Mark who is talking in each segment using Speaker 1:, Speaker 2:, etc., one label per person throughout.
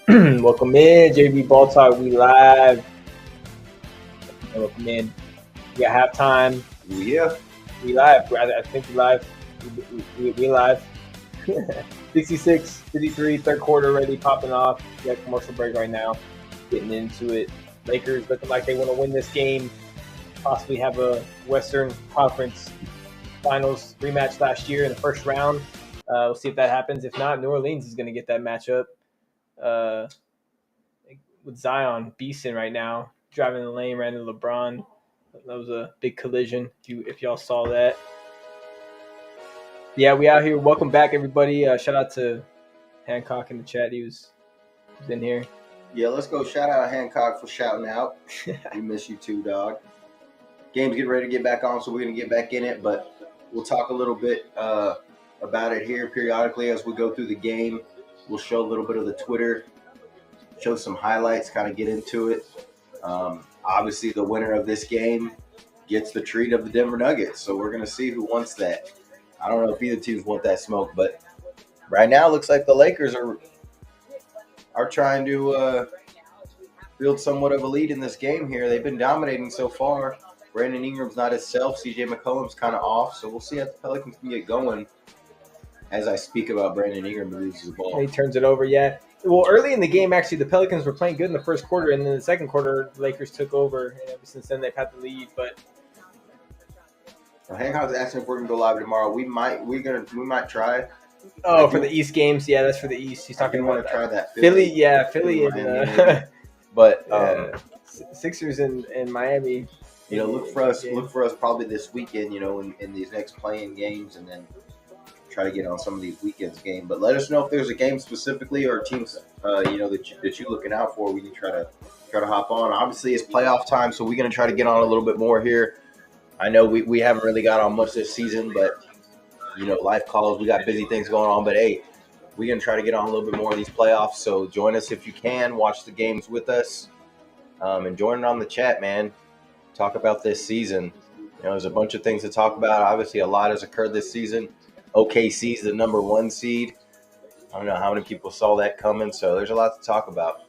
Speaker 1: Welcome in, JB Ball Talk. We live. Welcome in. We got halftime.
Speaker 2: Yeah.
Speaker 1: We live. I think we live. We live. 66-53, third quarter already popping off. We got commercial break right now. Getting into it. Lakers looking like they want to win this game. Possibly have a Western Conference Finals rematch last year in the first round. We'll see if that happens. If not, New Orleans is going to get that matchup. With Zion beasting right now, driving the lane, ran into LeBron. That was a big collision. If y'all saw that. Yeah, we out here. Welcome back, everybody. Shout out to Hancock in the chat. He was in here.
Speaker 2: Yeah, let's go. Shout out Hancock for shouting out. We miss you too, dog. Game's getting ready to get back on, so we're gonna get back in it. But we'll talk a little bit about it here periodically as we go through the game. We'll show a little bit of the Twitter, show some highlights, kind of get into it. Obviously, the winner of this game gets the treat of the Denver Nuggets. So we're gonna see who wants that. I don't know if either teams want that smoke, but right now it looks like the Lakers are trying to build somewhat of a lead in this game here. They've been dominating so far. Brandon Ingram's not himself. CJ McCollum's kind of off. So we'll see if the Pelicans can get going as I speak about Brandon Ingram who loses the ball.
Speaker 1: He turns it over, yeah. Well, early in the game, actually, the Pelicans were playing good in the first quarter, and then the second quarter, the Lakers took over. And ever since then, they've had the lead. But
Speaker 2: Hancock's asking if we're gonna go live tomorrow. We might try.
Speaker 1: Oh, for the East games, yeah, that's for the East. He's talking about
Speaker 2: try that
Speaker 1: Philly, and
Speaker 2: but
Speaker 1: Sixers in Miami.
Speaker 2: Look for us probably this weekend. In these next playing games, and then try to get on some of these weekends game. But let us know if there's a game specifically or teams that you're looking out for. We can try to hop on. Obviously, it's playoff time, so we're gonna try to get on a little bit more here. I know we haven't really got on much this season, but life calls. We got busy things going on, but hey, we're going to try to get on a little bit more of these playoffs. So join us if you can. Watch the games with us. And join on the chat, man. Talk about this season. There's a bunch of things to talk about. Obviously, a lot has occurred this season. OKC's the number 1 seed. I don't know how many people saw that coming, so there's a lot to talk about.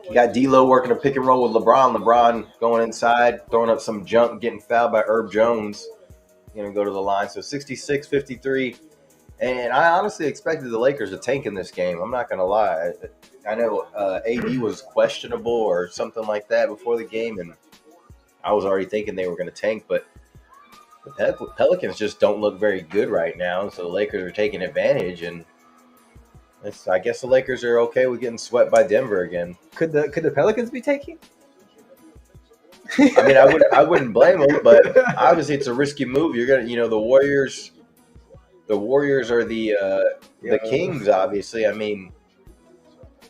Speaker 2: You got D'Lo working a pick and roll with LeBron. LeBron going inside, throwing up some jump, getting fouled by Herb Jones. Going to go to the line. So 66-53. And I honestly expected the Lakers to tank in this game. I'm not going to lie. I know AD was questionable or something like that before the game, and I was already thinking they were going to tank. But the Pelicans just don't look very good right now. So the Lakers are taking advantage, and I guess the Lakers are okay with getting swept by Denver again.
Speaker 1: Could the Pelicans be taking?
Speaker 2: I mean, I wouldn't blame them, but obviously it's a risky move. You're gonna, the Warriors. The Warriors are the Kings. Obviously, I mean,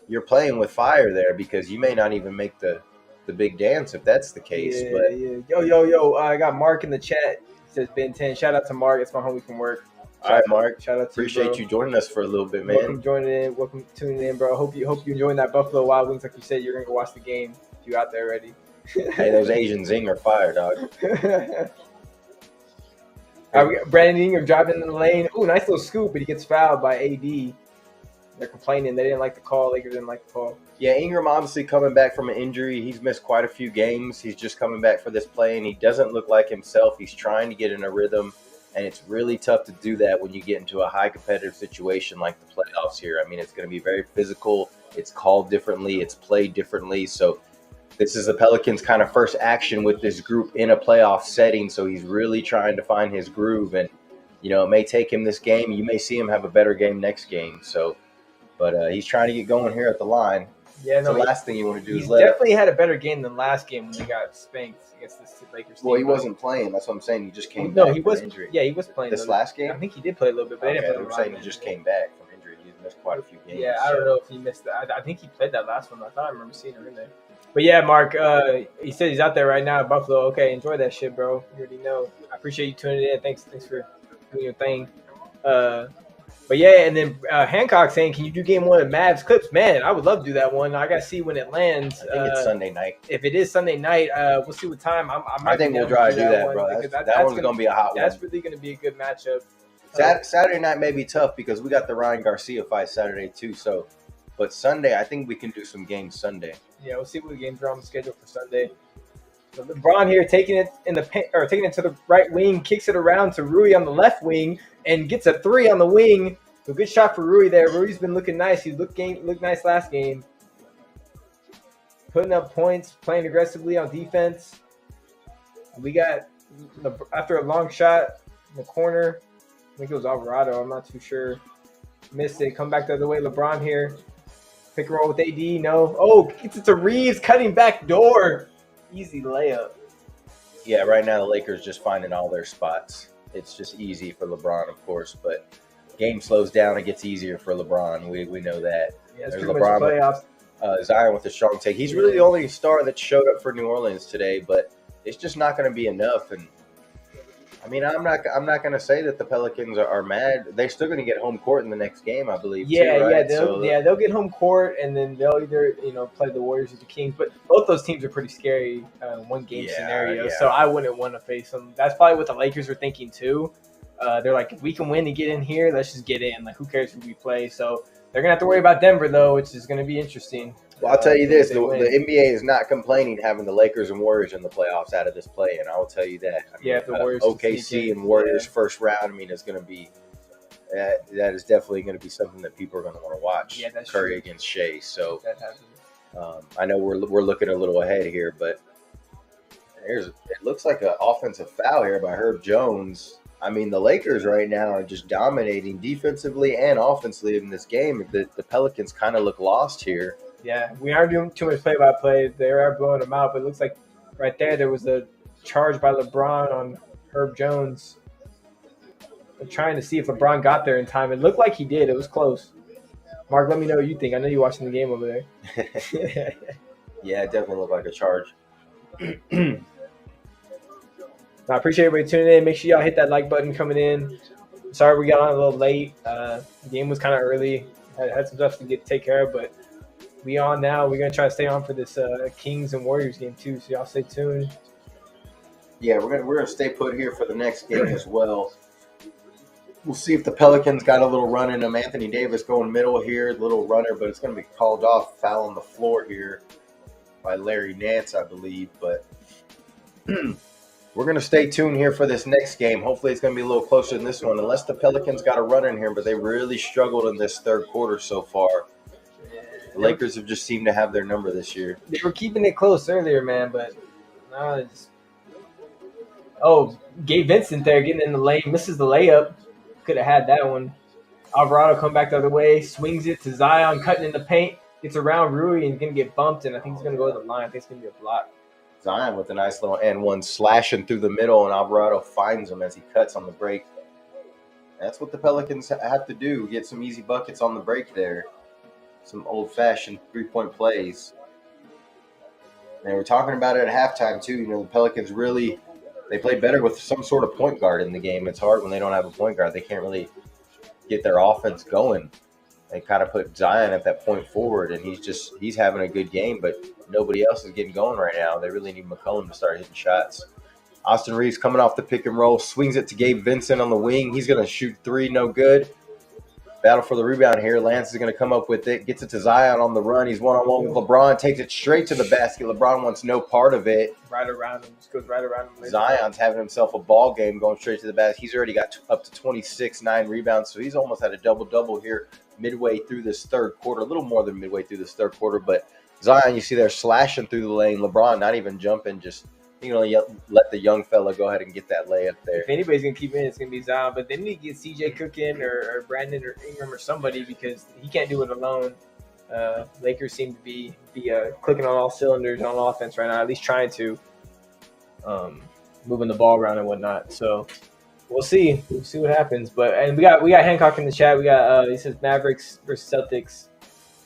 Speaker 2: you're playing with fire there because you may not even make the big dance if that's the case.
Speaker 1: Yeah. Yo! I got Mark in the chat. He says Ben 10. Shout out to Mark. It's my homie from work.
Speaker 2: All right, Mark.
Speaker 1: Shout out to
Speaker 2: Appreciate you joining us for a little bit, man.
Speaker 1: Welcome joining in. Welcome tuning in, bro. Hope you enjoying that Buffalo Wild Wings. Like you said, you're gonna go watch the game if you out there already.
Speaker 2: Hey, those Asian zing are fire, dog.
Speaker 1: We got Brandon Ingram driving in the lane. Ooh, nice little scoop, but he gets fouled by AD. They're complaining. They didn't like the call. Lakers didn't like the call.
Speaker 2: Yeah, Ingram obviously coming back from an injury. He's missed quite a few games. He's just coming back for this play, and he doesn't look like himself. He's trying to get in a rhythm. And it's really tough to do that when you get into a high competitive situation like the playoffs here. I mean, it's going to be very physical. It's called differently. It's played differently. So this is the Pelicans' kind of first action with this group in a playoff setting. So he's really trying to find his groove. And, it may take him this game. You may see him have a better game next game. So, but he's trying to get going here at the line.
Speaker 1: Yeah, no,
Speaker 2: the last thing you want to do is
Speaker 1: definitely had a better game than last game when they got spanked against the Lakers.
Speaker 2: Well, he wasn't playing. That's what I'm saying. He just came back.
Speaker 1: No, he was. Injury. Yeah, he was playing
Speaker 2: this last game.
Speaker 1: I think he did play a little bit, but
Speaker 2: I'm saying he just came back from injury. He missed quite a few games.
Speaker 1: Yeah, I don't know if he missed that. I think he played that last one. I thought I remember seeing him in there. But yeah, Mark, he said he's out there right now at Buffalo. Okay, enjoy that shit, bro. You already know. I appreciate you tuning in. Thanks for doing your thing. But yeah, and then Hancock saying, "Can you do game 1 of Mavs Clips?" Man, I would love to do that one. I gotta see when it lands.
Speaker 2: I think it's Sunday night.
Speaker 1: If it is Sunday night, we'll see what time.
Speaker 2: I think we'll try to do that, bro. That one's gonna be a hot one.
Speaker 1: That's really gonna be a good matchup.
Speaker 2: Saturday night may be tough because we got the Ryan Garcia fight Saturday too. So, but Sunday, I think we can do some games Sunday.
Speaker 1: Yeah, we'll see what games are on the schedule for Sunday. So LeBron here taking it in the paint, or taking it to the right wing, kicks it around to Rui on the left wing, and gets a three on the wing. So good shot for Rui there. Rui's been looking nice. He looked nice last game. Putting up points, playing aggressively on defense. We got, after a long shot in the corner, I think it was Alvarado. I'm not too sure. Missed it. Come back the other way. LeBron here. Pick and roll with AD. No. Oh, gets it to Reeves. Cutting back door. Easy layup.
Speaker 2: Yeah, right now the Lakers just finding all their spots. It's just easy for LeBron, of course, but game slows down. It gets easier for LeBron. We know that.
Speaker 1: Yeah, it's pretty LeBron much playoffs.
Speaker 2: Zion with a strong take. He's really the only star that showed up for New Orleans today, but it's just not going to be enough. And I mean, I'm not going to say that the Pelicans are mad. They're still going to get home court in the next game, I believe.
Speaker 1: Yeah,
Speaker 2: too, right?
Speaker 1: They'll get home court, and then they'll either play the Warriors or the Kings. But both those teams are pretty scary one game scenarios. So I wouldn't want to face them. That's probably what the Lakers are thinking too. They're like, if we can win and get in here, let's just get in. Like, who cares who we play? So they're gonna have to worry about Denver though, which is gonna be interesting.
Speaker 2: Well, I'll tell you this: the NBA is not complaining having the Lakers and Warriors in the playoffs out of this play, and I will tell you that. I mean,
Speaker 1: if the Warriors
Speaker 2: OKC and Warriors first round, I mean, it's going to be that is definitely going to be something that people are going to want to watch.
Speaker 1: Yeah, that's
Speaker 2: Curry
Speaker 1: true.
Speaker 2: Against Shea. So I know we're looking a little ahead here, but it looks like an offensive foul here by Herb Jones. I mean, the Lakers right now are just dominating defensively and offensively in this game. The Pelicans kind of look lost here.
Speaker 1: Yeah, we aren't doing too much play-by-play. They are blowing them out, but it looks like right there was a charge by LeBron on Herb Jones. I'm trying to see if LeBron got there in time. It looked like he did. It was close. Mark, let me know what you think. I know you're watching the game over there.
Speaker 2: Yeah, it definitely looked like a charge.
Speaker 1: I appreciate everybody tuning in. Make sure y'all hit that like button coming in. Sorry we got on a little late. The game was kind of early. Had some stuff to take care of, but we on now. We're going to try to stay on for this Kings and Warriors game too, so y'all stay tuned.
Speaker 2: Yeah, we're gonna stay put here for the next game as well. We'll see if the Pelicans got a little run in them. Anthony Davis going middle here, little runner, but it's going to be called off. Foul on the floor here by Larry Nance, I believe, but we're going to stay tuned here for this next game. Hopefully it's going to be a little closer than this one, unless the Pelicans got a run in here, but they really struggled in this third quarter so far. The Lakers have just seemed to have their number this year.
Speaker 1: They were keeping it close earlier, man, but Gabe Vincent there getting in the lane, misses the layup. Could have had that one. Alvarado come back the other way, swings it to Zion, cutting in the paint, gets around Rui and going to get bumped, and I think he's going to go to the line. I think it's going to be a block.
Speaker 2: Zion with a nice little and one slashing through the middle, and Alvarado finds him as he cuts on the break. That's what the Pelicans have to do, get some easy buckets on the break there. Some old-fashioned three-point plays. And we're talking about it at halftime, too. You know, the Pelicans really – they play better with some sort of point guard in the game. It's hard when they don't have a point guard. They can't really get their offense going. They kind of put Zion at that point forward, and he's having a good game, but nobody else is getting going right now. They really need McCollum to start hitting shots. Austin Reeves coming off the pick and roll, swings it to Gabe Vincent on the wing. He's going to shoot three, no good. Battle for the rebound here. Lance is going to come up with it, gets it to Zion on the run. He's one-on-one with LeBron, takes it straight to the basket. LeBron wants no part of it.
Speaker 1: Right around him, just goes right around him.
Speaker 2: Zion's having himself a ball game going straight to the basket. He's already got up to 26, 9 rebounds, so he's almost had a double-double here midway through this third quarter, a little more than midway through this third quarter. But Zion, you see there slashing through the lane. LeBron not even jumping, just let the young fella go ahead and get that layup there.
Speaker 1: If anybody's going to keep in, it's going to be Zion. But they need to get CJ Cook in or Brandon or Ingram or somebody because he can't do it alone. Lakers seem to be clicking on all cylinders on offense right now, at least trying to, moving the ball around and whatnot. So we'll see. We'll see what happens. And we got Hancock in the chat. We got he says Mavericks versus Celtics.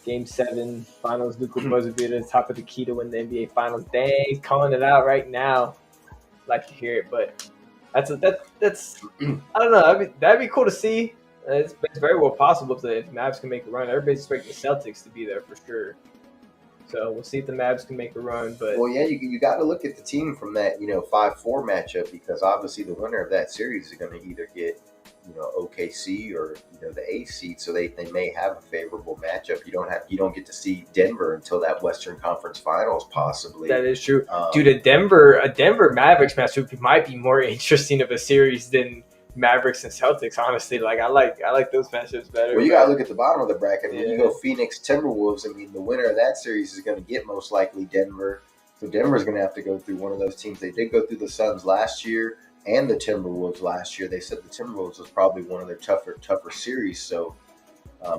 Speaker 1: Game 7 finals. Luka buzzer beater, top of the key to win the NBA Finals. Dang, he's calling it out right now. Like to hear it, but that's I don't know. That'd be cool to see. It's very well possible if Mavs can make a run. Everybody's expecting the Celtics to be there for sure. So we'll see if the Mavs can make a run. But
Speaker 2: Well, yeah, you got to look at the team from that 5-4 matchup, because obviously the winner of that series is going to either get OKC or the A seed, so they may have a favorable matchup. You don't get to see Denver until that Western Conference Finals possibly.
Speaker 1: that is true, dude. A Denver Mavericks matchup might be more interesting of a series than Mavericks and Celtics. Honestly, like I like those matchups better.
Speaker 2: Well, you got to look at the bottom of the bracket. When
Speaker 1: Yeah.
Speaker 2: you go Phoenix Timberwolves, I mean, the winner of that series is going to get most likely Denver. So Denver's going to have to go through one of those teams. They did go through the Suns last year and the Timberwolves last year. They said the Timberwolves was probably one of their tougher series. So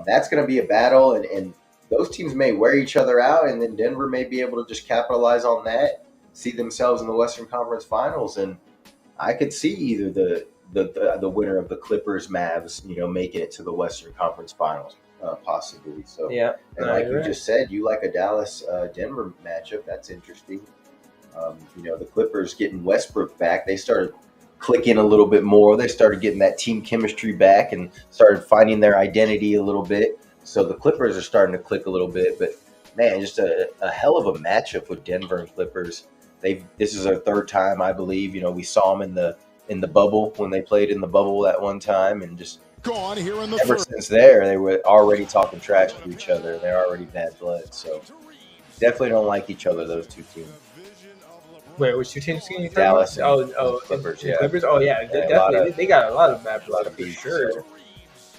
Speaker 2: that's going to be a battle, and those teams may wear each other out, and then Denver may be able to just capitalize on that, see themselves in the Western Conference Finals, and I could see either the winner of the Clippers Mavs, making it to the Western Conference Finals, possibly. So
Speaker 1: Yeah,
Speaker 2: and like you just said, you like a Dallas Denver matchup. That's interesting. The Clippers getting Westbrook back, they started clicking a little bit more. They started getting that team chemistry back and started finding their identity a little bit. So the Clippers are starting to click a little bit. But man, just a hell of a matchup with Denver and Clippers. This is their third time, I believe. We saw them in the bubble when they played in the bubble that one time, and just ever since there, they were already talking trash to each other. They're already bad blood. So definitely don't like each other, those two teams.
Speaker 1: Wait, which two teams can you
Speaker 2: Dallas and
Speaker 1: Clippers.
Speaker 2: yeah.
Speaker 1: Clippers. Oh yeah,
Speaker 2: Yeah,
Speaker 1: definitely. They got a lot of bad blood for
Speaker 2: beef,
Speaker 1: sure.
Speaker 2: so.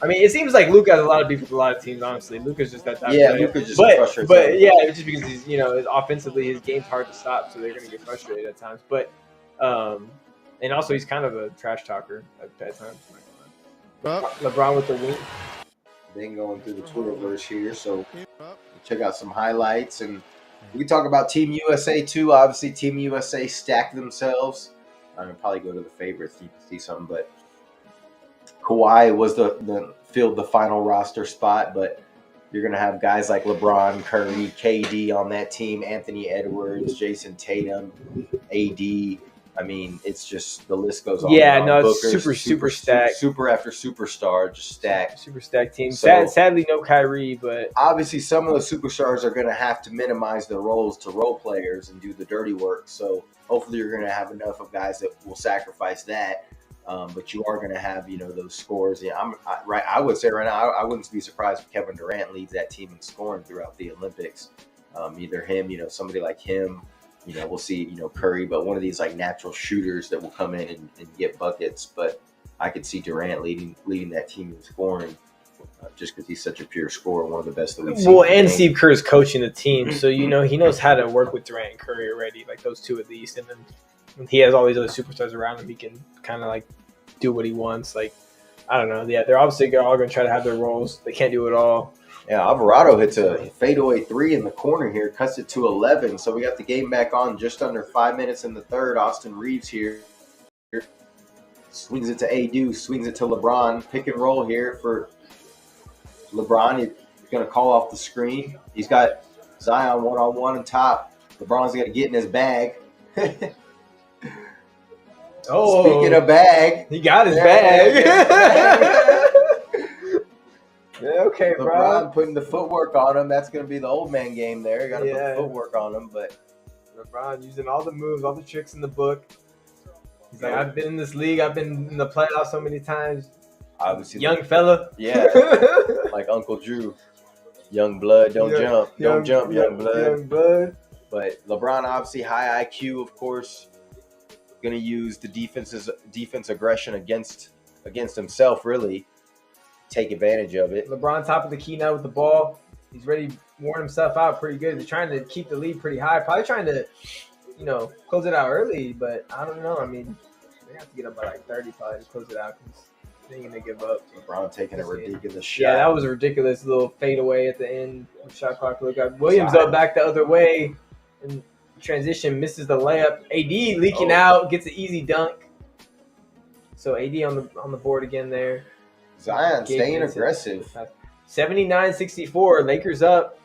Speaker 1: I mean, it seems like Luke has a lot of beef with a lot of teams. Honestly, Luka's just that type of player.
Speaker 2: Luka's just
Speaker 1: frustrated.
Speaker 2: frustrated.
Speaker 1: But yeah, it's just because he's offensively his game's hard to stop, so they're going to get frustrated at times. But and also he's kind of a trash talker at times. LeBron with the wing.
Speaker 2: Then going through the Twitterverse here, so check out some highlights, and we can talk about Team USA too. Obviously, Team USA stacked themselves. I'm gonna probably go to the favorites so you can see something, but Kawhi was filled the final roster spot, but you're gonna have guys like LeBron, Curry, KD on that team, Anthony Edwards, Jason Tatum, AD. I mean, it's just the list goes on.
Speaker 1: Yeah,
Speaker 2: and on.
Speaker 1: no,
Speaker 2: Booker's
Speaker 1: it's super stacked.
Speaker 2: Super after superstar, just stacked.
Speaker 1: Super stacked team.
Speaker 2: So,
Speaker 1: sadly, no Kyrie, but
Speaker 2: obviously some of the superstars are going to have to minimize their roles to role players and do the dirty work. So hopefully you're going to have enough of guys that will sacrifice that. But you are going to have, those scores. Yeah, I would say right now, I wouldn't be surprised if Kevin Durant leads that team in scoring throughout the Olympics. Either him, somebody like him. We'll see, Curry, but one of these like natural shooters that will come in and get buckets. But I could see Durant leading that team in scoring just because he's such a pure scorer, one of the best that we've seen.
Speaker 1: Well, and Steve Kerr is coaching the team, so he knows how to work with Durant and Curry already, like those two at least. And then when he has all these other superstars around him, he can kind of like do what he wants. Like, I don't know. Yeah, they're obviously all going to try to have their roles. They can't do it all.
Speaker 2: Yeah, Alvarado hits a fadeaway three in the corner here, cuts it to 11. So we got the game back on just under 5 minutes in the third. Austin Reeves here swings it to Adu, swings it to LeBron. Pick and roll here for LeBron. He's going to call off the screen. He's got Zion one-on-one on top. LeBron's going to get in his bag. Speaking of bag,
Speaker 1: he got his bag. Yeah, okay,
Speaker 2: LeBron putting the footwork on him. That's going to be the old man game there. You got to put the footwork on him. But
Speaker 1: LeBron using all the moves, all the tricks in the book. He's like, I've been in this league. I've been in the playoffs so many times.
Speaker 2: Obviously,
Speaker 1: young fella.
Speaker 2: Yeah, like Uncle Drew. Young blood, don't jump. Don't jump, young blood.
Speaker 1: Young blood.
Speaker 2: But LeBron, obviously, high IQ, of course. Going to use the defense aggression against himself, really. Take advantage of it.
Speaker 1: LeBron top of the key now with the ball. He's ready to worn himself out pretty good. He's trying to keep the lead pretty high. Probably trying to, close it out early, but I don't know. I mean, they have to get up by like 30 probably to close it out because they ain't going to give up.
Speaker 2: LeBron taking a ridiculous shot.
Speaker 1: Yeah, that was a ridiculous little fadeaway at the end. Shot clock look up. Williams up back the other way. And transition, misses the layup. AD leaking out, gets an easy dunk. So AD on the board again there.
Speaker 2: Zion staying aggressive.
Speaker 1: 79-64, Lakers up.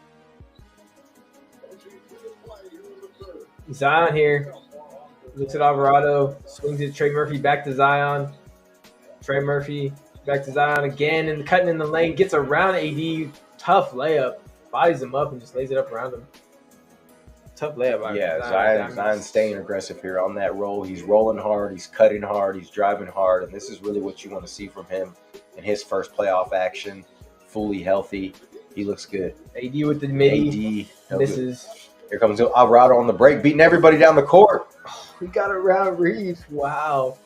Speaker 1: Zion here. Looks at Alvarado. Swings it to Trey Murphy. Back to Zion. Trey Murphy. Back to Zion again. And cutting in the lane. Gets around AD. Tough layup. Bodies him up and just lays it up around him. Tough layup.
Speaker 2: Zion's staying aggressive here on that roll. He's rolling hard. He's cutting hard. He's driving hard. And this is really what you want to see from him in his first playoff action. Fully healthy. He looks good.
Speaker 1: AD with the midi. Misses.
Speaker 2: Here comes Alvarado on the break, beating everybody down the court.
Speaker 1: We got around Reeves. Wow.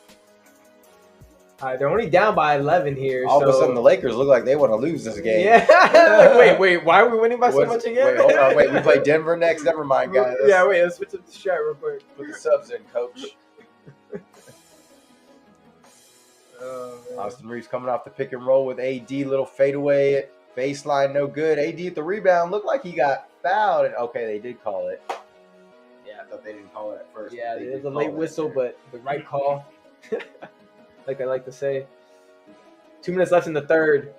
Speaker 1: All right, they're only down by 11 here.
Speaker 2: All of a sudden, the Lakers look like they want to lose this game.
Speaker 1: Yeah. wait. Why are we winning by so much again?
Speaker 2: Wait, hold on. Wait, we play Denver next. Never mind, guys.
Speaker 1: Let's switch up the shot real quick.
Speaker 2: Put the subs in, coach. Austin Reeves coming off the pick and roll with AD. Little fadeaway. Baseline, no good. AD at the rebound. Looked like he got fouled. And okay, they did call it. Yeah, I thought they didn't call it at first.
Speaker 1: Yeah, it was a late whistle, but the right call. Like I like to say. 2 minutes left in the third.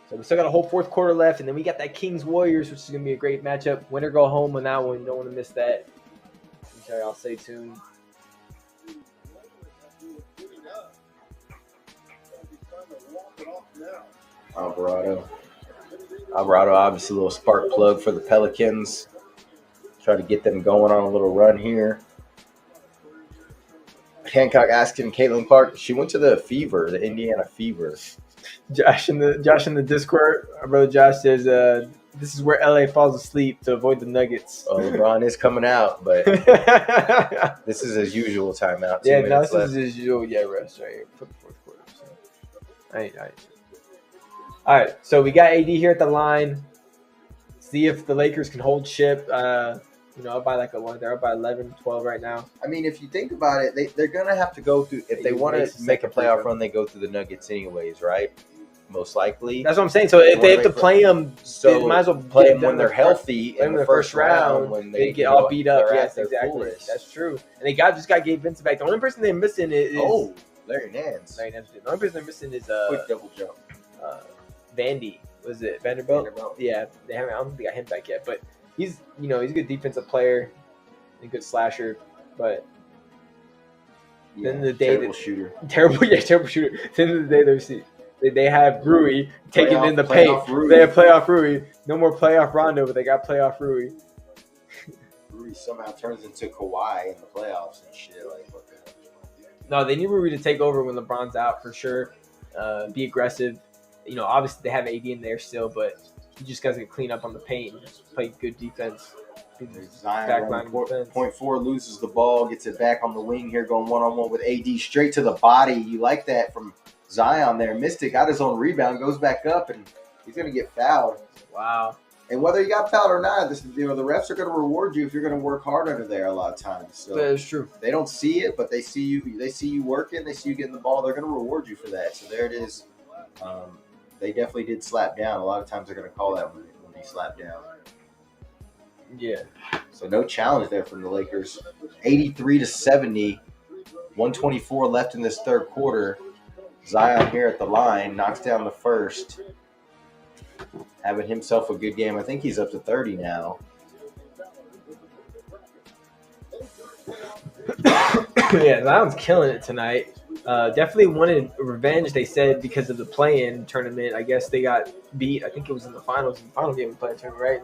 Speaker 1: So we still got a whole fourth quarter left, and then we got that Kings-Warriors, which is going to be a great matchup. Win or go home on that one. Don't want to miss that. I'm sorry, I'll stay tuned.
Speaker 2: Alvarado, obviously a little spark plug for the Pelicans. Try to get them going on a little run here. Hancock asking Caitlin Clark. She went to the Indiana Fever.
Speaker 1: Josh in the Discord, our brother Josh says, "This is where LA falls asleep to avoid the Nuggets."
Speaker 2: Oh, LeBron is coming out, but this is his usual timeout.
Speaker 1: This is his usual. Yeah, rest right here for the fourth quarter. So. All right, so we got AD here at the line. See if the Lakers can hold ship. Up by they're up by 11, 12 right now.
Speaker 2: I mean, if you think about it, they're going to have to go through, if they want to make a playoff run, they go through the Nuggets anyways, right? Most likely.
Speaker 1: That's what I'm saying. So if they have to play them, they might as well
Speaker 2: play them when they're healthy in the first round when
Speaker 1: they get all beat up. Yes, exactly. Fullest. That's true. And they just got Gabe Vincent back. The only person they're missing is
Speaker 2: Larry Nance.
Speaker 1: The only person they're missing is
Speaker 2: quick double jump.
Speaker 1: Vandy. Was it Vanderbilt? Yeah, I don't think they got him back yet, but he's a good defensive player, a good slasher, but then the day
Speaker 2: terrible shooter.
Speaker 1: At the end of the day, they have Rui taking in the paint. They have playoff Rui. No more playoff Rondo, but they got playoff Rui.
Speaker 2: Rui somehow turns into Kawhi in the playoffs and shit. What the hell?
Speaker 1: No, they need Rui to take over when LeBron's out for sure. Be aggressive. Obviously they have AD in there still, but he just got to clean up on the paint and just play good defense.
Speaker 2: Zion, point four, loses the ball, gets it back on the wing here, going one-on-one with AD straight to the body. You like that from Zion there. Mystic got his own rebound, goes back up, and he's going to get fouled.
Speaker 1: Wow.
Speaker 2: And whether you got fouled or not, the refs are going to reward you if you're going to work hard under there a lot of times. So
Speaker 1: that is true.
Speaker 2: They don't see it, but they see you. They see you working. They see you getting the ball. They're going to reward you for that. So there it is. They definitely did slap down. A lot of times they're going to call that when he slapped down.
Speaker 1: Yeah.
Speaker 2: So no challenge there from the Lakers. 83-70. 124 left in this third quarter. Zion here at the line knocks down the first. Having himself a good game. I think he's up to 30 now.
Speaker 1: Yeah, Zion's killing it tonight. Definitely wanted revenge, they said, because of the play-in tournament. I guess they got beat. I think it was in the final game of the play-in tournament, right?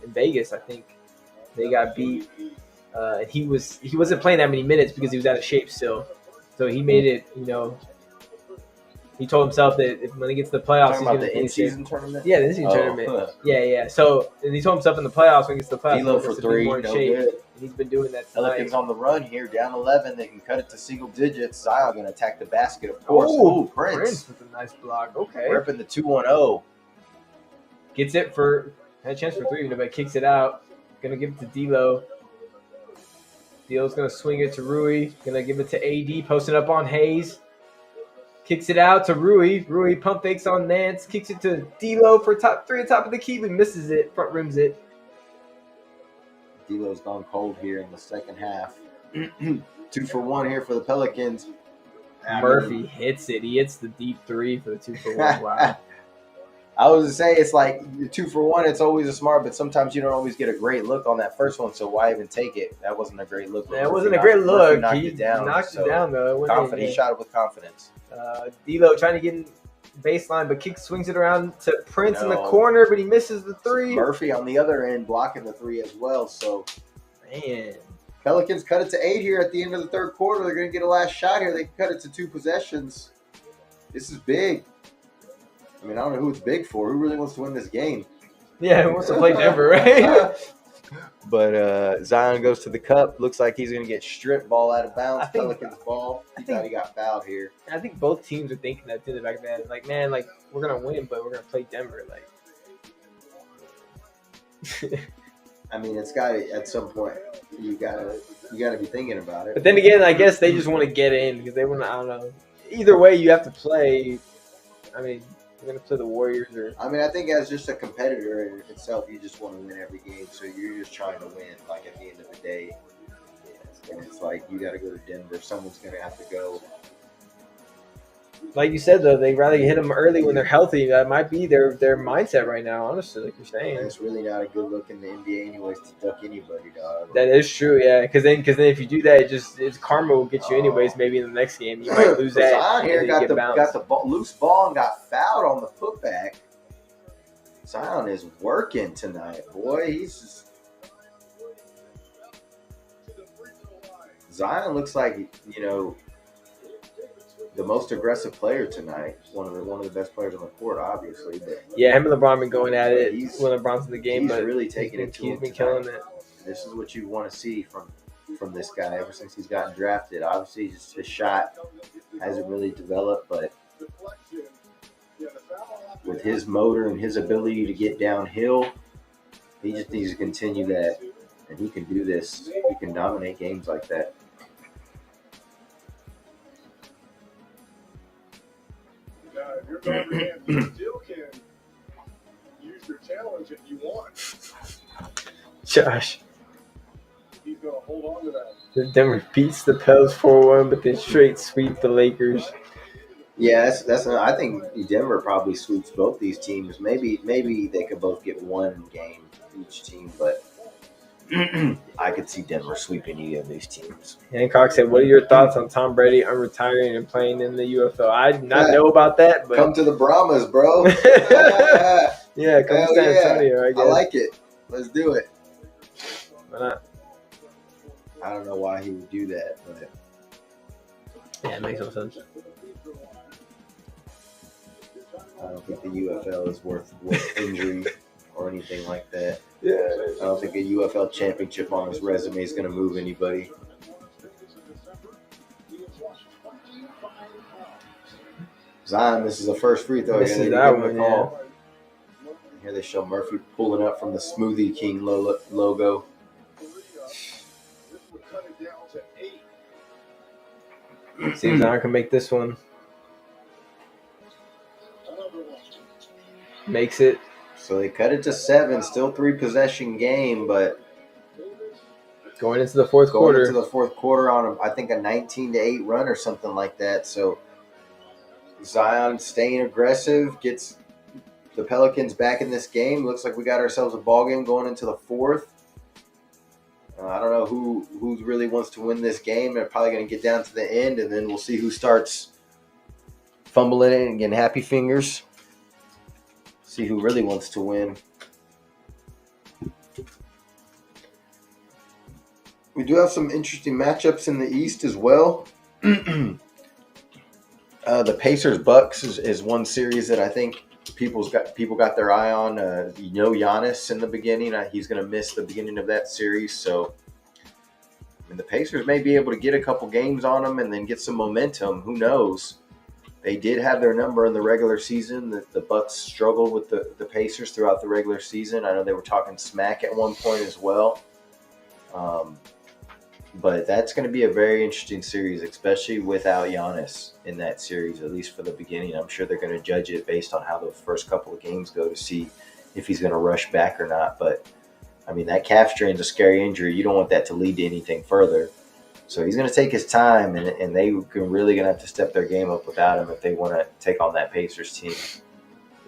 Speaker 1: In Vegas, I think. They got beat. And he wasn't playing that many minutes because he was out of shape still. So he made it, he told himself that when he gets to the playoffs, he's going to
Speaker 2: the in-season tournament?
Speaker 1: Yeah, the in-season tournament. Yeah. So and he told himself in the playoffs when he gets to the playoffs,
Speaker 2: D'Lo for three, no good.
Speaker 1: He's been doing that tonight.
Speaker 2: Pelicans on the run here, down 11. They can cut it to single digits. Zion going to attack the basket, of course.
Speaker 1: Oh, Prince with a nice block. Okay.
Speaker 2: Ripping the 2-1-0.
Speaker 1: Gets it had a chance for three, but kicks it out. Going to give it to D'Lo. D'Lo's going to swing it to Rui. Going to give it to AD, posting up on Hayes. Kicks it out to Rui. Rui pump fakes on Nance. Kicks it to D'Lo for top three on top of the key, but misses it. Front rims it.
Speaker 2: D'Lo's gone cold here in the second half. 2 for 1 here for the Pelicans.
Speaker 1: Murphy hits it. He hits the deep three for the 2 for 1. Wow.
Speaker 2: I was to say, it's like 2 for 1. It's always a smart, but sometimes you don't always get a great look on that first one. So why even take it? That wasn't a great look.
Speaker 1: That wasn't a great look.
Speaker 2: Knocked it down.
Speaker 1: Knocked it down though.
Speaker 2: Confident. He shot it with confidence.
Speaker 1: D'Lo trying to get in baseline, but kick swings it around to Prince in the
Speaker 2: No.
Speaker 1: corner, but he misses the three.
Speaker 2: Murphy on the other end blocking the three as well. So
Speaker 1: Man.
Speaker 2: Pelicans cut it to 8 here at the end of the third quarter. They're going to get a last shot here. They can cut it to 2 possessions. This is big. I mean, I don't know who it's big for. Who really wants to win this game?
Speaker 1: Yeah, who wants to play Denver, right?
Speaker 2: But Zion goes to the cup. Looks like he's going to get stripped, ball out of bounds.
Speaker 1: I think-
Speaker 2: Pelicans ball. He thought he got fouled here.
Speaker 1: I think both teams are thinking that to the back of their head. Like, man, like, we're going to win, but we're going to play Denver. Like,
Speaker 2: I mean, it's got to, at some point, you gotta be thinking about it.
Speaker 1: but then again, I guess they just want to get in because they want to, I don't know. Either way, you have to play. I mean, you're going to play the Warriors or.
Speaker 2: I mean, I think as just a competitor in itself, you just want to win every game. So you're just trying to win. Like at the end of the day, and it's like you got to go to Denver. Someone's going to have to go.
Speaker 1: Like you said, though, they'd rather hit them early when they're healthy. That might be their mindset right now, honestly, like you're saying.
Speaker 2: And it's really not a good look in the NBA, anyways, to duck anybody, dog.
Speaker 1: That is true, yeah. Because then if you do that, it's karma will get you anyways. Maybe in the next game, you might lose that.
Speaker 2: Zion here
Speaker 1: and
Speaker 2: got
Speaker 1: get
Speaker 2: the
Speaker 1: bounced.
Speaker 2: loose ball and got fouled on the putback. Zion is working tonight, boy. He's just. Zion looks like, you know, the most aggressive player tonight. One of the best players on the court, obviously. But
Speaker 1: Yeah, him and LeBron been going at it
Speaker 2: He's-
Speaker 1: when LeBron's in the game,
Speaker 2: he's
Speaker 1: but
Speaker 2: really taking
Speaker 1: he's
Speaker 2: it to
Speaker 1: been,
Speaker 2: him
Speaker 1: he's been
Speaker 2: tonight.
Speaker 1: killing it.
Speaker 2: this is what you want to see from this guy ever since he's gotten drafted. Obviously, his shot hasn't really developed, but with his motor and his ability to get downhill, he just needs to continue that, and he can do this. He can dominate games like that.
Speaker 3: If you're Notre Dame, you still can use your challenge if you want.
Speaker 1: Josh,
Speaker 3: He's going to hold on to that.
Speaker 1: the Denver beats the Pels 4-1, but then straight sweep the Lakers.
Speaker 2: Yeah, that's. I think Denver probably sweeps both these teams. Maybe they could both get one game each team, but I could see Denver sweeping either of these teams.
Speaker 1: Hancock said, "What are your thoughts on Tom Brady unretiring and playing in the UFL?" I did not know about that, but
Speaker 2: Come to the Brahmas, bro.
Speaker 1: yeah, come to
Speaker 2: Hell
Speaker 1: San
Speaker 2: yeah.
Speaker 1: Antonio. I guess.
Speaker 2: I like it. Let's do it.
Speaker 1: Why not?
Speaker 2: I don't know why he would do that, but
Speaker 1: Yeah, it makes no sense.
Speaker 2: I don't think the UFL is worth injury or anything like that.
Speaker 1: Yeah,
Speaker 2: I don't think a UFL championship on his resume is going to move anybody. Zion, this is the first free throw.
Speaker 1: This
Speaker 2: You're
Speaker 1: is
Speaker 2: gonna
Speaker 1: that
Speaker 2: give him a
Speaker 1: one,
Speaker 2: call. Here they show Murphy pulling up from the Smoothie King logo.
Speaker 1: see if Zion can make this one. Makes it.
Speaker 2: So they cut it to 7, still 3 possession game, but
Speaker 1: Going into the fourth
Speaker 2: going
Speaker 1: quarter.
Speaker 2: into the fourth quarter on I think a 19-8 run or something like that. So Zion staying aggressive gets the Pelicans back in this game. Looks like we got ourselves a ball game going into the fourth. I don't know who really wants to win this game. They're probably going to get down to the end, and then we'll see who starts fumbling it and getting happy fingers. See who really wants to win. We do have some interesting matchups in the East as well. The Pacers Bucks is one series that I think people got their eye on. Giannis in the beginning. He's going to miss the beginning of that series. So the Pacers may be able to get a couple games on them and then get some momentum. Who knows? They did have their number in the regular season. The Bucks struggled with the Pacers throughout the regular season. I know they were talking smack at one point as well. But that's going to be a very interesting series, especially without Giannis in that series, at least for the beginning. I'm sure they're going to judge it based on how the first couple of games go to see if he's going to rush back or not. But, I mean, that calf strain's a scary injury. You don't want that to lead to anything further. So he's going to take his time, and they really going to have to step their game up without him if they want to take on that Pacers team.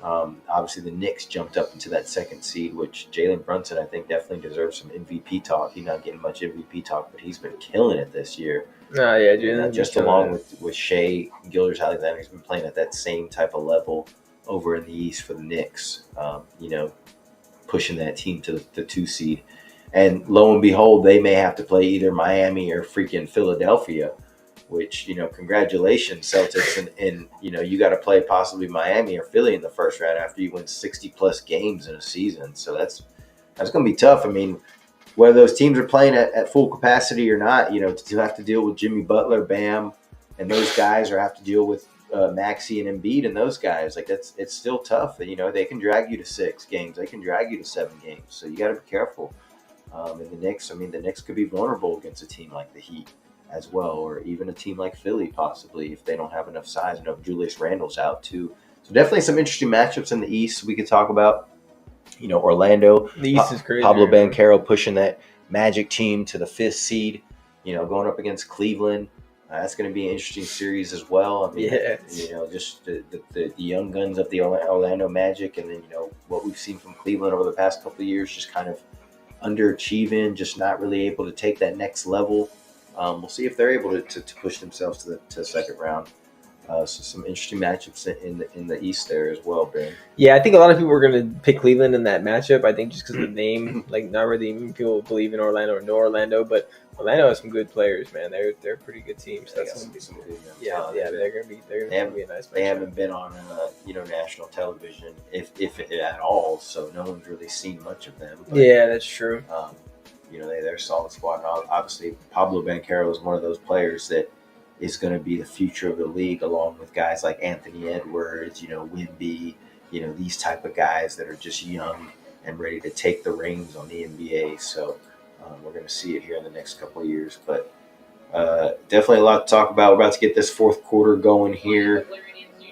Speaker 2: Obviously, the Knicks jumped up into that second seed, which Jalen Brunson, I think, definitely deserves some MVP talk. He's not getting much MVP talk, but he's been killing it this year.
Speaker 1: Oh yeah, dude.
Speaker 2: Just along with Shea Gilders-Alexander, he's been playing at that same type of level over in the East for the Knicks. Pushing that team to the 2 seed. And lo and behold, they may have to play either Miami or freaking Philadelphia, which, congratulations, Celtics. And you got to play possibly Miami or Philly in the first round after you win 60-plus games in a season. So that's going to be tough. I mean, whether those teams are playing at full capacity or not, to have to deal with Jimmy Butler, Bam, and those guys, or have to deal with Maxey and Embiid and those guys, it's still tough. They can drag you to 6 games. They can drag you to 7 games. So you got to be careful. And the Knicks could be vulnerable against a team like the Heat as well, or even a team like Philly possibly if they don't have enough size. If Julius Randle's out too. So definitely some interesting matchups in the East we could talk about. Orlando.
Speaker 1: The East is crazy.
Speaker 2: Pablo Banchero pushing that Magic team to the 5th seed. Going up against Cleveland. That's going to be an interesting series as well. I mean, just the young guns of the Orlando Magic, and then what we've seen from Cleveland over the past couple of years, just kind of underachieving, just not really able to take that next level. We'll see if they're able to push themselves to the second round. So some interesting matchups in the East there as well, Ben.
Speaker 1: Yeah, I think a lot of people are going to pick Cleveland in that matchup. I think just because of the name, not really even people believe in Orlando or know Orlando, but Orlando has some good players, man. They're a pretty good team. So that's going to be some good. Yeah, they're going to be a nice matchup. They
Speaker 2: haven't been on national television if at all, so no one's really seen much of them. But,
Speaker 1: yeah, that's true.
Speaker 2: They're a solid squad. And obviously, Pablo Banchero is one of those players that is going to be the future of the league, along with guys like Anthony Edwards, Wemby, these type of guys that are just young and ready to take the reins on the NBA. So we're going to see it here in the next couple of years. But definitely a lot to talk about. We're about to get this fourth quarter going here.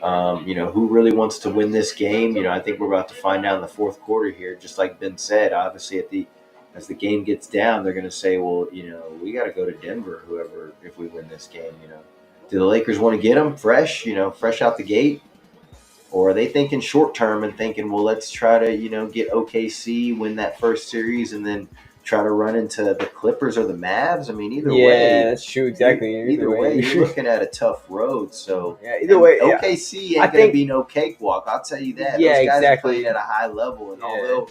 Speaker 2: Who really wants to win this game? I think we're about to find out in the fourth quarter here. Just like Ben said, obviously as the game gets down, they're going to say, well, we got to go to Denver, if we win this game, Do the Lakers want to get them fresh out the gate? Or are they thinking short term and thinking, well, let's try to, get OKC, win that first series, and then try to run into the Clippers or the Mavs? I mean, either way.
Speaker 1: Yeah, that's true. Exactly.
Speaker 2: Either way, you're looking at a tough road. So
Speaker 1: either way,
Speaker 2: OKC ain't going to be no cakewalk. I'll tell you that.
Speaker 1: Yeah,
Speaker 2: those guys
Speaker 1: exactly.
Speaker 2: are playing at a high level, and although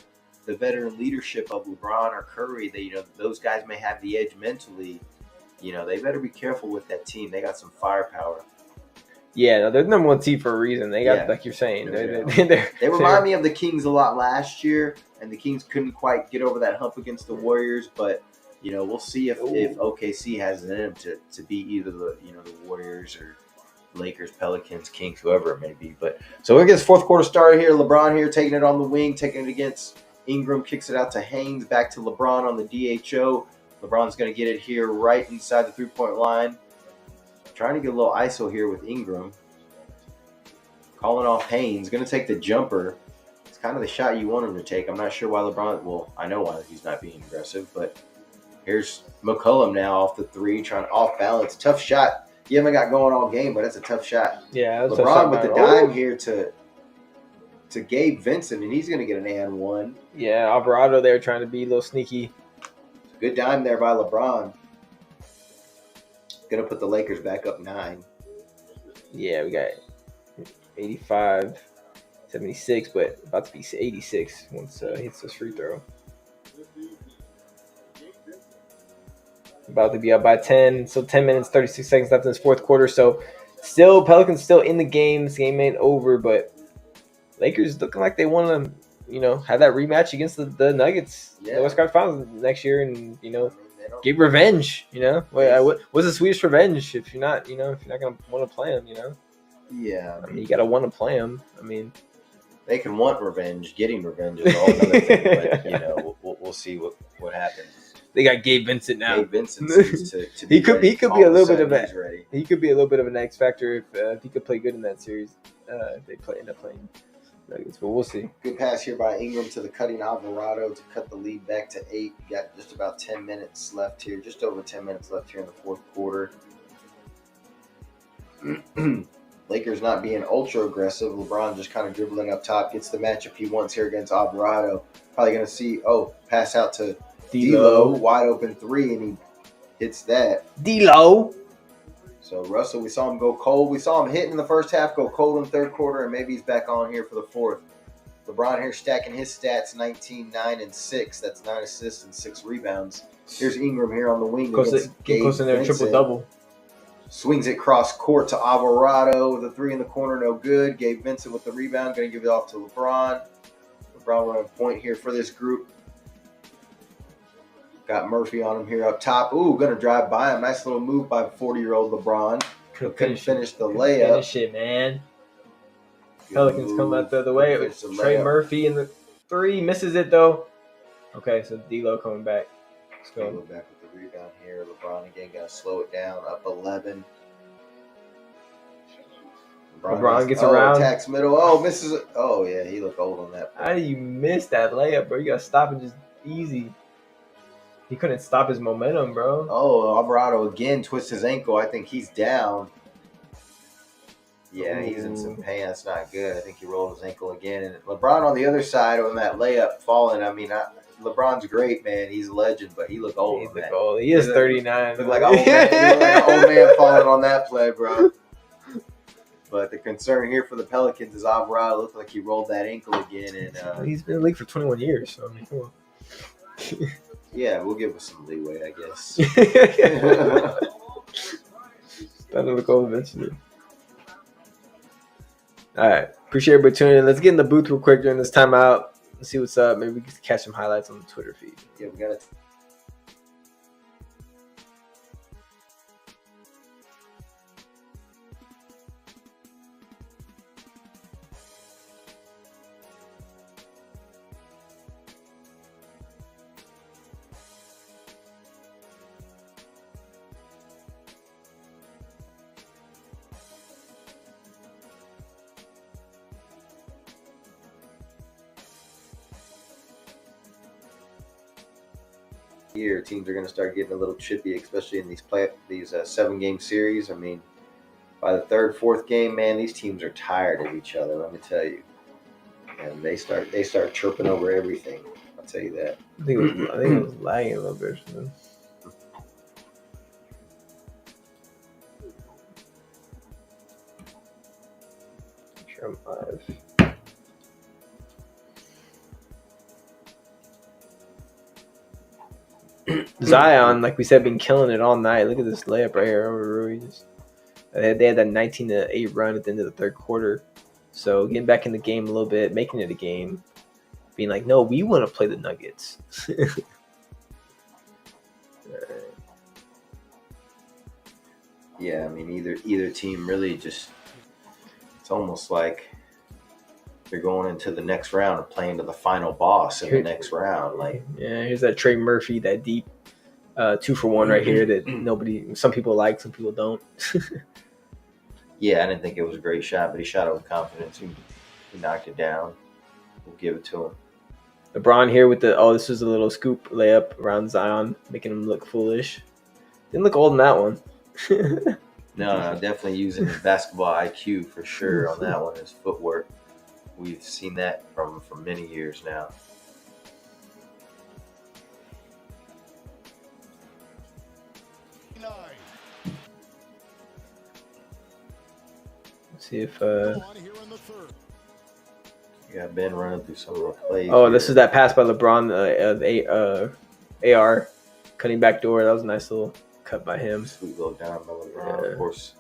Speaker 2: the veteran leadership of LeBron or Curry, those guys may have the edge mentally. They better be careful with that team. They got some firepower.
Speaker 1: Yeah, they're the number 1 seed for a reason. They got, like you're saying,
Speaker 2: they remind me of the Kings a lot last year, and the Kings couldn't quite get over that hump against the Warriors. But we'll see if OKC has it in them to beat either the Warriors or Lakers, Pelicans, Kings, whoever it may be. But so we're gonna get this fourth quarter started here. LeBron here taking it on the wing, taking it against Ingram, kicks it out to Haynes, back to LeBron on the DHO. LeBron's going to get it here right inside the 3-point line. Trying to get a little ISO here with Ingram. Calling off Haynes. Going to take the jumper. It's kind of the shot you want him to take. I'm not sure why LeBron – well, I know why he's not being aggressive, but here's McCollum now off the 3, trying to off balance. Tough shot. You haven't got going all game, but it's a tough shot.
Speaker 1: Yeah, that's
Speaker 2: LeBron with the dime here to Gabe Vincent, and he's going to get an and 1.
Speaker 1: Yeah, Alvarado there trying to be a little sneaky.
Speaker 2: Good dime there by LeBron. Going to put the Lakers back up 9.
Speaker 1: Yeah, we got 85, 76, but about to be 86 once hits this free throw. About to be up by 10. So 10 minutes, 36 seconds left in this fourth quarter. So Pelicans still in the game. This game ain't over, but Lakers looking like they want to, have that rematch against the Nuggets, the West Conference Finals next year, and get revenge. What's the Swedish revenge if you're not gonna want to play them?
Speaker 2: Yeah,
Speaker 1: I mean, you gotta want to play them. I mean,
Speaker 2: they can want revenge. Getting revenge is all another thing. But we'll see what happens.
Speaker 1: They got Gabe Vincent now.
Speaker 2: Gabe Vincent seems to
Speaker 1: he could be a little bit of
Speaker 2: a
Speaker 1: he could be a little bit of an X factor if he could play good in that series. If they end up playing Nuggets, but we'll see.
Speaker 2: Good pass here by Ingram to the cutting Alvarado to cut the lead back to 8. You got just about 10 minutes left here, just over 10 minutes left here in the fourth quarter. Lakers not being ultra aggressive. LeBron just kind of dribbling up top, gets the matchup he wants here against Alvarado. Probably going to see, pass out to D'Lo, wide open 3, and he hits that.
Speaker 1: D'Lo.
Speaker 2: So Russell, we saw him go cold. We saw him hit in the first half, go cold in the third quarter, and maybe he's back on here for the fourth. LeBron here stacking his stats, 19, 9, and 6. That's 9 assists and 6 rebounds. Here's Ingram here on the wing.
Speaker 1: Goes in there triple-double.
Speaker 2: Swings it cross court to Alvarado. The 3 in the corner, no good. Gabe Vincent with the rebound. Going to give it off to LeBron. LeBron running point here for this group. Got Murphy on him here up top. Ooh, going to drive by him. Nice little move by 40-year-old LeBron. Couldn't finish the layup.
Speaker 1: Finish it, man. Pelicans come out the other way. Trey Murphy in the 3. Misses it, though. Okay, so D'Lo coming back. Let's go.
Speaker 2: D'Lo back with the rebound here. LeBron again going to slow it down. Up 11.
Speaker 1: LeBron gets around.
Speaker 2: Attacks middle. Oh, misses it. Oh, yeah, he looked old on that play.
Speaker 1: How do you miss that layup, bro? You got to stop it just easy. He couldn't stop his momentum, bro.
Speaker 2: Oh, Alvarado again twists his ankle. I think he's down. Yeah, he's in some pain. That's not good. I think he rolled his ankle again. And LeBron on the other side on that layup falling. I mean, LeBron's great, man. He's a legend, but he looked old.
Speaker 1: He is 39.
Speaker 2: Looked like an old man falling on that play, bro. But the concern here for the Pelicans is Alvarado looked like he rolled that ankle again. And
Speaker 1: he's been in the league for 21 years, so I mean, come on.
Speaker 2: Yeah, we'll give him some leeway, I guess.
Speaker 1: That'll look old eventually. All right. Appreciate everybody tuning in. Let's get in the booth real quick during this timeout. Let's see what's up. Maybe we can catch some highlights on the Twitter feed.
Speaker 2: Yeah, we got it. Year teams are going to start getting a little chippy, especially in these 7-game series. I mean, by the third, fourth game, man, these teams are tired of each other. Let me tell you, and they start chirping over everything. I'll tell you that.
Speaker 1: I think it was lagging a little bit. Sure, I'm live. Zion, like we said, been killing it all night. Look at this layup right here over Ruiz. They had that 19-8 run at the end of the third quarter. So getting back in the game a little bit, making it a game, being like, no, we want to play the Nuggets.
Speaker 2: Yeah, I mean, either team really just, it's almost like they're going into the next round and playing to the final boss in the next round. Like,
Speaker 1: yeah, here's that Trey Murphy, that deep 2-for-1 right here that some people like, some people don't.
Speaker 2: Yeah, I didn't think it was a great shot, but he shot it with confidence. He knocked it down. We'll give it to him.
Speaker 1: LeBron here with this was a little scoop layup around Zion, making him look foolish. Didn't look old in that one.
Speaker 2: No, definitely using his basketball IQ for sure on that one, his footwork. We've seen that from many years now.
Speaker 1: Let's see if
Speaker 2: you got Ben running through some of the plays.
Speaker 1: Oh, here. This is that pass by LeBron, AR cutting back door. That was a nice little cut by him.
Speaker 2: Sweet little down by LeBron. Yeah. Of course,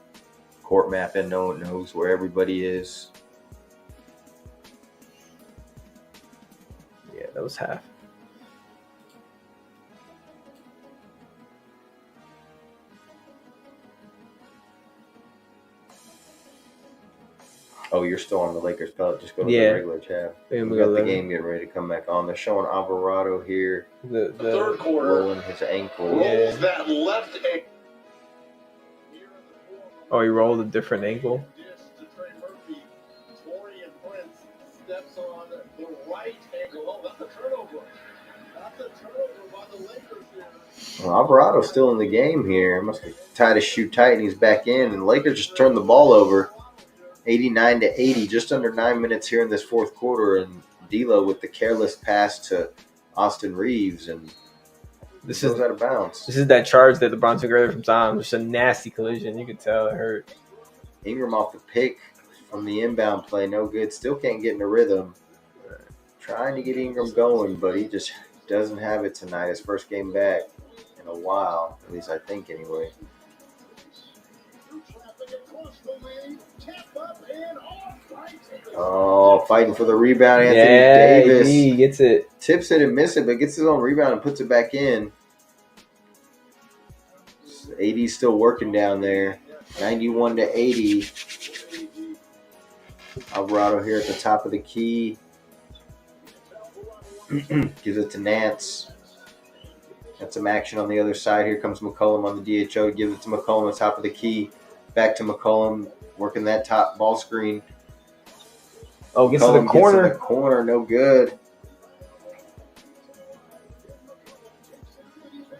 Speaker 2: court mapping, knows where everybody is.
Speaker 1: Yeah, that was half.
Speaker 2: Oh, you're still on the Lakers pellet. Just go to the regular chat. We got the game getting ready to come back on. They're showing Alvarado here.
Speaker 3: The third quarter.
Speaker 2: Rolling his ankle.
Speaker 3: Rolls that left ankle.
Speaker 1: Oh, he rolled a different ankle.
Speaker 3: Steps on the right ankle. Oh, that's a turnover. That's a turnover by the Lakers here.
Speaker 2: Well, Alvarado's still in the game here. Must have tied his shoe tight and he's back in. And the Lakers just turned the ball over. 89-80, just under 9 minutes here in this fourth quarter, and D'Lo with the careless pass to Austin Reeves, and
Speaker 1: This
Speaker 2: goes
Speaker 1: is
Speaker 2: out of bounds.
Speaker 1: this is that charge that LeBron took earlier from Zion. Just a nasty collision. You could tell it hurt.
Speaker 2: Ingram off the pick from the inbound play, no good. Still can't get in a rhythm. Trying to get Ingram going, but he just doesn't have it tonight. His first game back in a while, at least I think anyway. Oh, fighting for the rebound, Anthony Davis.
Speaker 1: He gets it.
Speaker 2: Tips it and miss it, but gets his own rebound and puts it back in. AD's still working down there. 91-80. Alvarado here at the top of the key. Gives it to Nance. Got some action on the other side. Here comes McCollum on the DHO. Gives it to McCollum at the top of the key. Back to McCollum. Working that top ball screen.
Speaker 1: Oh, gets to the corner.
Speaker 2: Gets to the corner. No good.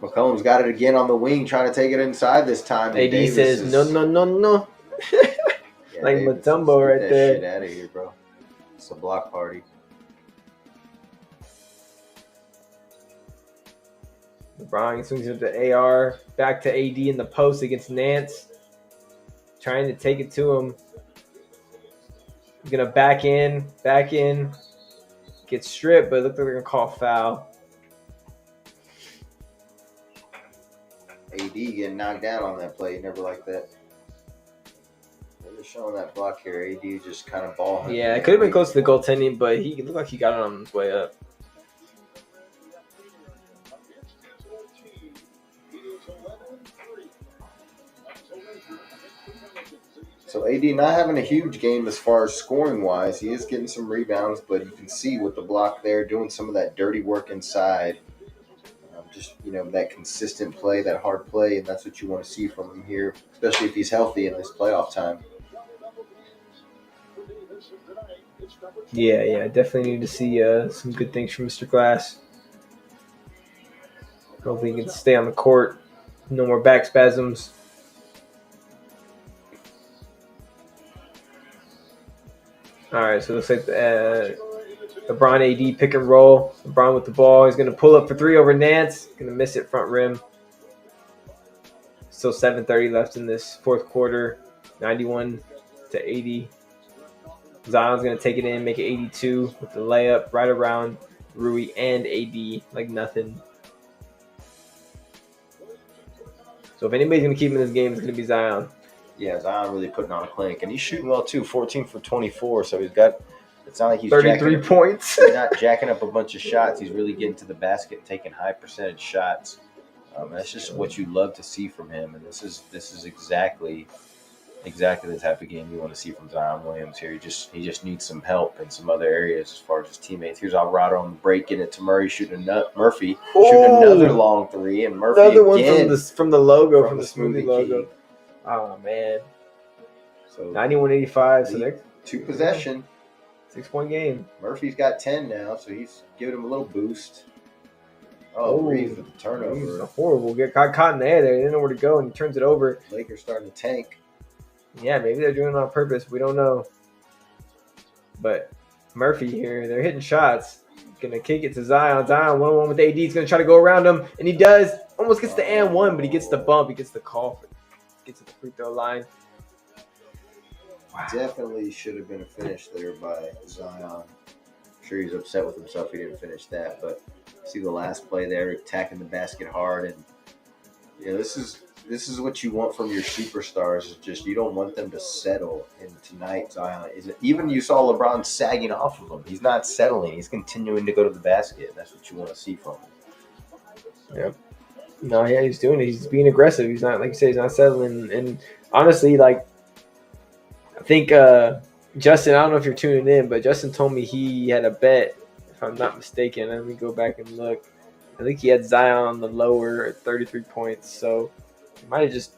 Speaker 2: McCollum's got it again on the wing. Trying to take it inside this time.
Speaker 1: AD says, no.
Speaker 2: Yeah,
Speaker 1: like
Speaker 2: Davis,
Speaker 1: Mutombo right
Speaker 2: get that
Speaker 1: there.
Speaker 2: shit out of here, bro. It's a block party.
Speaker 1: LeBron swings it to AR. Back to AD in the post against Nance. Trying to take it to him. He's going to back in. Get stripped, but it looked like they're going to call foul.
Speaker 2: AD getting knocked down on that play. Never like that. They're showing that block here. AD just kind of ball hunting.
Speaker 1: Yeah, it could have been close to the goaltending, but he looked like he got it on his way up.
Speaker 2: So AD not having a huge game as far as scoring wise. He is getting some rebounds, but you can see with the block there, doing some of that dirty work inside. Just, that consistent play, that hard play, and that's what you want to see from him here, especially if he's healthy in this playoff time.
Speaker 1: Yeah, definitely need to see some good things from Mr. Glass. Hopefully he can stay on the court. No more back spasms. All right, so it looks like LeBron AD pick and roll. LeBron with the ball. He's going to pull up for three over Nance. Going to miss it front rim. Still 7:30 left in this fourth quarter. 91-80. Zion's going to take it in, make it 82 with the layup right around Rui and AD like nothing. So if anybody's going to keep him in this game, it's going to be Zion.
Speaker 2: Yeah, Zion really putting on a clinic. And he's shooting well, too. 14 for 24. So he's got – it's not like he's
Speaker 1: 33 points.
Speaker 2: He's not jacking up a bunch of shots. He's really getting to the basket and taking high percentage shots. That's just what you love to see from him. And this is exactly the type of game you want to see from Zion Williams here. He just needs some help in some other areas as far as his teammates. Here's Alvarado on the break, getting it to Murray, shooting another long three, and Murphy
Speaker 1: another
Speaker 2: again
Speaker 1: one from the logo, from the
Speaker 2: smoothie
Speaker 1: smoothie logo.
Speaker 2: key.
Speaker 1: Oh man.
Speaker 2: So
Speaker 1: 91-85. So they're
Speaker 2: two possession.
Speaker 1: 6-point game.
Speaker 2: Murphy's got 10 now, so he's giving him a little boost. Oh, Reeves with the turnover.
Speaker 1: Horrible. Got caught in the air there. They didn't know where to go, and he turns it over.
Speaker 2: Lakers starting to tank.
Speaker 1: Yeah, maybe they're doing it on purpose. We don't know. But Murphy here, they're hitting shots. Gonna kick it to Zion. Zion 1-on-1 with AD. He's gonna try to go around him, and he does. Almost gets the and one, but he gets the bump. He gets the call. Gets to the free throw line.
Speaker 2: Wow. Definitely should have been a finish there by Zion. I'm sure he's upset with himself he didn't finish that. But see the last play there, attacking the basket hard, and this is what you want from your superstars. Is just you don't want them to settle. And tonight, Zion even you saw LeBron sagging off of him. He's not settling. He's continuing to go to the basket. That's what you want to see from him.
Speaker 1: Yep. No, yeah, he's doing it. He's being aggressive. He's not, like you say, he's not settling. And honestly, I think Justin, I don't know if you're tuning in, but Justin told me he had a bet, if I'm not mistaken. Let me go back and look. I think he had Zion on the lower at 33 points. So he might have just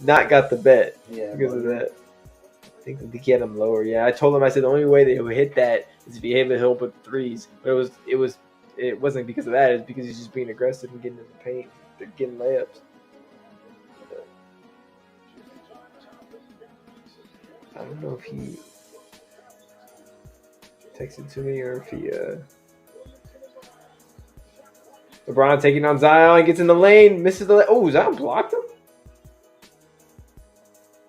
Speaker 1: not got the bet because of that. I think he had him lower. Yeah, I told him, I said the only way that he'll hit that is if he hit the hill with the threes. But it wasn't because of that. It's because he's just being aggressive and getting in the paint. They're getting layups. I don't know if he texted to me or if he LeBron taking on Zion, gets in the lane, misses the lane. Oh, Zion blocked him?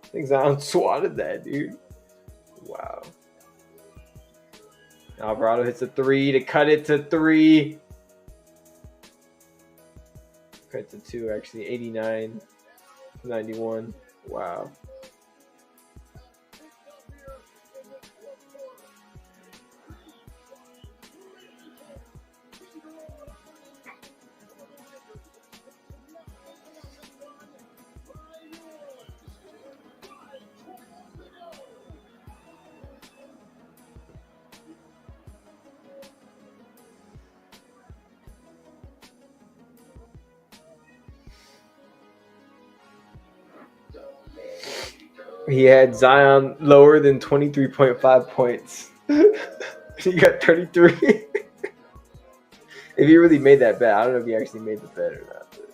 Speaker 1: I think Zion swatted that, dude. Wow. Alvarado hits a 3 to cut it to 3. Cut to 2, actually. 89, 91. Wow. He had Zion lower than 23.5 points. He got 33. If he really made that bet, I don't know if he actually made the bet or not. But.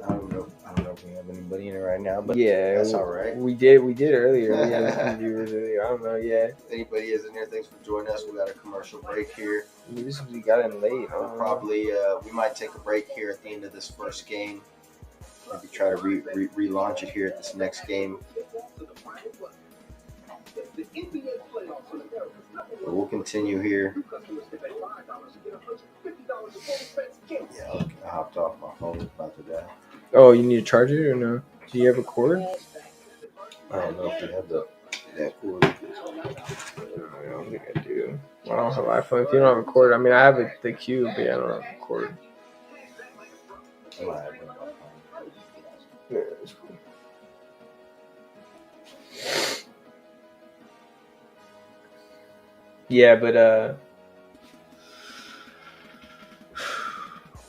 Speaker 2: I don't know if we have anybody in it right now, but
Speaker 1: Yeah,
Speaker 2: that's all right.
Speaker 1: We did earlier. We had some viewers earlier. I don't know. Yeah.
Speaker 2: If anybody is in there, thanks for joining us. We got a commercial break here.
Speaker 1: We got in late.
Speaker 2: Probably we might take a break here at the end of this first game. Maybe try to relaunch it here at this next game. But we'll continue here. Yeah, I hopped off my phone. It's about to die.
Speaker 1: Oh, you need to charge it or no? Do you have a cord?
Speaker 2: I don't know if you have that cord.
Speaker 1: I don't think I do. I don't have iPhone. If you don't have a cord, I mean, I have the Cube, but I don't have a cord. Yeah, that's cool. Yeah, but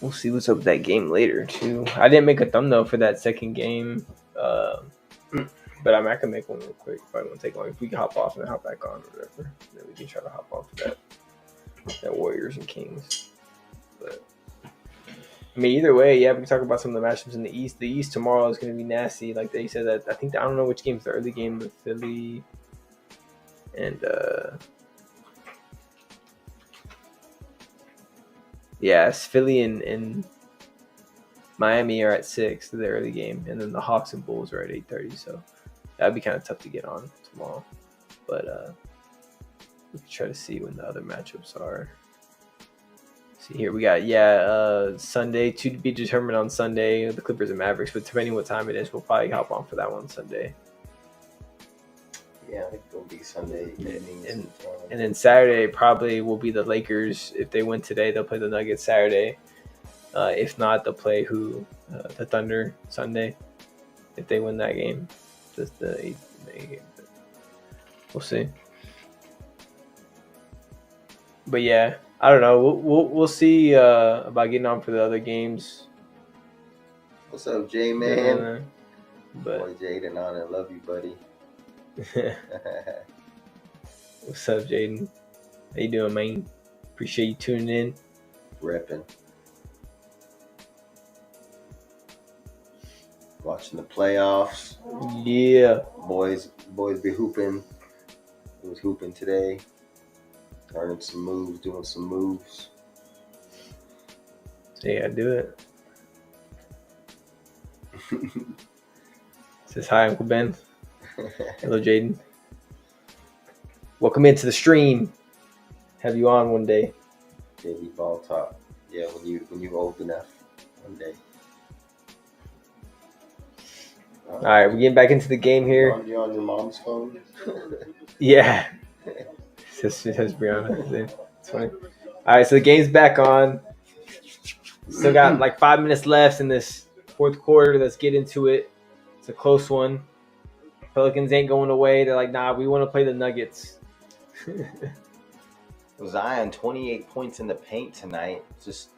Speaker 1: we'll see what's up with that game later too. I didn't make a thumbnail for that second game, but I can make one real quick if I don't take long. If we can hop off and then hop back on or whatever, then we can try to hop off of that Warriors and Kings. But I mean, either way, yeah, we can talk about some of the matchups in the East. The East tomorrow is going to be nasty. Like they said, that I don't know which game's the early game with Philly and yeah, it's Philly and Miami are at 6, the early game, and then the Hawks and Bulls are at 8:30. So that'd be kind of tough to get on tomorrow. But we can try to see when the other matchups are. See here, we got Sunday to be determined on Sunday. The Clippers and Mavericks, but depending what time it is, we'll probably hop on for that one Sunday.
Speaker 2: Yeah, I think it'll be Sunday evening.
Speaker 1: And then Saturday probably will be the Lakers. If they win today, they'll play the Nuggets Saturday. If not, they'll play the Thunder Sunday. If they win that game, just the 8th game. But we'll see. But yeah, I don't know. We'll see about getting on for the other games.
Speaker 2: What's up, Jay man?
Speaker 1: But
Speaker 2: boy, Jaden, I love you, buddy.
Speaker 1: What's up, Jaden? How you doing, man? Appreciate you tuning in.
Speaker 2: Repping. Watching the playoffs.
Speaker 1: Yeah.
Speaker 2: Boys be hooping. It was hooping today. Learning some moves, doing some moves.
Speaker 1: So yeah, do it. Says hi, Uncle Ben. Hello, Jaden. Welcome into the stream. Have you on one day?
Speaker 2: JD Ball Talk. Yeah, when you old enough, one day.
Speaker 1: All right, we're getting back into the game here.
Speaker 2: You on your mom's phone?
Speaker 1: Yeah. Says Brianna. It's funny. All right, so the game's back on. Still got like 5 minutes left in this fourth quarter. Let's get into it. It's a close one. Pelicans ain't going away. They're like, nah, we want to play the Nuggets.
Speaker 2: Zion, 28 points in the paint tonight. Just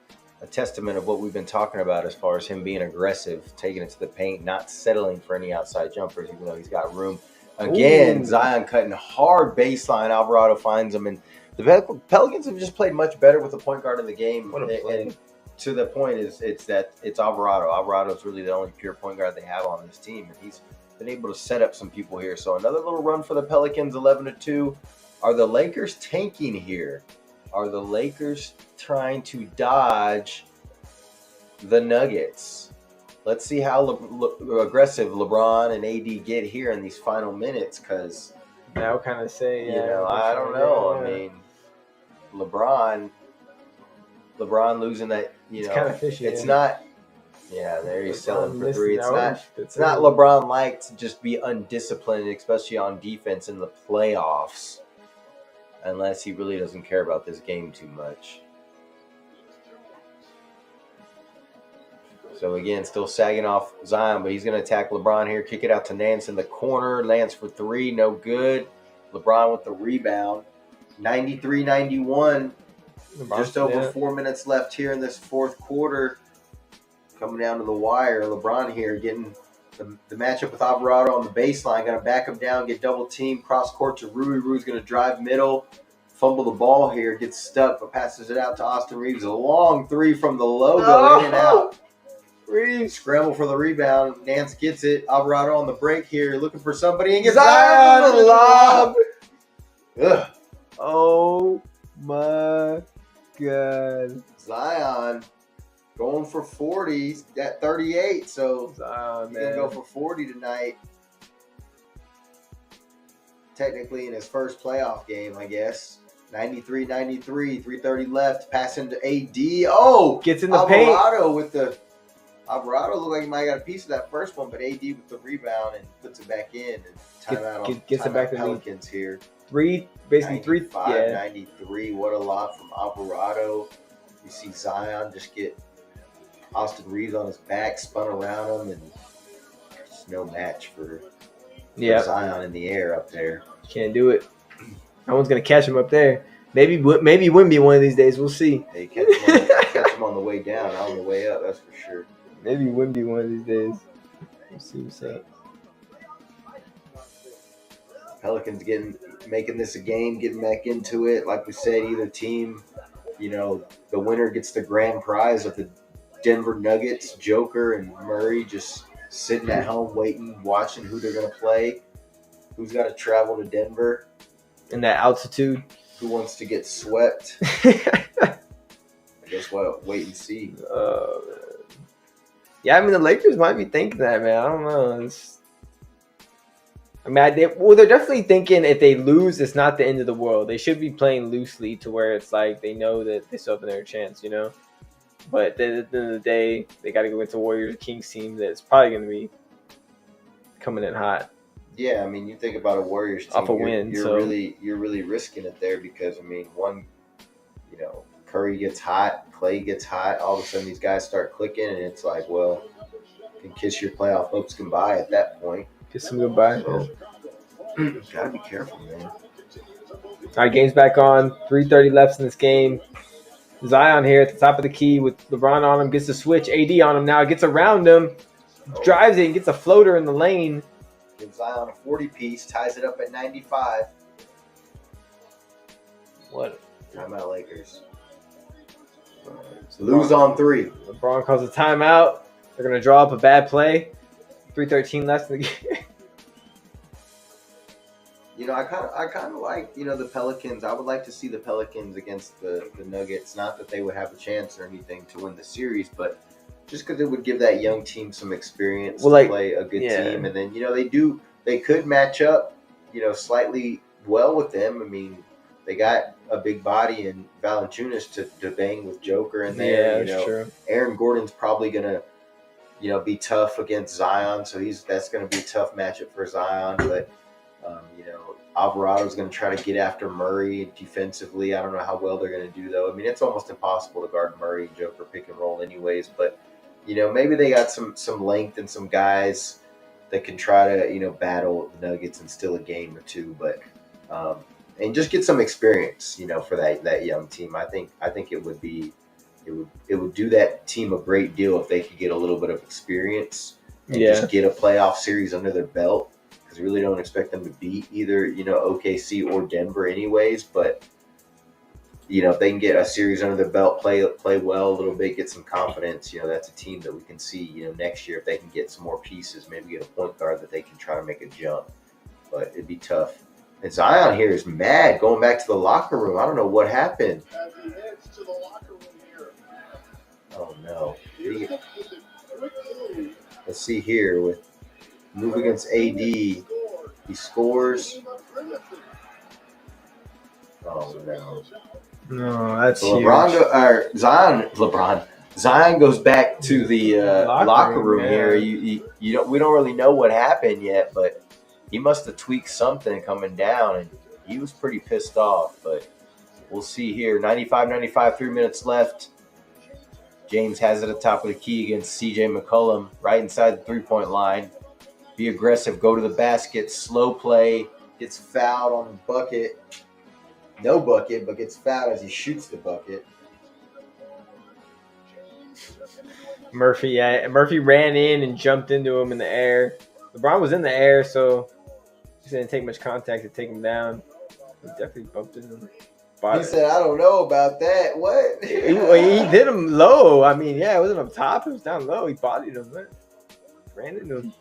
Speaker 2: a testament of what we've been talking about as far as him being aggressive, taking it to the paint, not settling for any outside jumpers, even though he's got room. Again, Zion cutting hard baseline. Alvarado finds him. And the Pelicans have just played much better with the point guard in the game.
Speaker 1: What a play.
Speaker 2: to the point is it's Alvarado. Alvarado's really the only pure point guard they have on this team, and he's been able to set up some people here. So another little run for the Pelicans, 11-2. Are the Lakers tanking here? Are the Lakers trying to dodge the Nuggets? Let's see how aggressive LeBron and AD get here in these final minutes, because
Speaker 1: Now kind of say,
Speaker 2: I don't know. I mean, LeBron losing that,
Speaker 1: it's kind of fishy.
Speaker 2: It's not. Yeah, there he's selling for three. It's
Speaker 1: not
Speaker 2: LeBron like to just be undisciplined, especially on defense in the playoffs, unless he really doesn't care about this game too much. So again, still sagging off Zion, but he's going to attack LeBron here. Kick it out to Nance in the corner. Nance for three, no good. LeBron with the rebound. 93-91. Just over 4 minutes left here in this fourth quarter. Coming down to the wire. LeBron here getting the matchup with Alvarado on the baseline. Going to back him down, get double team, cross court to Rui. Rui's going to drive middle. Fumble the ball here, gets stuck, but passes it out to Austin Reeves. A long three from the logo, in and out.
Speaker 1: Reeves.
Speaker 2: Scramble for the rebound. Nance gets it. Alvarado on the break here, looking for somebody, and gets
Speaker 1: Zion on the lob.
Speaker 2: Ugh.
Speaker 1: Oh my God.
Speaker 2: Zion going for 40. He's at 38, so
Speaker 1: Zion,
Speaker 2: he's going to go for 40 tonight. Technically in his first playoff game, I guess. 93-93, 3:30 left. Passing to AD. Oh!
Speaker 1: Gets in the
Speaker 2: Alvarado
Speaker 1: paint.
Speaker 2: with the... Alvarado looked like he might have got a piece of that first one, but AD with the rebound and puts it back in. And
Speaker 1: Gets it back to
Speaker 2: Pelicans here.
Speaker 1: Basically
Speaker 2: 93. What a lot from Alvarado. You see Zion just get Austin Reeves on his back, spun around him, and there's no match for Zion in the air up there.
Speaker 1: Can't do it. No one's gonna catch him up there. Maybe Wimby one of these days. We'll see.
Speaker 2: They catch him on the way down, not on the way up. That's for sure.
Speaker 1: Maybe Wimby one of these days. We'll see what's up.
Speaker 2: Pelicans making this a game, getting back into it. Like we said, either team, the winner gets the grand prize of the Denver Nuggets. Joker and Murray just sitting at home waiting, watching who they're going to play. Who's got to travel to Denver?
Speaker 1: In that altitude.
Speaker 2: Who wants to get swept? I guess we'll wait and see.
Speaker 1: Yeah, I mean, the Lakers might be thinking that, man. I don't know. They're definitely thinking if they lose, it's not the end of the world. They should be playing loosely to where it's like they know that they still have their chance, But at the end of the day, they got to go into Warriors Kings team that's probably going to be coming in hot.
Speaker 2: Yeah, I mean, you think about a Warriors team
Speaker 1: off a win.
Speaker 2: You're really risking it there because Curry gets hot, Clay gets hot. All of a sudden, these guys start clicking, and it's like, well, you can kiss your playoff hopes goodbye at that point.
Speaker 1: Kiss them goodbye.
Speaker 2: So, gotta be careful, man.
Speaker 1: All right, game's back on. 3:30 left in this game. Zion here at the top of the key with LeBron on him. Gets the switch. AD on him now. Gets around him. Drives it and gets a floater in the lane.
Speaker 2: Gives Zion a 40-piece. Ties it up at 95.
Speaker 1: What?
Speaker 2: Timeout Lakers. Lose on 3.
Speaker 1: LeBron calls a timeout. They're going to draw up a bad play. 3:13 left in the game.
Speaker 2: I kind of like, the Pelicans. I would like to see the Pelicans against the Nuggets. Not that they would have a chance or anything to win the series, but just because it would give that young team some experience to play a good team. And then, they could match up, slightly well with them. I mean, they got a big body in Valanciunas to bang with Joker in there.
Speaker 1: Yeah, that's true.
Speaker 2: Aaron Gordon's probably going to, be tough against Zion. So that's going to be a tough matchup for Zion. But, Alvarado's going to try to get after Murray defensively. I don't know how well they're going to do, though. I mean, it's almost impossible to guard Murray and Joker pick and roll anyways. But, maybe they got some length and some guys that can try to, battle the Nuggets and steal a game or two. But and just get some experience, for that young team. I think it would do that team a great deal if they could get a little bit of experience and just get a playoff series under their belt. Because we really don't expect them to beat either, OKC or Denver anyways. But if they can get a series under their belt, play well a little bit, get some confidence, that's a team that we can see, next year if they can get some more pieces, maybe get a point guard that they can try to make a jump. But it'd be tough. And Zion here is mad going back to the locker room. I don't know what happened.
Speaker 3: As he heads to the locker room here.
Speaker 2: Oh, no.
Speaker 3: Here's the quick move.
Speaker 2: Let's see here with move against AD. He scores. Oh, no.
Speaker 1: No, that's
Speaker 2: So
Speaker 1: huge.
Speaker 2: Zion goes back to the locker room
Speaker 1: yeah.
Speaker 2: here. We don't really know what happened yet, but he must have tweaked something coming down, and he was pretty pissed off. But we'll see here. 95, 3 minutes left. James has it at the top of the key against CJ McCollum, right inside the three-point line. Be aggressive, go to the basket, slow play, gets fouled on the bucket. No bucket, but gets fouled as he shoots the bucket.
Speaker 1: Murphy ran in and jumped into him in the air. LeBron was in the air, so he didn't take much contact to take him down. He definitely bumped into him.
Speaker 2: He said, I don't know about that. What?
Speaker 1: he did him low. I mean, yeah, it wasn't up top. It was down low. He bodied him, man. Ran into him.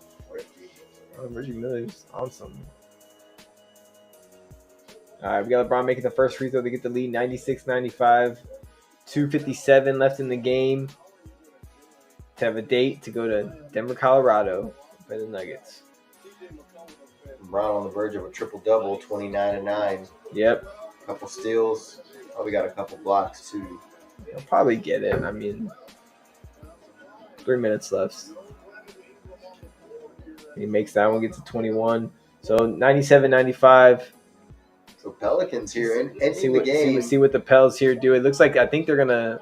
Speaker 1: Reggie Miller's on something. All right, we got LeBron making the first free throw to get the lead, 96-95. 2:57 left in the game. To have a date to go to Denver, Colorado, play the Nuggets.
Speaker 2: LeBron on the verge of a triple-double, 29-9.
Speaker 1: Yep.
Speaker 2: Couple steals. Probably got a couple blocks, too.
Speaker 1: He'll probably get it. I mean, 3 minutes left. He makes that one, gets to 21. So 97-95.
Speaker 2: So Pelicans here and the game.
Speaker 1: See what the Pels here do. It looks like I think they're gonna.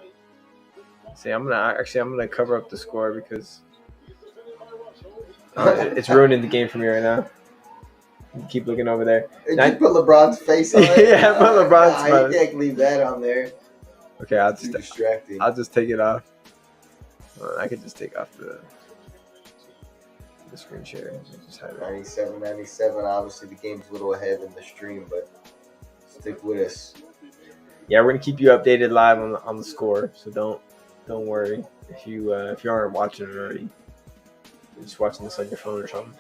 Speaker 1: See, I'm gonna cover up the score because it's ruining the game for me right now. Keep looking over there.
Speaker 2: Did you put LeBron's face on it?
Speaker 1: Yeah, I put LeBron's face.
Speaker 2: You can't leave that on there.
Speaker 1: Okay, I'll
Speaker 2: Too distracting.
Speaker 1: I'll just take it off. I could just take off the screen share.
Speaker 2: 97-97. Obviously, the game's a little ahead in the stream, but stick with us.
Speaker 1: Yeah, we're gonna keep you updated live on the score. So don't worry if you aren't watching it already. You're just watching this on your phone or something.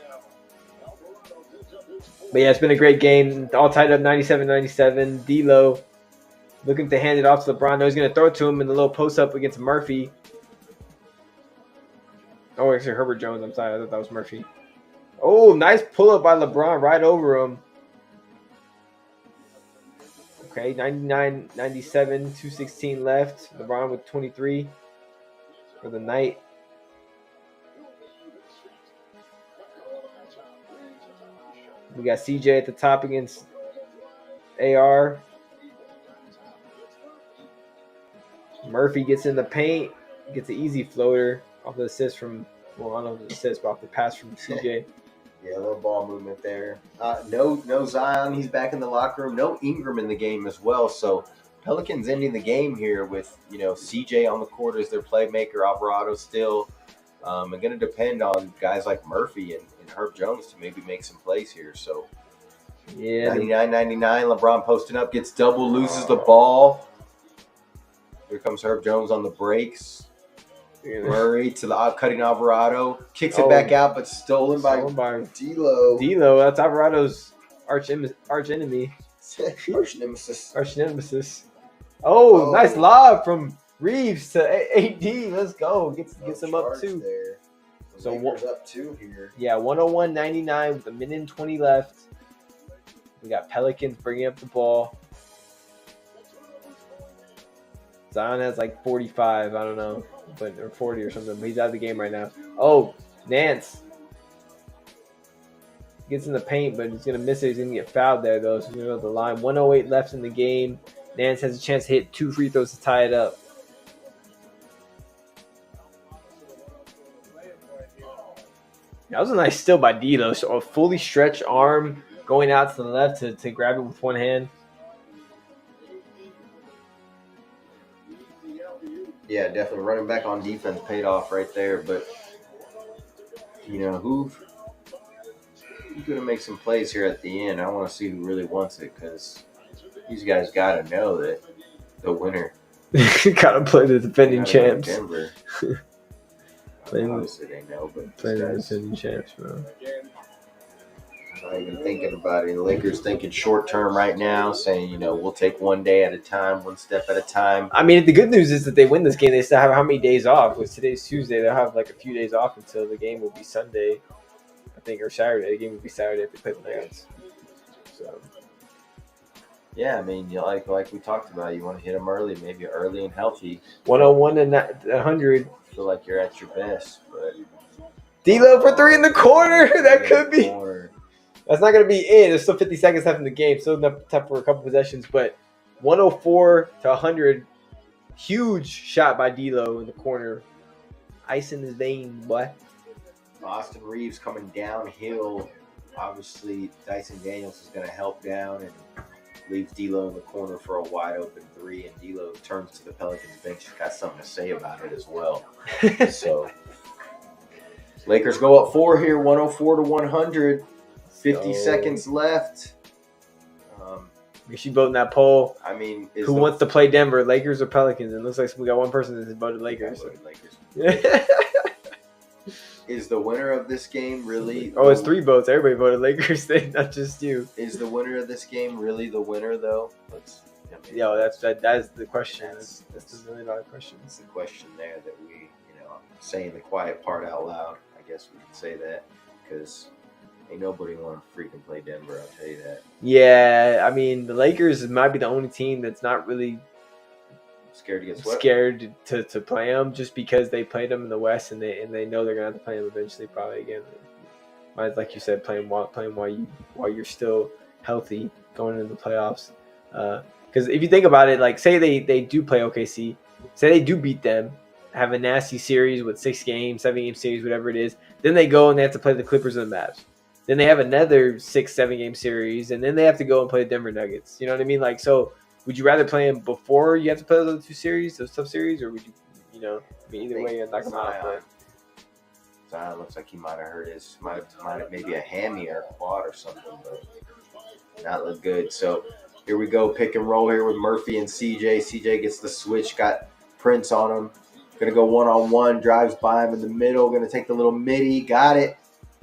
Speaker 1: But yeah, it's been a great game. All tied up 97-97. D'Lo looking to hand it off to LeBron. No, he's going to throw it to him in the little post-up against Murphy. Oh, actually, Herbert Jones. I'm sorry. I thought that was Murphy. Oh, nice pull-up by LeBron right over him. Okay, 99-97, 2:16 left. LeBron with 23 for the night. We got CJ at the top against AR. Murphy gets in the paint, gets an easy floater off the assist from, well, I don't know the assist, but off the pass from CJ.
Speaker 2: Yeah, a little ball movement there. No Zion. He's back in the locker room. No Ingram in the game as well. So Pelicans ending the game here with, CJ on the court as their playmaker. Alvarado still. And going to depend on guys like Murphy and Herb Jones to maybe make some plays here. So,
Speaker 1: yeah,
Speaker 2: 99-99. LeBron posting up, gets double, loses the ball. Here comes Herb Jones on the breaks. Murray to the cutting Alvarado. Kicks it back out, but stolen by D'Lo.
Speaker 1: D'Lo, that's Alvarado's arch enemy.
Speaker 2: Arch nemesis.
Speaker 1: Arch nemesis. Oh, nice lob from Reeves to AD. Let's go. Gets him up two.
Speaker 2: There. So up two here.
Speaker 1: Yeah, 101-99 with a minute and 20 left. We got Pelicans bringing up the ball. Zion has like 45, I don't know, or 40 or something, but he's out of the game right now. Oh, Nance gets in the paint, but he's going to miss it. He's going to get fouled there, though, so he's going to go to the line. 1:08 left in the game. Nance has a chance to hit 2 free throws to tie it up. That was a nice steal by D'Lo. So a fully stretched arm going out to the left to grab it with one hand.
Speaker 2: Yeah, definitely running back on defense paid off right there. But, who's going to make some plays here at the end? I want to see who really wants it because these guys got to know that The winner.
Speaker 1: Gotta play the defending champs.
Speaker 2: Denver. Obviously they know, but
Speaker 1: Play the defending champs, bro.
Speaker 2: I'm not even thinking about it. The Lakers thinking short term right now, saying, we'll take one day at a time, one step at a time.
Speaker 1: I mean, the good news is that they win this game. They still have how many days off? Because today's Tuesday. They'll have like a few days off until the game will be Sunday, I think, or Saturday. The game will be Saturday if they play the Nuggets. So.
Speaker 2: Yeah, I mean, like we talked about, you want to hit them early, maybe early and healthy.
Speaker 1: 101 and 100.
Speaker 2: Feel like you're at your best, but
Speaker 1: D'Lo for three in the corner. That could be. That's not going to be in. There's still 50 seconds left in the game. Still enough time for a couple possessions, but 104 to 100. Huge shot by D'Lo in the corner. Ice in his veins, boy.
Speaker 2: Austin Reeves coming downhill. Obviously, Dyson Daniels is going to help down and leaves D'Lo in the corner for a wide open three, and D'Lo turns to the Pelicans bench. He's got something to say about it as well. So, Lakers go up 4 here, 104 to 100. 50 seconds left.
Speaker 1: We should vote in that poll.
Speaker 2: I mean,
Speaker 1: who wants to play Denver, Lakers or Pelicans? And it looks like we got one person that voted Lakers.
Speaker 2: Is the winner of this game really?
Speaker 1: Oh, it's 3 votes. Everybody voted Lakers, not just you.
Speaker 2: Is the winner of this game really the winner, though?
Speaker 1: Yo, that is the question. That's the $1 million question.
Speaker 2: It's the question there that we, saying the quiet part out loud. I guess we can say that because ain't nobody want to freaking play Denver. I'll tell you that.
Speaker 1: Yeah, I mean the Lakers might be the only team that's not really
Speaker 2: scared to get swept.
Speaker 1: Scared to play them just because they played them in the West and they know they're gonna have to play them eventually probably again. Might, like you said, playing while you're still healthy going into the playoffs. Because if you think about it, like say they do play OKC, say they do beat them, have a nasty series with 6 games, 7-game series, whatever it is, then they go and they have to play the Clippers and the Mavs. Then they have another 6-7 game series, and then they have to go and play the Denver Nuggets. You know what I mean? Like, so would you rather play them before you have to play those other 2 series, those tough series, or would you, I mean, either way, you're knock them out.
Speaker 2: Zion looks like he might have hurt might have maybe a hammy or a quad or something, but not look good. So here we go, pick and roll here with Murphy and CJ. CJ gets the switch, got Prince on him. Going to go one-on-one, drives by him in the middle, going to take the little midi, got it.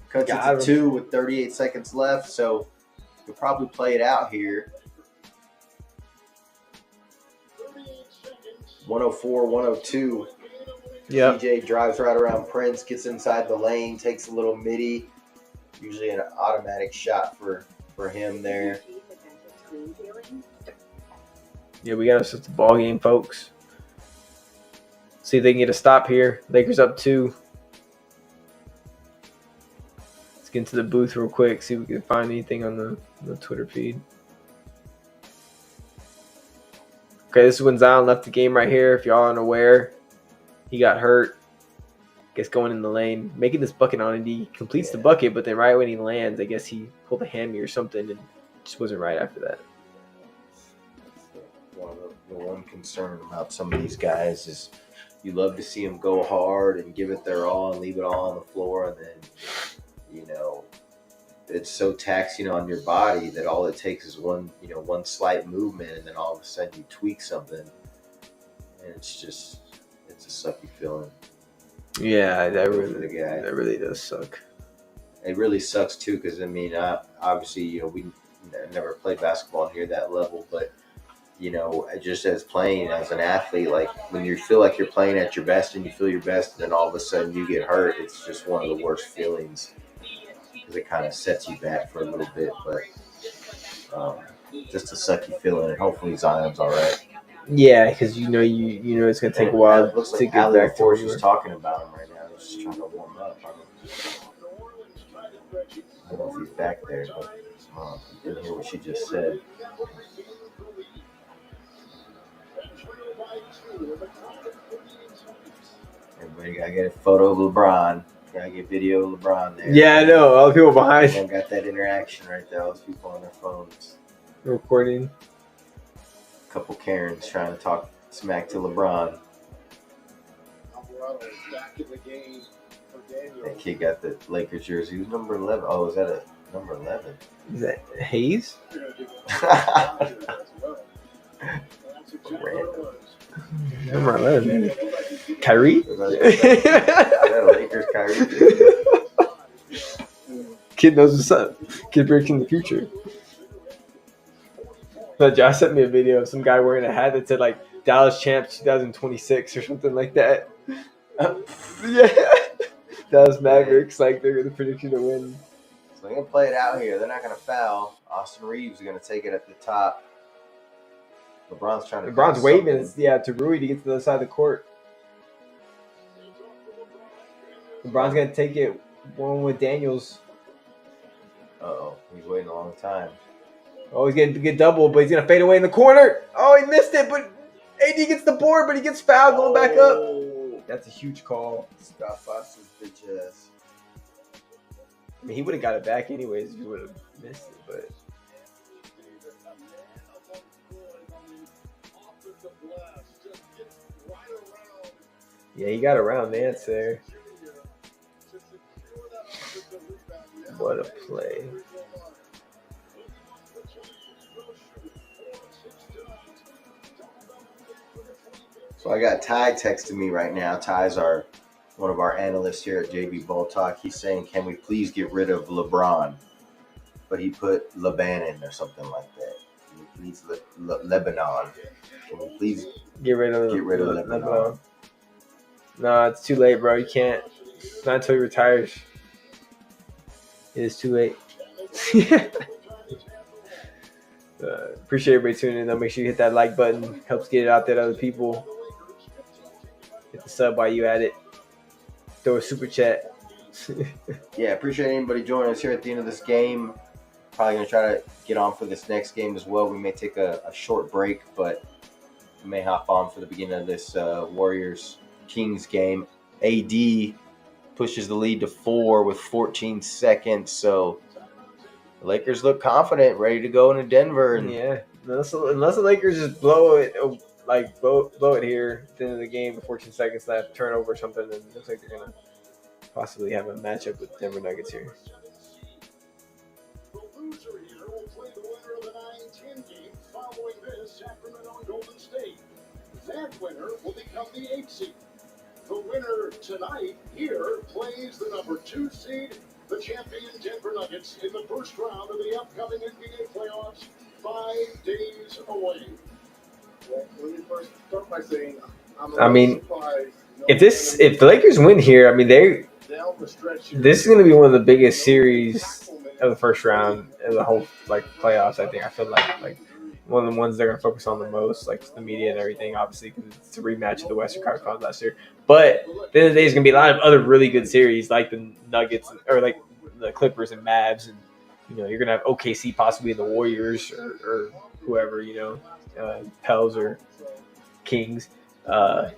Speaker 2: Cuts it to 2 with 38 seconds left, so you'll probably play it out here. 104, 102. Yep. CJ drives right around Prince, gets inside the lane, takes a little midi. Usually an automatic shot for him there.
Speaker 1: Yeah, we got to set the ball game, folks. See if they can get a stop here. Lakers up 2. Get into the booth real quick, see if we can find anything on the Twitter feed. Okay, this is when Zion left the game right here. If y'all aren't aware, he got hurt. Gets going in the lane, making this bucket on it. He completes the bucket, but then right when he lands, I guess he pulled a hammy or something and just wasn't right after that.
Speaker 2: The one concern about some of these guys is you love to see them go hard and give it their all and leave it all on the floor, and then it's so taxing on your body that all it takes is one slight movement, and then all of a sudden you tweak something, and it's a sucky feeling.
Speaker 1: Yeah, that really does suck.
Speaker 2: It really sucks too, because I mean, obviously, we never played basketball near that level, but just as playing as an athlete, like when you feel like you're playing at your best and you feel your best, and then all of a sudden you get hurt, it's just one of the worst feelings. It kind of sets you back for a little bit, but just a sucky feeling. And hopefully Zion's all right.
Speaker 1: Yeah, because it's gonna take a while
Speaker 2: it looks
Speaker 1: to
Speaker 2: like
Speaker 1: get back to where
Speaker 2: she's talking about him right now. He's just trying to warm up. I don't know if he's back there, but I didn't hear what she just said. Everybody gotta get a photo of LeBron. Gotta get video of LeBron there.
Speaker 1: Yeah, I know. All the people behind.
Speaker 2: I got that interaction right there. All those people on their phones.
Speaker 1: Recording.
Speaker 2: A couple Karens trying to talk smack to LeBron. That kid got the Lakers jersey. Who's number 11? Oh, is that a number 11?
Speaker 1: Is that Hayes?
Speaker 2: Random.
Speaker 1: Number 11. Kyrie?
Speaker 2: Is that a Lakers Kyrie?
Speaker 1: Kid knows what's up. Kid predicting the future. But Josh sent me a video of some guy wearing a hat that said like Dallas champs 2026 or something like that. Yeah. Dallas Mavericks, like they're the prediction to win.
Speaker 2: So they're gonna play it out here. They're not gonna foul. Austin Reeves is gonna take it at the top. LeBron's
Speaker 1: waving, to Rui to get to the other side of the court. LeBron's gonna take it one with Daniels.
Speaker 2: Uh-oh, he's waiting a long time.
Speaker 1: Oh, he's gonna get double, but he's gonna fade away in the corner. Oh, he missed it, but AD gets the board, but he gets fouled going back up. That's a huge call.
Speaker 2: Scott Foster's bitch ass.
Speaker 1: I mean, he would have got it back anyways if he would have missed it, but. Yeah, he got around Nance there. What a play.
Speaker 2: So I got Ty texting me right now. Ty's one of our analysts here at JB Ball Talk. He's saying, can we please get rid of LeBron? But he put Lebanon or something like that. Can we please Lebanon? Can we please
Speaker 1: get rid of
Speaker 2: Lebanon?
Speaker 1: No, it's too late, bro. You can't. Not until he retires. It is too late. Appreciate everybody tuning in. Though. Make sure you hit that like button. Helps get it out there to other people. Hit the sub while you at it. Throw a super chat.
Speaker 2: Yeah, appreciate anybody joining us here at the end of this game. Probably going to try to get on for this next game as well. We may take a short break, but we may hop on for the beginning of this Warriors-Kings game. AD pushes the lead to 4 with 14 seconds, so the Lakers look confident, ready to go into Denver. And
Speaker 1: yeah, unless the Lakers just blow it here at the end of the game with 14 seconds left, turnover or something, and it looks like they're going to possibly have a matchup with Denver Nuggets here.
Speaker 3: The loser here will play the winner of the 9-10 game following this, Sacramento and Golden State. That winner will become the 8th seed. The winner tonight here plays the number 2 seed, the champion Denver Nuggets, in the first round of the upcoming NBA playoffs, 5 days away. Well, let me first start by saying surprised.
Speaker 1: If the Lakers win here, I mean this is going to be one of the biggest series of the first round of the whole playoffs. I think I feel like one of the ones they're going to focus on the most, like the media and everything, obviously, because it's a rematch of the Western Conference Finals last year. But at the end of the day, there's going to be a lot of other really good series, like the Nuggets or like the Clippers and Mavs, and you're going to have OKC possibly the Warriors or whoever, Pels or Kings. And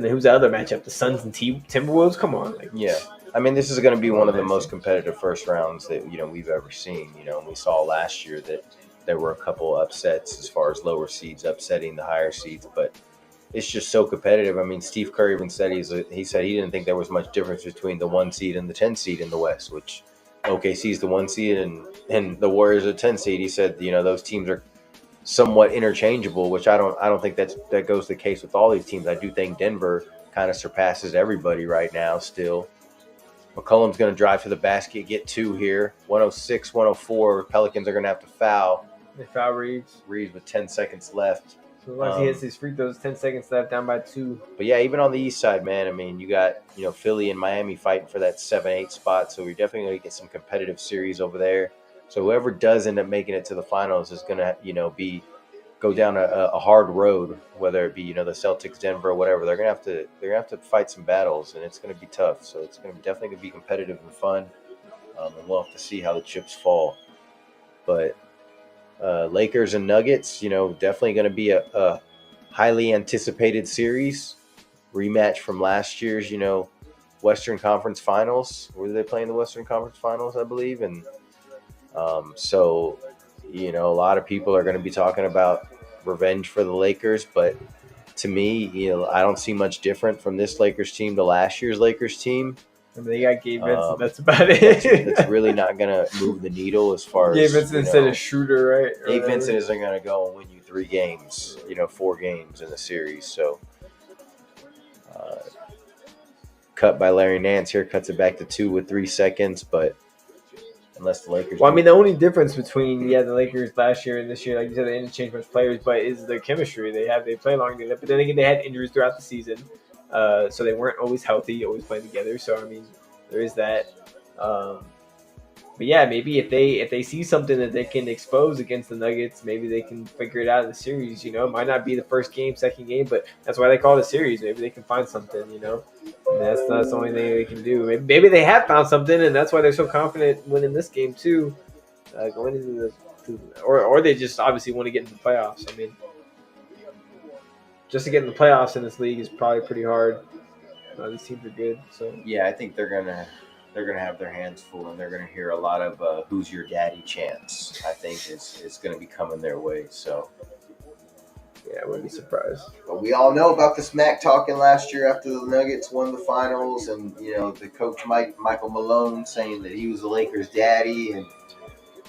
Speaker 1: then who's the other matchup? The Suns and Timberwolves? Come on.
Speaker 2: Yeah. I mean, this is going to be one of the most competitive first rounds that, we've ever seen. And we saw last year that there were a couple upsets as far as lower seeds upsetting the higher seeds, but it's just so competitive. I mean, Steve Kerr even said he said he didn't think there was much difference between the 1 seed and the 10 seed in the West, which OKC is the 1 seed and the Warriors are the 10 seed. He said, those teams are somewhat interchangeable, which I don't think that goes the case with all these teams. I do think Denver kind of surpasses everybody right now still. McCollum's going to drive to the basket, get 2 here. 106, 104. Pelicans are going to have to foul.
Speaker 1: They foul Reeves.
Speaker 2: Reeves with 10 seconds left.
Speaker 1: So once he hits his free throws, 10 seconds left, down by 2.
Speaker 2: But yeah, even on the east side, man, I mean, you got, Philly and Miami fighting for that 7-8 spot. So we're definitely going to get some competitive series over there. So whoever does end up making it to the finals is going to, go down a hard road, whether it be, the Celtics, Denver, or whatever. They're going to have to fight some battles, and it's going to be tough. So it's definitely going to be competitive and fun. And we'll have to see how the chips fall. But Lakers and Nuggets, definitely going to be a highly anticipated series. Rematch from last year's, Western Conference Finals. Were they playing the Western Conference Finals, I believe? And so, a lot of people are going to be talking about revenge for the Lakers. But to me, I don't see much different from this Lakers team to last year's Lakers team.
Speaker 1: I mean, they got Gabe Vincent. That's about
Speaker 2: That's
Speaker 1: it.
Speaker 2: really not going to move the needle as far
Speaker 1: Gabe
Speaker 2: as
Speaker 1: Vincent instead of Schroeder, right? Or
Speaker 2: Gabe
Speaker 1: whatever.
Speaker 2: Vincent isn't going to go and win you 3 games, 4 games in the series. So, cut by Larry Nance here, cuts it back to 2 with 3 seconds. But unless the Lakers.
Speaker 1: Well, I mean, the only difference between the Lakers last year and this year, like you said, they interchange much players, but is the chemistry they play long together. But then again, they had injuries throughout the season, so they weren't always healthy, always playing together. So I mean, there is that. But yeah, maybe if they see something that they can expose against the Nuggets, maybe they can figure it out in the series. It might not be the first game, second game, but that's why they call it a series. Maybe they can find something. And that's not the only thing they can do. Maybe they have found something, and that's why they're so confident winning this game too, going into or they just obviously want to get into the playoffs. I mean, just to get in the playoffs in this league is probably pretty hard. These teams are good, so
Speaker 2: yeah, I think they're gonna have their hands full, and they're gonna hear a lot of "Who's your daddy?" chants. I think it's gonna be coming their way. So
Speaker 1: yeah, I wouldn't be surprised.
Speaker 2: But we all know about the smack talking last year after the Nuggets won the finals, and the coach Michael Malone saying that he was the Lakers' daddy, and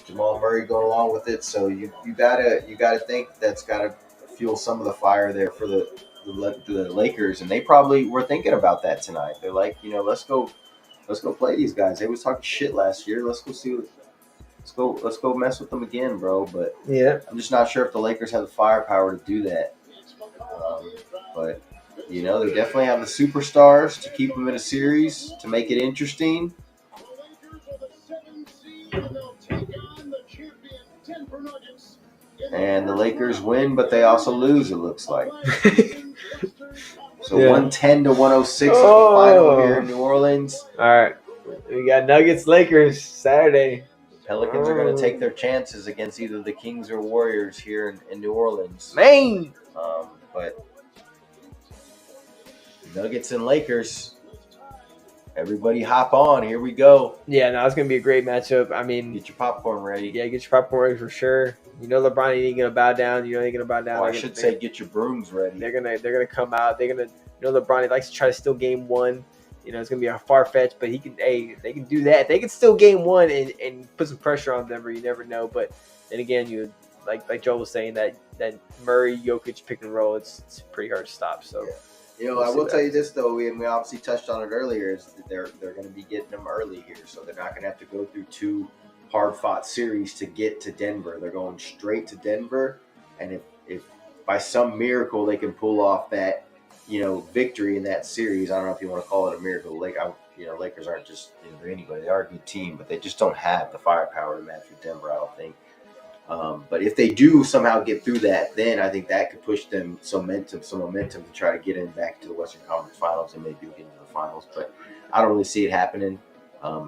Speaker 2: Jamal Murray going along with it. So you gotta think that's gotta fuel some of the fire there for the Lakers, and they probably were thinking about that tonight. They're like, let's go play these guys. They was talking shit last year. Let's go mess with them again, bro. But
Speaker 1: yeah,
Speaker 2: I'm just not sure if the Lakers have the firepower to do that. But they definitely have the superstars to keep them in a series to make it interesting. And the Lakers win, but they also lose, it looks like. So 110 to 106 is the final here in New Orleans.
Speaker 1: All right. We got Nuggets Lakers Saturday.
Speaker 2: Pelicans are going to take their chances against either the Kings or Warriors here in New Orleans.
Speaker 1: Man!
Speaker 2: But Nuggets and Lakers, everybody hop on. Here we go.
Speaker 1: Yeah, no, it's going to be a great matchup. I mean,
Speaker 2: get your popcorn ready.
Speaker 1: Yeah, get your popcorn ready for sure. LeBron ain't going to bow down. Ain't going to bow down.
Speaker 2: I should say get your brooms ready.
Speaker 1: They're gonna come out. They're gonna LeBron, he likes to try to steal game one. It's gonna be a far fetch, but they can do that. They can steal game one and put some pressure on Denver. You never know. But then again, you like Joel was saying, that Murray Jokic pick and roll, it's pretty hard to stop. So
Speaker 2: I will tell you this though, and we obviously touched on it earlier, is that they're going to be getting them early here, so they're not going to have to go through 2 hard-fought series to get to Denver. They're going straight to Denver, and if by some miracle they can pull off that victory in that series, I don't know if you want to call it a miracle. Lakers aren't just they're anybody. They are a good team, but they just don't have the firepower to match with Denver, I don't think. But if they do somehow get through that, then I think that could push them some momentum to try to get in back to the Western Conference Finals and maybe get into the finals. But I don't really see it happening.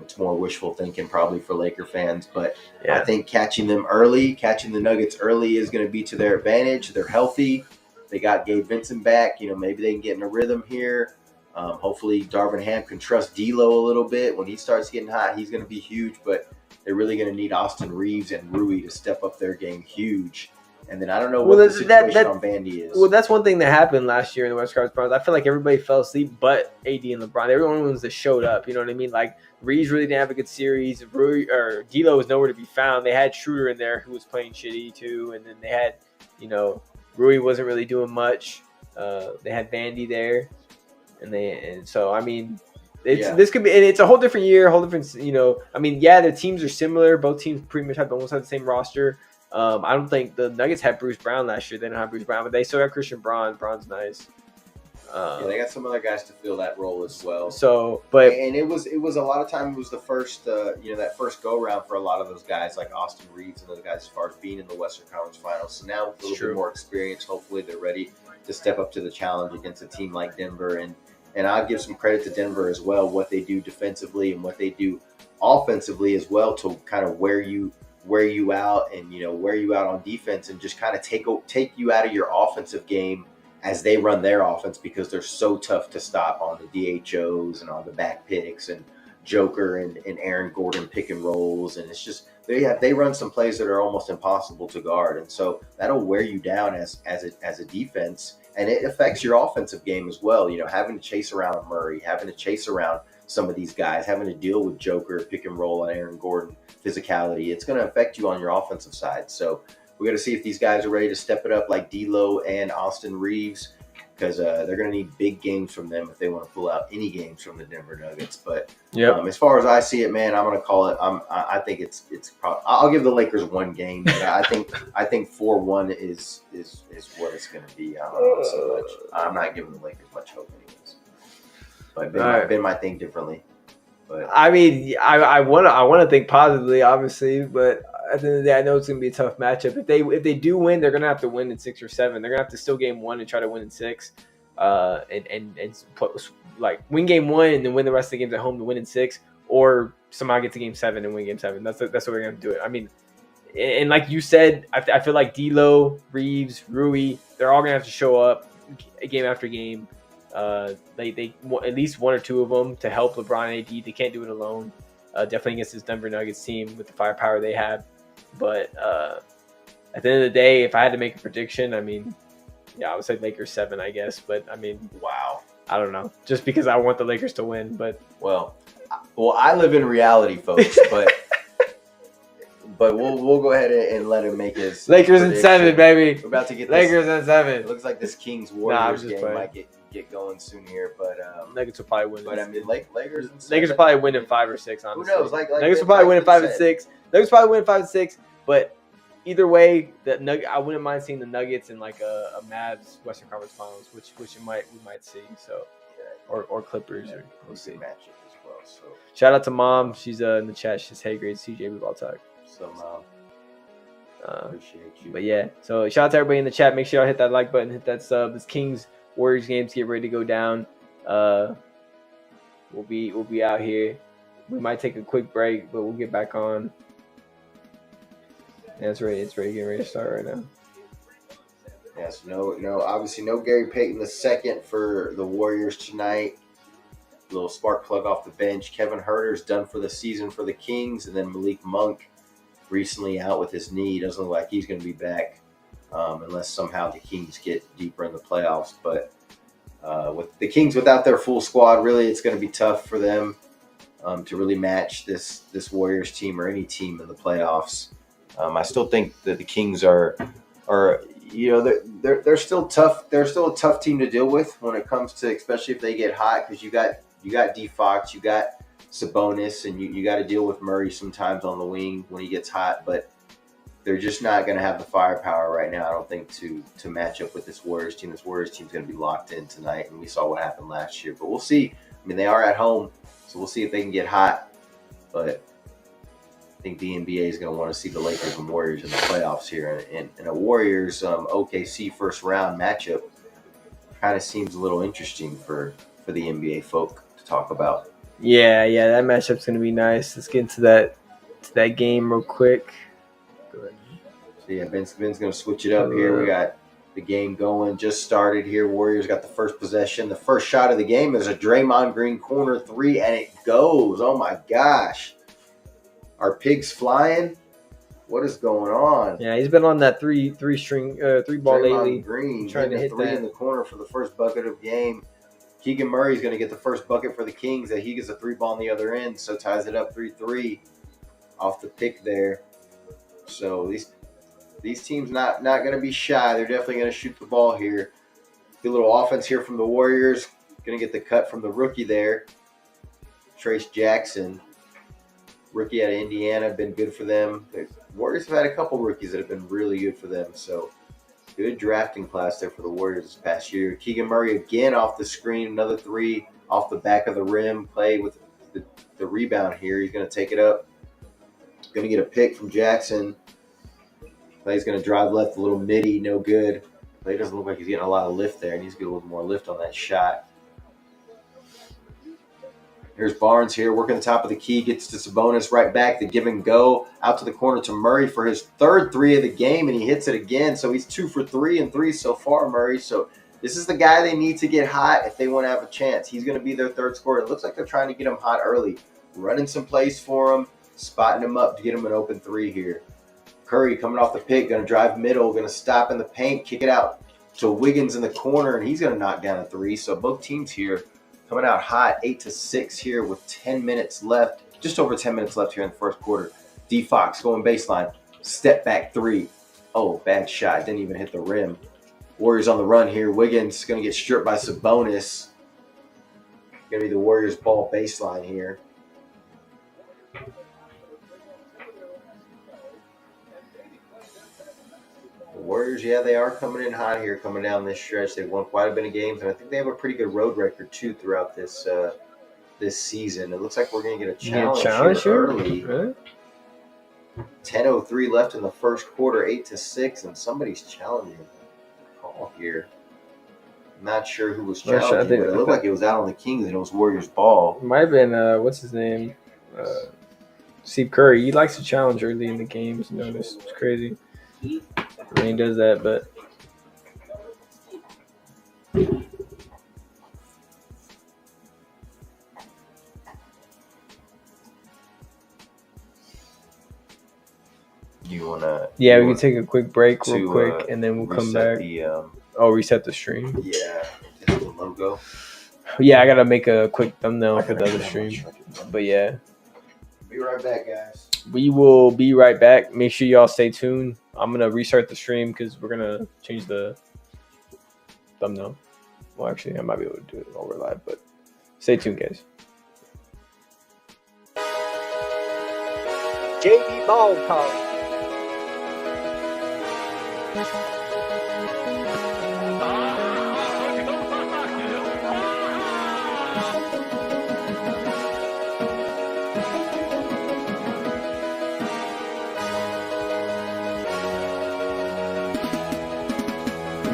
Speaker 2: It's more wishful thinking probably for Laker fans. But I think catching the Nuggets early is going to be to their advantage. They're healthy. They got Gabe Vincent back. Maybe they can get in a rhythm here. Hopefully Darvin Ham can trust D'Lo a little bit. When he starts getting hot, he's going to be huge. But they're really going to need Austin Reeves and Rui to step up their game huge. And then I don't know what the situation on Vandy is.
Speaker 1: Well, that's one thing that happened last year in the West Coast Finals. I feel like everybody fell asleep but AD and LeBron. They were the only ones that showed up. You know what I mean? Like, Reeves really didn't have a good series. D'Lo was nowhere to be found. They had Schroeder in there who was playing shitty too. And then they had, Rui wasn't really doing much. They had Vandy there. And so, I mean, this could be, and it's a whole different year, whole different, their teams are similar. Both teams pretty much almost have the same roster. I don't think the Nuggets had Bruce Brown last year. They don't have Bruce Brown, but they still have Christian Braun. Braun's nice.
Speaker 2: They got some other guys to fill that role as well.
Speaker 1: So, but
Speaker 2: it was a lot of time. It was the first, that first go around for a lot of those guys like Austin Reeves and those guys as far as being in the Western Conference Finals. So now with a little bit more experience, hopefully they're ready to step up to the challenge against a team like Denver. And I'll give some credit to Denver as well, what they do defensively and what they do offensively as well to kind of wear you out and wear you out on defense and just kind of take you out of your offensive game as they run their offense, because they're so tough to stop on the DHOs and on the back picks and Joker and Aaron Gordon pick and rolls, and it's just they run some plays that are almost impossible to guard, and so that'll wear you down as a defense, and it affects your offensive game as well. Having to chase around Murray, having to chase around some of these guys, having to deal with Joker, pick and roll on Aaron Gordon, physicality. It's going to affect you on your offensive side. So we got to see if these guys are ready to step it up like D'Lo and Austin Reeves, because they're going to need big games from them if they want to pull out any games from the Denver Nuggets. But as far as I see it, man, I'm going to call it. I think it's probably, I'll give the Lakers one game. But I think 4-1 is what it's going to be. I don't know so much. I'm not giving the Lakers much hope, anyways. But Ben might think differently. But
Speaker 1: I mean, I want to think positively, obviously, but at the end of the day, I know it's going to be a tough matchup. If they do win, they're going to have to win in 6 or 7. They're going to have to steal game 1 and try to win in 6, and like win game 1 and then win the rest of the games at home to win in 6, or somehow get to game 7 and win game 7. That's what we're going to do it. I mean, and like you said, I feel like D'Lo, Reeves, Rui, they're all going to have to show up game after game. They at least 1 or 2 of them to help LeBron and AD. They can't do it alone. Definitely against this Denver Nuggets team with the firepower they have. But at the end of the day, if I had to make a prediction, I mean, I would say Lakers 7, I guess. But I mean,
Speaker 2: wow,
Speaker 1: I don't know. Just because I want the Lakers to win, but
Speaker 2: well, I live in reality, folks. But we'll go ahead and let him make his
Speaker 1: Lakers in 7, baby.
Speaker 2: We're about to get
Speaker 1: Lakers in 7.
Speaker 2: It looks like this Kings Warriors game might get going soon here, but
Speaker 1: Nuggets will probably win.
Speaker 2: But I mean, Lakers
Speaker 1: will probably win in 5 or 6. Honestly,
Speaker 2: who knows?
Speaker 1: Nuggets will probably win in 5 and 6. Nuggets probably win in 5 and 6. But either way, I wouldn't mind seeing the Nuggets in like a Mavs Western Conference Finals, which we might see. So or Clippers, or we'll see.
Speaker 2: Matchup as well. So
Speaker 1: shout out to Mom. She's in the chat. She's hey, great CJ. We've all talked.
Speaker 2: So Mom. Appreciate you.
Speaker 1: But yeah, so shout out to everybody in the chat. Make sure y'all hit that like button, hit that sub. This Kings Warriors games get ready to go down. We'll be out here. We might take a quick break, but we'll get back on. Yeah, it's ready. It's ready. Getting ready to start right now.
Speaker 2: Yes, obviously no Gary Payton II for the Warriors tonight. A little spark plug off the bench. Kevin Huerter's done for the season for the Kings, and then Malik Monk recently out with his knee. Doesn't look like he's going to be back unless somehow the Kings get deeper in the playoffs. But with the Kings without their full squad, really it's going to be tough for them to really match this Warriors team or any team in the playoffs. I still think that the Kings are they're still tough. They're still a tough team to deal with when it comes to, especially if they get hot, because you got D Fox, you got Sabonis, and you got to deal with Murray sometimes on the wing when he gets hot, but they're just not going to have the firepower right now, I don't think, to match up with this Warriors team. This Warriors team's going to be locked in tonight, and we saw what happened last year. But we'll see. I mean, they are at home, so we'll see if they can get hot. But I think the NBA is going to want to see the Lakers and Warriors in the playoffs here. And a Warriors OKC first round matchup kind of seems a little interesting for the NBA folk to talk about.
Speaker 1: Yeah, that matchup's gonna be nice. Let's get into that game real quick.
Speaker 2: Go ahead. So yeah, Ben's gonna switch it up here. We got the game going, just started here. Warriors got the first possession. The first shot of the game is a Draymond Green corner 3, and it goes. Oh my gosh. Are pigs flying? What is going on?
Speaker 1: Yeah, he's been on that three ball
Speaker 2: Draymond
Speaker 1: lately.
Speaker 2: Green
Speaker 1: trying to hit
Speaker 2: 3
Speaker 1: that
Speaker 2: in the corner for the first bucket of the game. Keegan Murray's going to get the first bucket for the Kings. That he gets a 3-ball on the other end, so ties it up 3-3 off the pick there. So these teams not going to be shy. They're definitely going to shoot the ball here. Good little offense here from the Warriors. Going to get the cut from the rookie there, Trace Jackson. Rookie out of Indiana, been good for them. The Warriors have had a couple rookies that have been really good for them. So good drafting class there for the Warriors this past year. Keegan Murray again off the screen, another 3 off the back of the rim. Play with the rebound here. He's going to take it up. Going to get a pick from Jackson. Play's going to drive left, a little midi, no good. Play doesn't look like he's getting a lot of lift there. He needs to get a little more lift on that shot. Here's Barnes here, working the top of the key, gets to Sabonis right back, the give and go, out to the corner to Murray for his third 3 of the game, and he hits it again. So he's 2 for 3 and 3 so far, Murray. So this is the guy they need to get hot if they want to have a chance. He's going to be their third scorer. It looks like they're trying to get him hot early, running some plays for him, spotting him up to get him an open 3 here. Curry coming off the pick, going to drive middle, going to stop in the paint, kick it out to Wiggins in the corner, and he's going to knock down a 3. So both teams here Coming out hot, 8-6 here with 10 minutes left. Just over 10 minutes left here in the first quarter. D Fox going baseline. Step back three. Oh, bad shot. Didn't even hit the rim. Warriors on the run here. Wiggins going to get stripped by Sabonis. Going to be the Warriors ball baseline here. The Warriors, yeah, they are coming in hot here, coming down this stretch. They've won quite a bit of games, and I think they have a pretty good road record, too, throughout this this season. It looks like we're going to get a challenge here early.
Speaker 1: Really?
Speaker 2: 10:03 left in the first quarter, 8-6, and somebody's challenging the call here. I'm not sure who was challenging, but it looked like it was out on the Kings, and it was Warriors ball.
Speaker 1: It might have been, what's his name? Steve Curry. He likes to challenge early in the games. You know, it's crazy. Rain does that, but
Speaker 2: You wanna?
Speaker 1: yeah, we can take a quick break real quick, and then we'll come back. Reset the stream.
Speaker 2: Yeah, just the logo.
Speaker 1: Yeah, I gotta make a quick thumbnail for the other stream. But yeah,
Speaker 2: Be right back, guys.
Speaker 1: we will be right back. Make sure y'all stay tuned. I'm gonna restart the stream because we're gonna change the thumbnail. Well, actually, I might be able to do it while we're live, but stay tuned, guys.
Speaker 4: JV Ball Talk.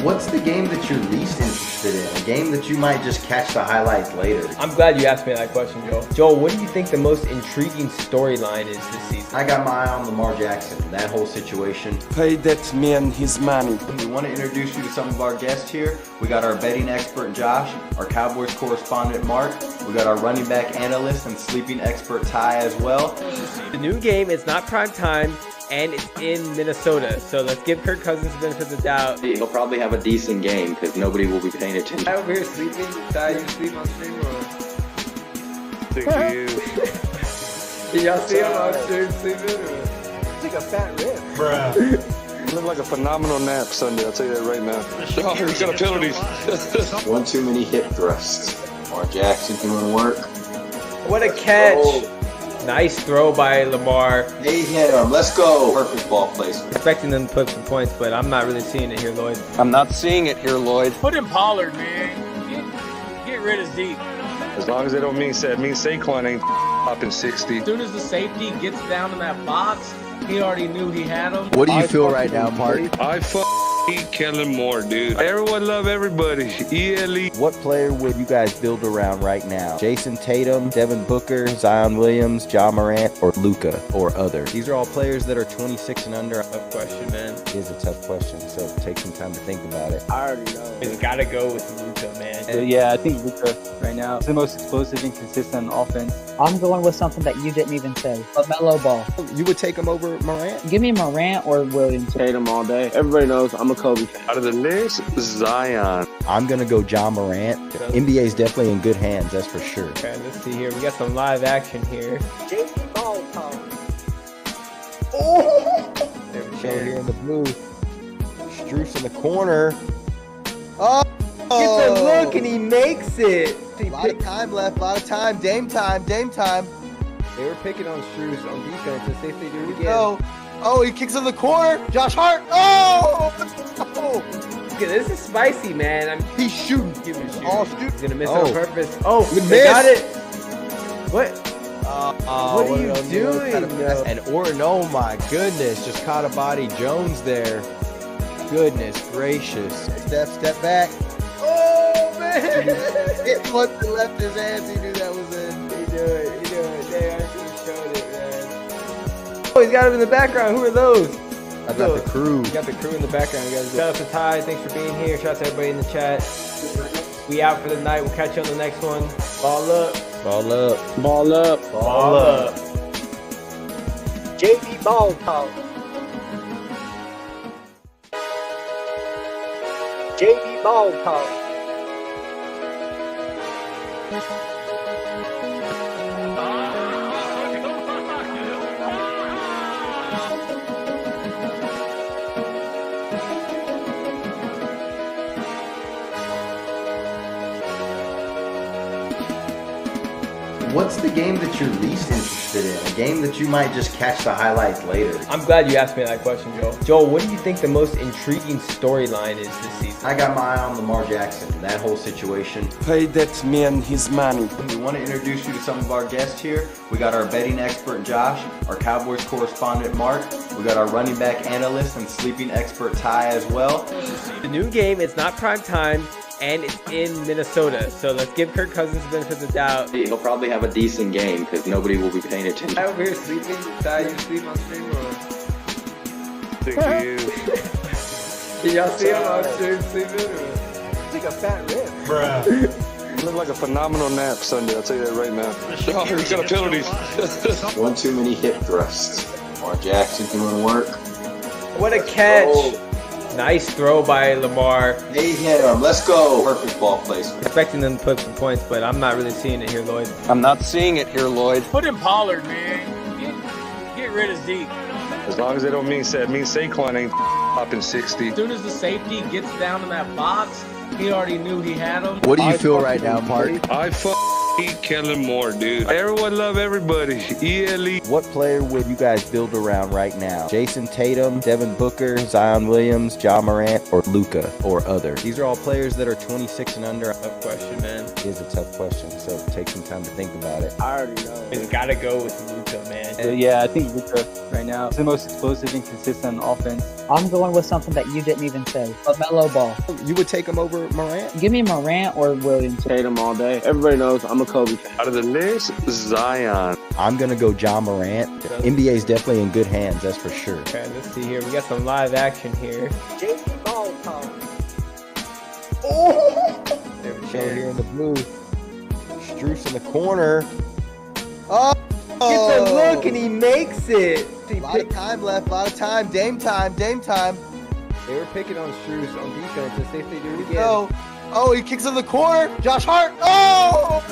Speaker 2: What's the game that you're least interested in? A game that you might just catch the highlights later?
Speaker 1: I'm glad you asked me that question, Joel. Joel, what do you think the most intriguing storyline is this season?
Speaker 2: I got my eye on Lamar Jackson, that whole situation.
Speaker 5: Pay that man his money.
Speaker 2: We want to introduce you to some of our guests here. We got our betting expert, Josh, our Cowboys correspondent, Mark. We got our running back analyst and sleeping expert, Ty, as well.
Speaker 1: The new game is not prime time, and it's in Minnesota. So let's give Kirk Cousins the benefit of the doubt.
Speaker 6: He'll probably have a decent game because nobody will be paying attention.
Speaker 1: I over here sleeping. Ty, you sleep on stream or?
Speaker 5: Thank you.
Speaker 1: Did y'all see him on stream sleeping? Or?
Speaker 4: It's like a fat rib.
Speaker 5: Bruh. Looked like a phenomenal nap Sunday, I'll tell you that right now. Oh, he's got a penalty.
Speaker 2: One too many hip thrusts. Lamar Jackson doing work.
Speaker 1: What a catch. Nice throw by Lamar.
Speaker 2: Hey, hit him. Let's go. Perfect ball placement.
Speaker 1: Expecting them to put some points, but I'm not really seeing it here, Lloyd.
Speaker 5: I'm not seeing it here, Lloyd.
Speaker 7: Put in Pollard, man. Get rid of Zeke.
Speaker 5: As long as they don't mean Saquon ain't popping 60.
Speaker 7: As soon as the safety gets down in that box, he already knew he had him.
Speaker 8: What do you feel right now, Mark?
Speaker 5: I Kellen Moore, dude. Everyone love everybody. ELE.
Speaker 8: What player would you guys build around right now? Jason Tatum, Devin Booker, Zion Williams, Ja Morant, or Luka, or others? These are all players that are 26 and under.
Speaker 1: Tough question, man.
Speaker 8: It is a tough question, so take some time to think about it.
Speaker 4: I already know.
Speaker 1: He's got to go with Luka, man.
Speaker 9: Yeah, I think Luka right now is the most explosive and consistent offense.
Speaker 10: I'm going with something that you didn't even say. LaMelo Ball.
Speaker 8: You would take him over Morant?
Speaker 10: Give me Morant or Williams.
Speaker 9: Tatum all day. Everybody knows I'm a Kobe fan.
Speaker 5: Out of the list, Zion.
Speaker 8: I'm going to go Ja Morant. NBA is definitely in good hands, that's for sure.
Speaker 1: Okay, let's see here. We got some live action here.
Speaker 4: JV Ball Talk.
Speaker 1: There we
Speaker 8: Show
Speaker 1: go.
Speaker 8: here in the blue. Strus in the corner. Oh!
Speaker 1: Gets a look and he makes it.
Speaker 8: A lot of time left, a lot of time. Dame time, Dame time.
Speaker 1: They were picking on Strus on defense. Let's see if they do it again.
Speaker 8: No. Oh, he kicks in the corner. Josh Hart. Oh!
Speaker 1: Okay, this is spicy, man.
Speaker 8: He's shooting.
Speaker 1: Give him a shoot.
Speaker 8: Oh, shoot.
Speaker 1: He's gonna miss
Speaker 8: Oh.
Speaker 1: on purpose. Oh,
Speaker 8: Good
Speaker 1: they
Speaker 8: miss.
Speaker 1: got it. What?
Speaker 8: What
Speaker 1: are you doing, though?
Speaker 8: And Orton, oh my goodness, just caught a body. Jones there. Goodness gracious. Step back.
Speaker 1: Oh man!
Speaker 8: Once he left his hands, he knew that was it.
Speaker 1: He do it. They actually showed it, man. Oh, he's got him in the background. Who are those?
Speaker 8: I got the crew.
Speaker 1: We got the crew in the background, guys. Shout out to Ty. Thanks for being here. Shout out to everybody in the chat. We out for the night. We'll catch you on the next one. Ball up.
Speaker 8: Ball up.
Speaker 9: Ball up.
Speaker 1: Ball up.
Speaker 4: JV Ball Talk. JV Ball Talk.
Speaker 2: What's the game that you're least interested in? A game that you might just catch the highlights later?
Speaker 1: I'm glad you asked me that question, Joel. Joel, what do you think the most intriguing storyline is this season?
Speaker 2: I got my eye on Lamar Jackson, that whole situation.
Speaker 5: Pay that man his money.
Speaker 2: We want to introduce you to some of our guests here. We got our betting expert, Josh, our Cowboys correspondent, Mark. We got our running back analyst and sleeping expert, Ty, as well.
Speaker 1: The new game, it's not prime time, and it's in Minnesota. So let's give Kirk Cousins the benefit of the doubt.
Speaker 6: He'll probably have a decent game because nobody will be paying attention.
Speaker 1: I'm over here sleeping. Ty, you sleep on stream or?
Speaker 5: Thank you.
Speaker 1: Did y'all see him on stream sleeping or?
Speaker 4: It's like a fat rib.
Speaker 5: Bruh. Looked like a phenomenal nap Sunday, I'll tell you that right now. Oh, he's got a penalty.
Speaker 2: One too many hip thrusts. Lamar Jackson doing work.
Speaker 1: What a catch. Nice throw by Lamar.
Speaker 2: They hit him. Let's go. Perfect ball placement.
Speaker 1: Expecting them to put some points, but I'm not really seeing it here, Lloyd.
Speaker 5: I'm not seeing it here, Lloyd.
Speaker 7: Put in Pollard, man. Get rid of Zeke.
Speaker 5: As long as they don't mean Saquon ain't popping 60.
Speaker 7: As soon as the safety gets down in that box, he already knew he had him.
Speaker 8: What do you feel right now, Mark?
Speaker 5: I Kellen Moore, dude. Everyone love everybody. ELE.
Speaker 8: What player would you guys build around right now? Jason Tatum, Devin Booker, Zion Williams, Ja Morant, or Luka, or other? These are all players that are 26 and under.
Speaker 1: Tough question, man.
Speaker 8: It is a tough question, so take some time to think about it.
Speaker 4: I already know.
Speaker 1: It's got to go with Luka, man.
Speaker 9: Yeah, I think Luka right now is the most explosive and consistent on offense.
Speaker 10: I'm going with something that you didn't even say. LaMelo Ball.
Speaker 8: You would take him over Morant?
Speaker 10: Give me Morant or Williams.
Speaker 4: Tatum all day. Everybody knows I'm a Kobe fan.
Speaker 5: Out of the list, Zion.
Speaker 8: I'm going to go Ja Morant. NBA is definitely in good hands, that's for sure.
Speaker 1: Okay, let's see here. We got some live action here.
Speaker 4: JP Ball Talk.
Speaker 8: There we go here in the blue. Struce in the corner. Oh!
Speaker 1: Gets a look and he makes it.
Speaker 8: A lot of time left, a lot of time. Dame time, Dame time.
Speaker 1: They were picking on Struce on defense. Let's see if they do it again.
Speaker 8: Oh, he kicks in the corner. Josh Hart. Oh!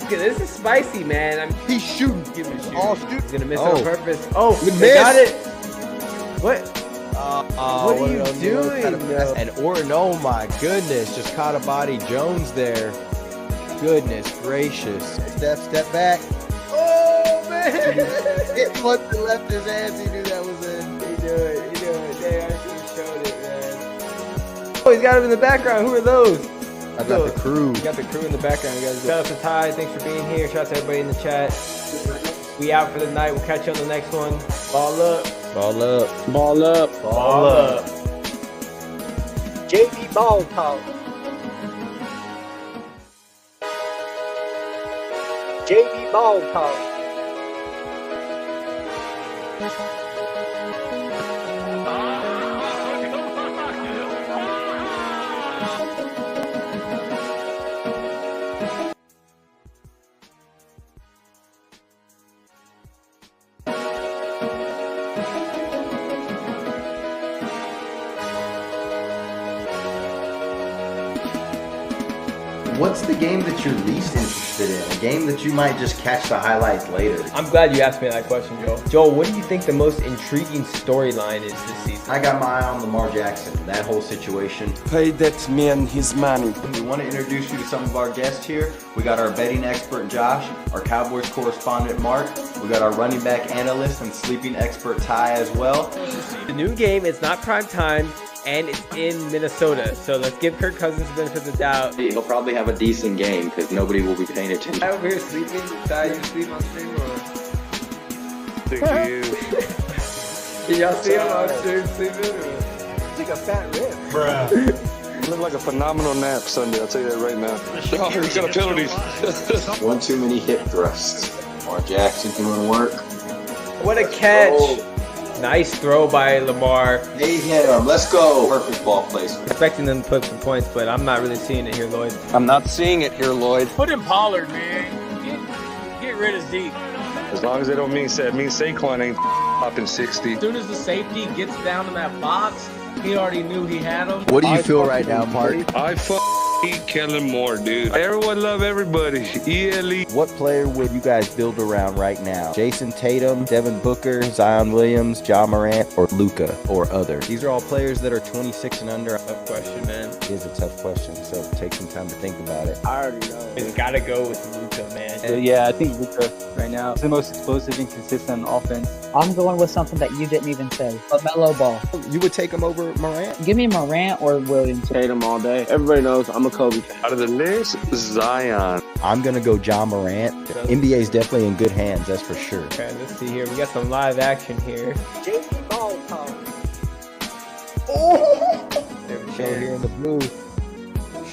Speaker 1: Okay, this is spicy, man.
Speaker 8: He's shooting.
Speaker 1: Give him a shoot.
Speaker 8: Oh, shoot.
Speaker 1: He's gonna miss it on purpose. Oh,
Speaker 8: Good
Speaker 1: they
Speaker 8: miss.
Speaker 1: got it. What?
Speaker 8: What
Speaker 1: are you doing?
Speaker 8: And Orton, oh my goodness, just caught a body. Jones there. Goodness gracious. Step back.
Speaker 1: Oh, man.
Speaker 8: Once he left his hands, he knew that was it.
Speaker 1: He knew it. They actually showed it, man. Oh, he's got him in the background. Who are those?
Speaker 8: I got the crew.
Speaker 1: We got the crew in the background, guys. Shout out to Ty. Thanks for being here. Shout out to everybody in the chat. We out for the night. We'll catch you on the next one. Ball up.
Speaker 8: Ball up.
Speaker 4: Ball up.
Speaker 1: Ball up.
Speaker 4: JP Ball Talk. JP Ball Talk.
Speaker 2: What's the game that you're least interested in? A game that you might just catch the highlights later?
Speaker 1: I'm glad you asked me that question, Joel. Joel, what do you think the most intriguing storyline is this season?
Speaker 2: I got my eye on Lamar Jackson, that whole situation.
Speaker 5: Pay that man his money.
Speaker 2: We want to introduce you to some of our guests here. We got our betting expert, Josh, our Cowboys correspondent, Mark. We got our running back analyst and sleeping expert, Ty, as well.
Speaker 1: The new game, it's not prime time, and it's in Minnesota. So let's give Kirk Cousins the benefit of the doubt.
Speaker 6: He'll probably have a decent game because nobody will be paying attention.
Speaker 1: I'm over here sleeping. Ty, you sleep on stream or?
Speaker 5: Thank you.
Speaker 1: Did y'all see him on stream sleeping or?
Speaker 4: It's like a fat rib.
Speaker 5: Bruh. Looked like a phenomenal nap Sunday, I'll tell you that right now. Oh, he's got a penalty.
Speaker 2: One too many hip thrusts. Lamar Jackson doing work.
Speaker 1: What a catch. Nice throw by Lamar.
Speaker 2: They hit him. Let's go. Perfect ball placement.
Speaker 1: Expecting them to put some points, but I'm not really seeing it here, Lloyd.
Speaker 5: I'm not seeing it here, Lloyd.
Speaker 7: Put in Pollard, man. Get rid of Zeke.
Speaker 5: As long as they don't mean Saquon ain't popping 60.
Speaker 7: As soon as the safety gets down in that box, he already knew he had him.
Speaker 8: What do you feel right now, Mark?
Speaker 5: I Kellen Moore, dude. Everyone love everybody. ELE.
Speaker 8: What player would you guys build around right now? Jason Tatum, Devin Booker, Zion Williams, Ja Morant, or Luka, or other? These are all players that are 26 and under.
Speaker 1: Tough question, man.
Speaker 8: It is a tough question, so take some time to think about it.
Speaker 4: I already know.
Speaker 1: It's gotta go with Luka, man.
Speaker 9: Yeah, I think Luka right now is the most explosive and consistent on offense.
Speaker 10: I'm going with something that you didn't even say. LaMelo Ball.
Speaker 8: You would take him over Morant?
Speaker 10: Give me Morant or Williams.
Speaker 11: Tatum all day. Everybody knows I'm a Kobe.
Speaker 5: Out of the list, Zion.
Speaker 8: I'm going to go Ja Morant. NBA is definitely in good hands, that's for sure.
Speaker 1: Okay, let's see here. We got some live action here.
Speaker 4: JB Ball Talk.
Speaker 8: Show here in the booth.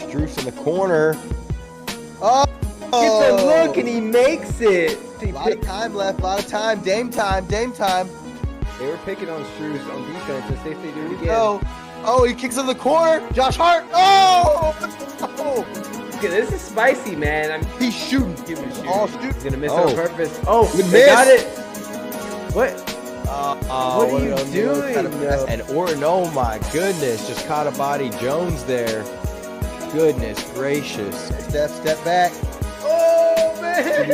Speaker 8: Struce in the corner. Oh!
Speaker 1: Gets a look and he makes it.
Speaker 8: A lot of time left, a lot of time. Dame time, Dame time.
Speaker 1: They were picking on Struce on defense. Let's see if they do it again.
Speaker 8: Oh, he kicks in the corner. Josh Hart. Oh!
Speaker 1: Okay, this is spicy, man.
Speaker 8: He's shooting.
Speaker 1: Give him a shoot.
Speaker 8: Oh, shoot.
Speaker 1: He's gonna miss on purpose. Oh,
Speaker 8: Good
Speaker 1: they
Speaker 8: miss.
Speaker 1: got it. What?
Speaker 8: What
Speaker 1: are you doing?
Speaker 8: And Orton, oh my goodness, just caught a body. Jones there. Goodness gracious. Step back. Oh man!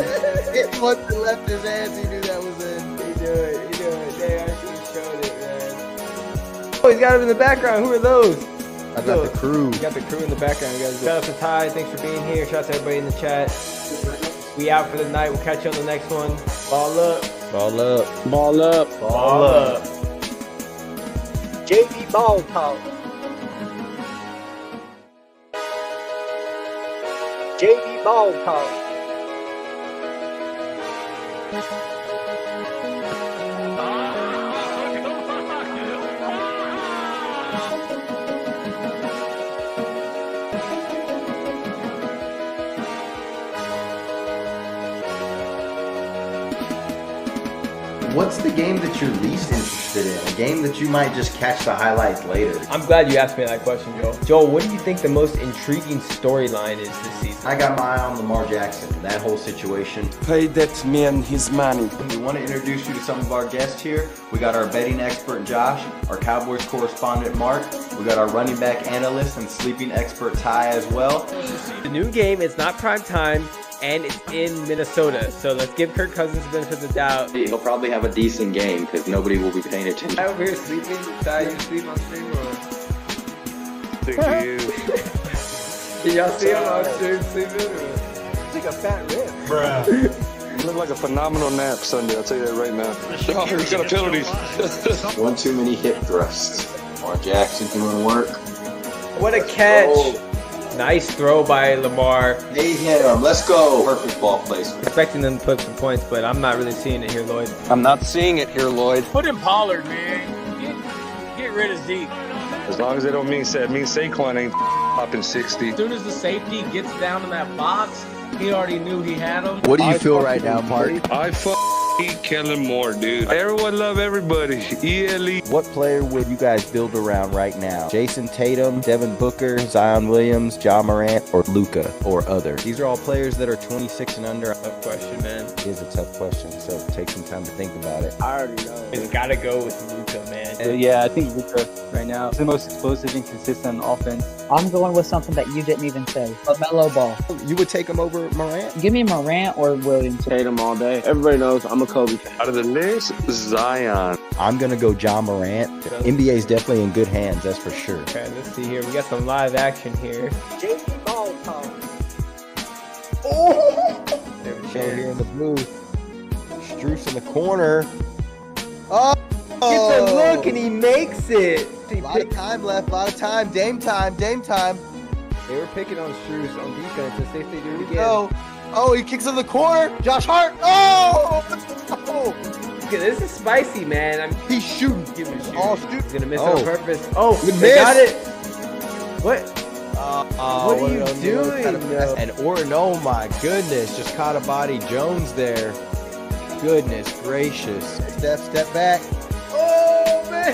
Speaker 8: It once he left his hands, he knew that was it.
Speaker 1: He knew it. They actually showed it, man. Oh, he's got him in the background. Who are those?
Speaker 8: I got the crew.
Speaker 1: You got the crew in the background, guys. Shout out to Ty. Thanks for being here. Shout out to everybody in the chat. We out for the night. We'll catch you on the next one. Ball up.
Speaker 8: Ball up.
Speaker 11: Ball up.
Speaker 1: Ball up.
Speaker 4: JB Ball Talk. JB Ball Talk.
Speaker 2: What's the game that you're least interested in? A game that you might just catch the highlights later?
Speaker 1: I'm glad you asked me that question, Joel. Joel, what do you think the most intriguing storyline is this season?
Speaker 2: I got my eye on Lamar Jackson, that whole situation.
Speaker 5: Pay that man his money.
Speaker 2: We want to introduce you to some of our guests here. We got our betting expert, Josh, our Cowboys correspondent, Mark. We got our running back analyst and sleeping expert, Ty, as well.
Speaker 1: The new game, it's not prime time, and it's in Minnesota. So let's give Kirk Cousins the benefit of the doubt.
Speaker 6: He'll probably have a decent game because nobody will be paying attention.
Speaker 1: Ty over here sleeping. Ty, you sleep on stream or?
Speaker 5: Thank you.
Speaker 1: Can y'all see him on stream sleeping?
Speaker 4: It's like a fat rib.
Speaker 5: Bruh. Look like a phenomenal nap Sunday, I'll tell you that right now. Oh, he's got a penalty.
Speaker 2: One too many hip thrusts. Lamar Jackson doing work.
Speaker 1: What a catch. Nice throw by Lamar.
Speaker 2: They hit him. Let's go. Perfect ball placement.
Speaker 1: Expecting them to put some points, but I'm not really seeing it here, Lloyd.
Speaker 5: I'm not seeing it here, Lloyd.
Speaker 7: Put in Pollard, man. Get rid of Zeke.
Speaker 5: As long as they don't mean Saquon ain't popping 60.
Speaker 7: As soon as the safety gets down in that box, he already knew he had him.
Speaker 8: What do you feel right now, Mark?
Speaker 5: I Kellen Moore, dude. Everyone love everybody. ELE.
Speaker 8: What player would you guys build around right now? Jason Tatum, Devin Booker, Zion Williams, Ja Morant, or Luka, or other? These are all players that are 26 and under.
Speaker 1: Tough question, man.
Speaker 8: It is a tough question, so take some time to think about it.
Speaker 4: I already know.
Speaker 1: It's gotta go with Luka, man.
Speaker 9: Yeah, I think Luka right now is the most explosive and consistent on offense.
Speaker 10: I'm going with something that you didn't even say. LaMelo Ball.
Speaker 8: You would take him over Morant?
Speaker 10: Give me Morant or Williams.
Speaker 11: Tatum all day. Everybody knows I'm a Kobe.
Speaker 5: Out of the list, Zion.
Speaker 8: I'm going to go Ja Morant. NBA is definitely in good hands, that's for sure.
Speaker 1: Okay, let's see here. We got some live action here.
Speaker 4: JB Ball Talk.
Speaker 8: Show here in the booth. Struce in the corner. Oh!
Speaker 1: Gets a look and he makes it.
Speaker 8: A lot of time left, a lot of time. Dame time, Dame time.
Speaker 1: They were picking on Struce on defense. Let's see if they do it again.
Speaker 8: Oh, he kicks in the corner. Josh Hart. Oh!
Speaker 1: Okay, this is spicy, man.
Speaker 8: He's shooting.
Speaker 1: Give him a shoot.
Speaker 8: Oh, shoot.
Speaker 1: He's gonna miss on purpose. Oh,
Speaker 8: Good
Speaker 1: they
Speaker 8: miss.
Speaker 1: got it. What?
Speaker 8: What
Speaker 1: are you doing?
Speaker 8: And Orton, oh my goodness, just caught a body. Jones there. Goodness gracious. Step back. Oh man!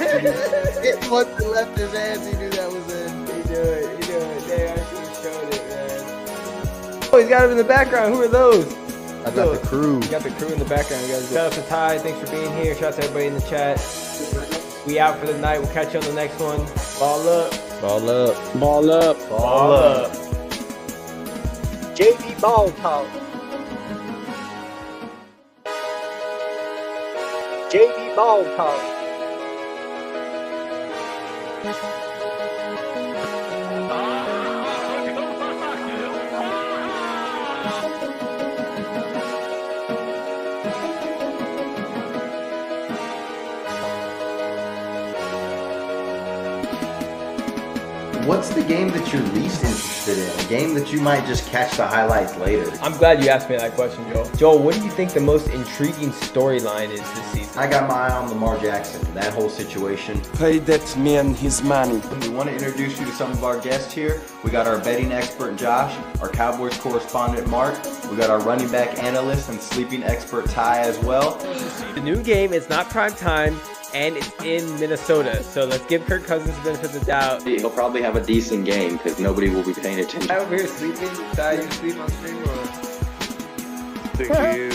Speaker 8: It once he left his hands, he knew that was it.
Speaker 1: He knew it. They actually showed it, man. Oh, he's got him in the background. Who are those?
Speaker 8: I got the crew.
Speaker 1: You got the crew in the background, guys. Shout out to Ty. Thanks for being here. Shout out to everybody in the chat. We out for the night. We'll catch you on the next one. Ball up.
Speaker 8: Ball up.
Speaker 11: Ball up.
Speaker 1: Ball up.
Speaker 4: JV Ball Talk. JV Ball Talk.
Speaker 2: What's the game that you're least interested in? A game that you might just catch the highlights later?
Speaker 1: I'm glad you asked me that question, Joel. Joel, what do you think the most intriguing storyline is this season?
Speaker 2: I got my eye on Lamar Jackson, that whole situation.
Speaker 5: Pay that man his money.
Speaker 2: We want to introduce you to some of our guests here. We got our betting expert Josh, our Cowboys correspondent Mark. We got our running back analyst and sleeping expert Ty as well.
Speaker 1: The new game is not prime time, and it's in Minnesota. So let's give Kirk Cousins the benefit of the doubt.
Speaker 6: He'll probably have a decent game because nobody will be paying attention.
Speaker 1: I over here sleeping. Ty, you sleep on stream or?
Speaker 5: Thank you.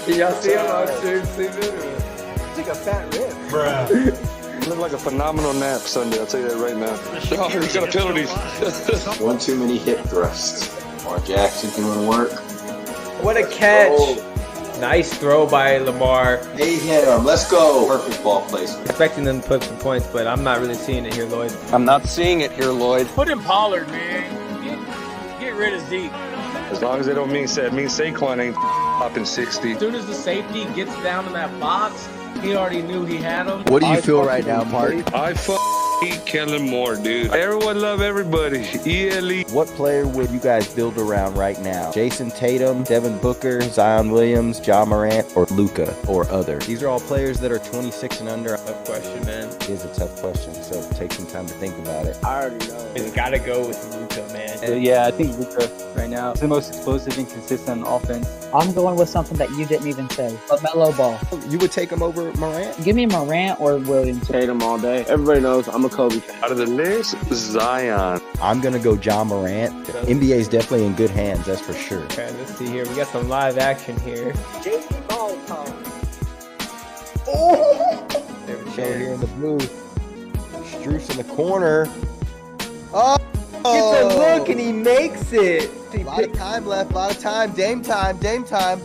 Speaker 1: Did y'all see him on stream sleeping?
Speaker 4: It's like a fat rib.
Speaker 5: Bruh. Looked like a phenomenal nap Sunday, I'll tell you that right now. Oh, he's got a penalty.
Speaker 2: One too many hip thrusts. Lamar Jackson doing work.
Speaker 1: What a catch. Oh. Nice throw by Lamar.
Speaker 2: They hit him. Let's go. Perfect ball placement.
Speaker 1: Expecting them to put some points, but I'm not really seeing it here, Lloyd.
Speaker 5: I'm not seeing it here, Lloyd.
Speaker 7: Put in Pollard, man. Get rid of Zeke.
Speaker 5: As long as they don't mean Saquon ain't popping 60.
Speaker 7: As soon as the safety gets down in that box, he already knew he had him.
Speaker 8: What do you feel right now, Mark?
Speaker 5: I eat Kellen Moore, dude. Everyone love everybody. ELE.
Speaker 8: What player would you guys build around right now? Jason Tatum, Devin Booker, Zion Williams, Ja Morant, or Luka, or other? These are all players that are 26 and under.
Speaker 1: Tough question, man.
Speaker 8: It is a tough question, so take some time to think about it.
Speaker 4: I already know.
Speaker 1: It's got to go with Luka, man.
Speaker 9: Yeah, I think Luka right now is the most explosive and consistent on offense.
Speaker 10: I'm going with something that you didn't even say. LaMelo Ball.
Speaker 8: You would take him over Morant?
Speaker 10: Give me Morant or Williams.
Speaker 11: Tatum all day. Everybody knows I'm a Kobe fan.
Speaker 5: Out of the list, Zion.
Speaker 8: I'm going to go Ja Morant. NBA is definitely in good hands, that's for sure.
Speaker 1: Okay, let's see here. We got some live action here.
Speaker 4: JV Ball Talk.
Speaker 8: Oh! There we go here in the booth. Struce in the corner. Oh!
Speaker 1: Gets a look and he makes it.
Speaker 8: A lot of time left, a lot of time. Dame time, Dame time.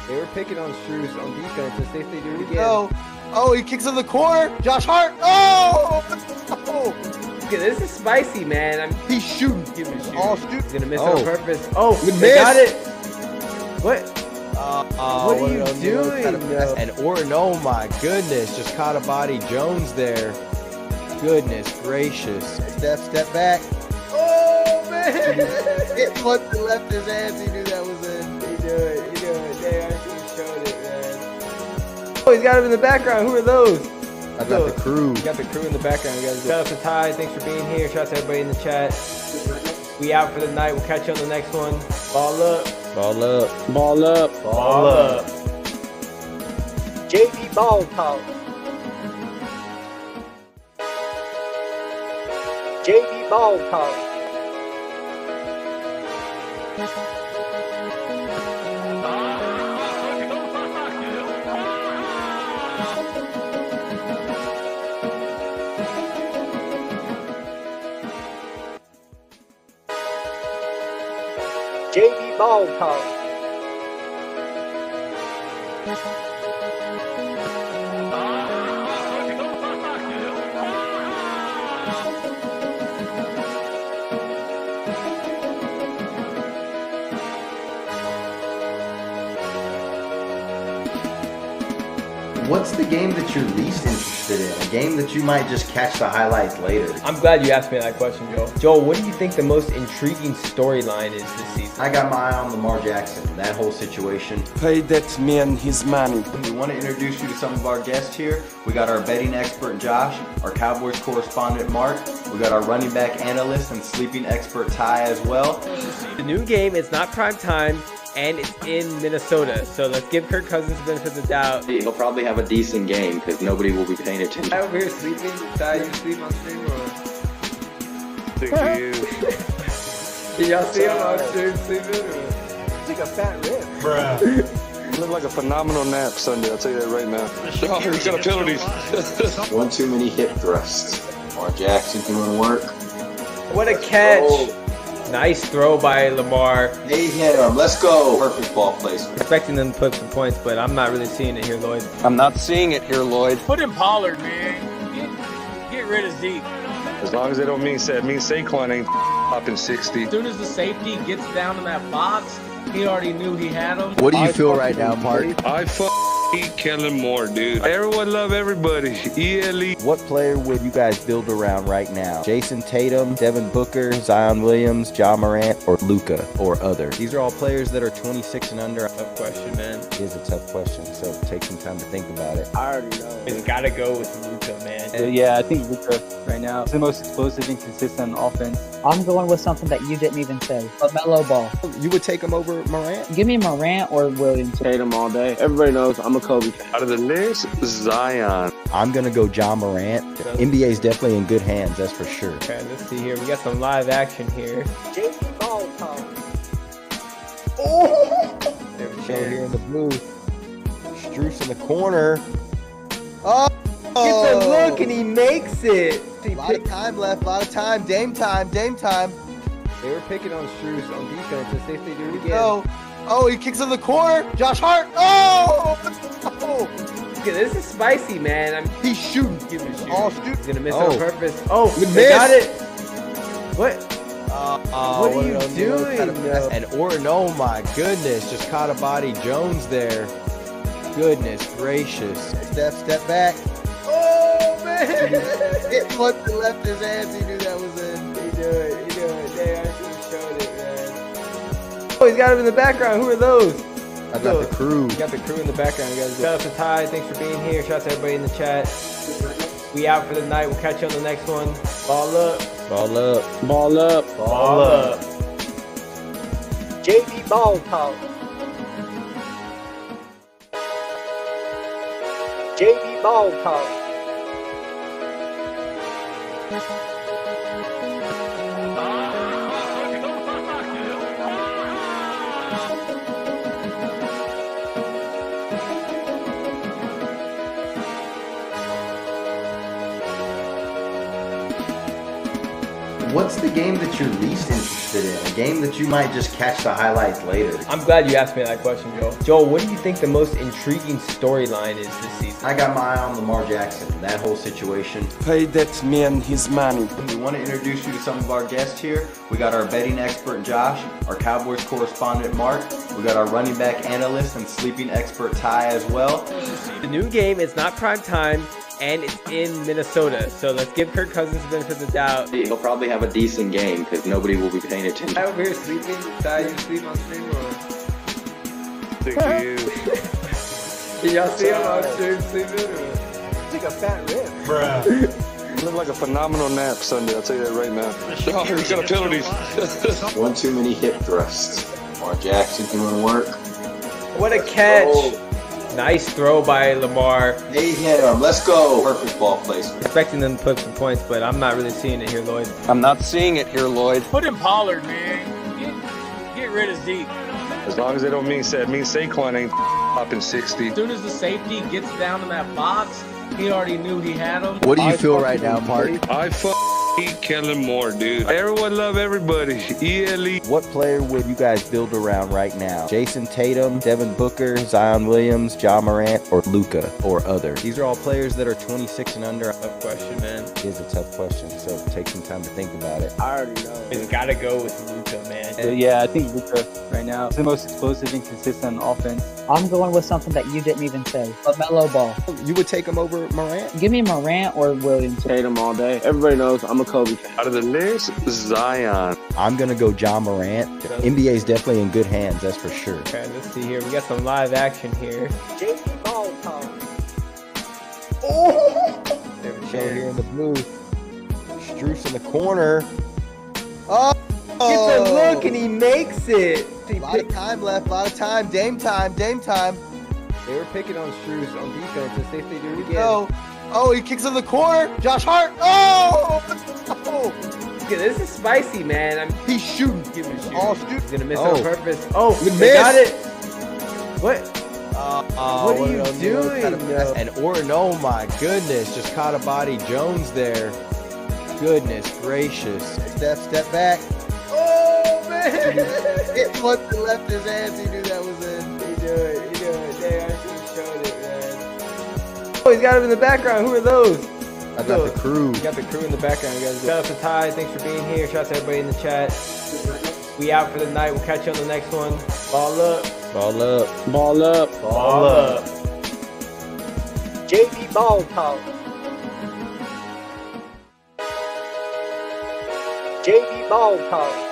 Speaker 8: They were picking on Struce on defense. Let's see if they do it again. Oh, he kicks in the corner. Josh Hart. Oh!
Speaker 1: Okay, this is spicy, man.
Speaker 8: He's shooting.
Speaker 1: Give him a shoot.
Speaker 8: All shoot.
Speaker 1: He's gonna miss on purpose. Oh,
Speaker 8: Good
Speaker 1: they
Speaker 8: miss.
Speaker 1: got it. What?
Speaker 8: What
Speaker 1: are you doing?
Speaker 8: And Orton, oh my goodness, just caught a body. Jones there. Goodness gracious. Step back. Oh man! Once he left his hands, he knew that was it.
Speaker 1: He knew it. They actually showed it, man. Oh, he's got him in the background. Who are those?
Speaker 8: I got the crew.
Speaker 1: You got the crew in the background, guys. Shout out to Ty. Thanks for being here. Shout out to everybody in the chat. We out for the night. We'll catch you on the next one. Ball up.
Speaker 8: Ball up.
Speaker 11: Ball up.
Speaker 1: Ball up.
Speaker 4: JV Ball Talk. JV Ball Talk. JV Ball Talk.
Speaker 2: What's the game that you're least interested in? A game that you might just catch the highlights later?
Speaker 1: I'm glad you asked me that question, Joel. Joel, what do you think the most intriguing storyline is this season?
Speaker 2: I got my eye on Lamar Jackson, that whole situation.
Speaker 5: Pay that man his money.
Speaker 2: We want to introduce you to some of our guests here. We got our betting expert Josh, our Cowboys correspondent Mark. We got our running back analyst and sleeping expert Ty as well.
Speaker 1: The new game is not prime time, and it's in Minnesota. So let's give Kirk Cousins the benefit of the doubt.
Speaker 6: He'll probably have a decent game because nobody will be paying attention.
Speaker 1: I over here sleeping. Ty, you sleep on stream or?
Speaker 5: Thank you.
Speaker 1: Did y'all see him on stream sleeping or?
Speaker 4: It's like a fat rib.
Speaker 5: Bruh. Looked like a phenomenal nap Sunday, I'll tell you that right now. Oh, he's got a penalty.
Speaker 2: One too many hip thrusts. Lamar Jackson doing work.
Speaker 1: What a catch. Nice throw by Lamar.
Speaker 2: They hit him. Let's go. Perfect ball placement.
Speaker 1: Expecting them to put some points, but I'm not really seeing it here, Lloyd.
Speaker 5: I'm not seeing it here, Lloyd.
Speaker 7: Put in Pollard, man. Get rid of Zeke.
Speaker 5: As long as they don't mean Saquon ain't popping 60.
Speaker 7: As soon as the safety gets down in that box, he already knew he had him.
Speaker 8: What do you feel right now, Mark?
Speaker 5: I Kellen Moore, dude. Everyone love everybody. ELE.
Speaker 8: What player would you guys build around right now? Jason Tatum, Devin Booker, Zion Williams, Ja Morant, or Luka, or other? These are all players that are 26 and under.
Speaker 1: Tough question, man.
Speaker 8: It is a tough question, so take some time to think about it.
Speaker 11: I already know.
Speaker 1: It's got to go with Luka, man.
Speaker 9: Yeah, I think Luka right now is the most explosive and consistent on offense.
Speaker 10: I'm going with something that you didn't even say. LaMelo Ball.
Speaker 8: You would take him over Morant?
Speaker 10: Give me Morant or Williams.
Speaker 11: Tatum all day. Everybody knows I'm a Kobe fan.
Speaker 5: Out of the list, Zion.
Speaker 8: I'm going to go Ja Morant. NBA is definitely in good hands, that's for sure.
Speaker 1: Okay, let's see here. We got some live action here.
Speaker 4: JB Ball Talk.
Speaker 8: There we go here in the blue. Struce in the corner. Oh!
Speaker 1: Gets a look and he makes it.
Speaker 8: A lot of time left, a lot of time. Dame time, Dame time. They were picking on Struce on defense. Let's see if they do it again. Oh, he kicks in the corner. Josh Hart. Oh!
Speaker 1: This is spicy, man.
Speaker 8: He's shooting.
Speaker 1: All shooting. He's gonna miss on purpose. Oh,
Speaker 8: good
Speaker 1: they
Speaker 8: miss.
Speaker 1: got it. What?
Speaker 8: What
Speaker 1: are you doing?
Speaker 8: And Orton, oh my goodness, just caught a body. Jones there. Goodness gracious. Step back. Oh man! It once he left his hands, he knew that was it.
Speaker 1: He do it. They actually showed it, man. Oh, he's got him in the background. Who are those?
Speaker 8: I got the crew.
Speaker 1: You got the crew in the background, guys. Shout out to Ty. Thanks for being here. Shout out to everybody in the chat. We out for the night. We'll catch you on the next one. Ball up.
Speaker 8: Ball up.
Speaker 11: Ball up.
Speaker 1: Ball up.
Speaker 4: JB Ball Talk. JB Ball Talk.
Speaker 2: What's the game that you're least interested in? A game that you might just catch the highlights later?
Speaker 1: I'm glad you asked me that question, Joel. Joel, what do you think the most intriguing storyline is this season?
Speaker 2: I got my eye on Lamar Jackson, that whole situation.
Speaker 5: Pay that man his money.
Speaker 2: We want to introduce you to some of our guests here. We got our betting expert, Josh, our Cowboys correspondent, Mark. We got our running back analyst and sleeping expert, Ty, as well.
Speaker 1: The new game is not prime time, and it's in Minnesota. So let's give Kirk Cousins the benefit of the doubt.
Speaker 6: He'll probably have a decent game because nobody will be paying attention.
Speaker 1: Ty over here sleeping. Ty, you sleep on stream or?
Speaker 5: Thank you.
Speaker 1: Did y'all see him on stream sleeping or?
Speaker 4: It's like a fat rib.
Speaker 5: Bruh. Looked like a phenomenal nap Sunday, I'll tell you that right now. Oh, he's got a penalty.
Speaker 2: One too many hip thrusts. Lamar Jackson doing work.
Speaker 1: What a catch. Nice throw by Lamar.
Speaker 2: They hit him. Let's go. Perfect ball placement.
Speaker 1: Expecting them to put some points, but I'm not really seeing it here, Lloyd.
Speaker 5: I'm not seeing it here, Lloyd.
Speaker 7: Put in Pollard, man. Get rid of Zeke.
Speaker 5: As long as they don't mean Saquon ain't popping 60.
Speaker 7: As soon as the safety gets down in that box, he already knew he had him.
Speaker 8: What do you feel right now, Mark?
Speaker 5: I Kellen Moore, dude. Everyone love everybody. ELE.
Speaker 8: What player would you guys build around right now? Jason Tatum, Devin Booker, Zion Williams, Ja Morant, or Luka, or other? These are all players that are 26 and under.
Speaker 1: Tough question, man.
Speaker 8: It is a tough question, so take some time to think about it.
Speaker 11: I already know.
Speaker 1: It's got to go with Luka, man.
Speaker 9: Yeah, I think Luka right now is the most explosive and consistent on offense.
Speaker 10: I'm going with something that you didn't even say. LaMelo Ball.
Speaker 8: You would take him over Morant?
Speaker 10: Give me Morant or Williams.
Speaker 11: Tatum all day. Everybody knows I'm a Kobe fan.
Speaker 5: Out of the list, Zion.
Speaker 8: I'm going to go Ja Morant. NBA is definitely in good hands, that's for sure.
Speaker 1: Okay, let's see here. We got some live action here.
Speaker 4: JB Ball Talk.
Speaker 8: There we go here in the blue. Struce in the corner. Oh!
Speaker 1: Gets a look and he makes it.
Speaker 8: A lot of time left, a lot of time. Dame time, Dame time. They were picking on Struce on defense. Let's see if they do it again. Oh, he kicks in the corner. Josh Hart. Oh!
Speaker 1: This is spicy, man.
Speaker 8: He's shooting. All shooting.
Speaker 1: He's gonna miss on purpose. Oh,
Speaker 8: good
Speaker 1: they
Speaker 8: miss.
Speaker 1: got it. What?
Speaker 8: What
Speaker 1: are you doing?
Speaker 8: And Orton, oh my goodness, just caught a body. Jones there. Goodness gracious. Step back. Oh! It once he left his hands, he knew that was in.
Speaker 1: He knew it. They actually showed it, man. Oh, he's got him in the background. Who are those?
Speaker 8: I got the crew.
Speaker 1: You got the crew in the background, guys. Shout out to Ty. Thanks for being here. Shout out to everybody in the chat. We out for the night. We'll catch you on the next one. Ball up.
Speaker 8: Ball up.
Speaker 11: Ball up.
Speaker 1: Ball up.
Speaker 4: JV Ball Talk. JV Ball Talk.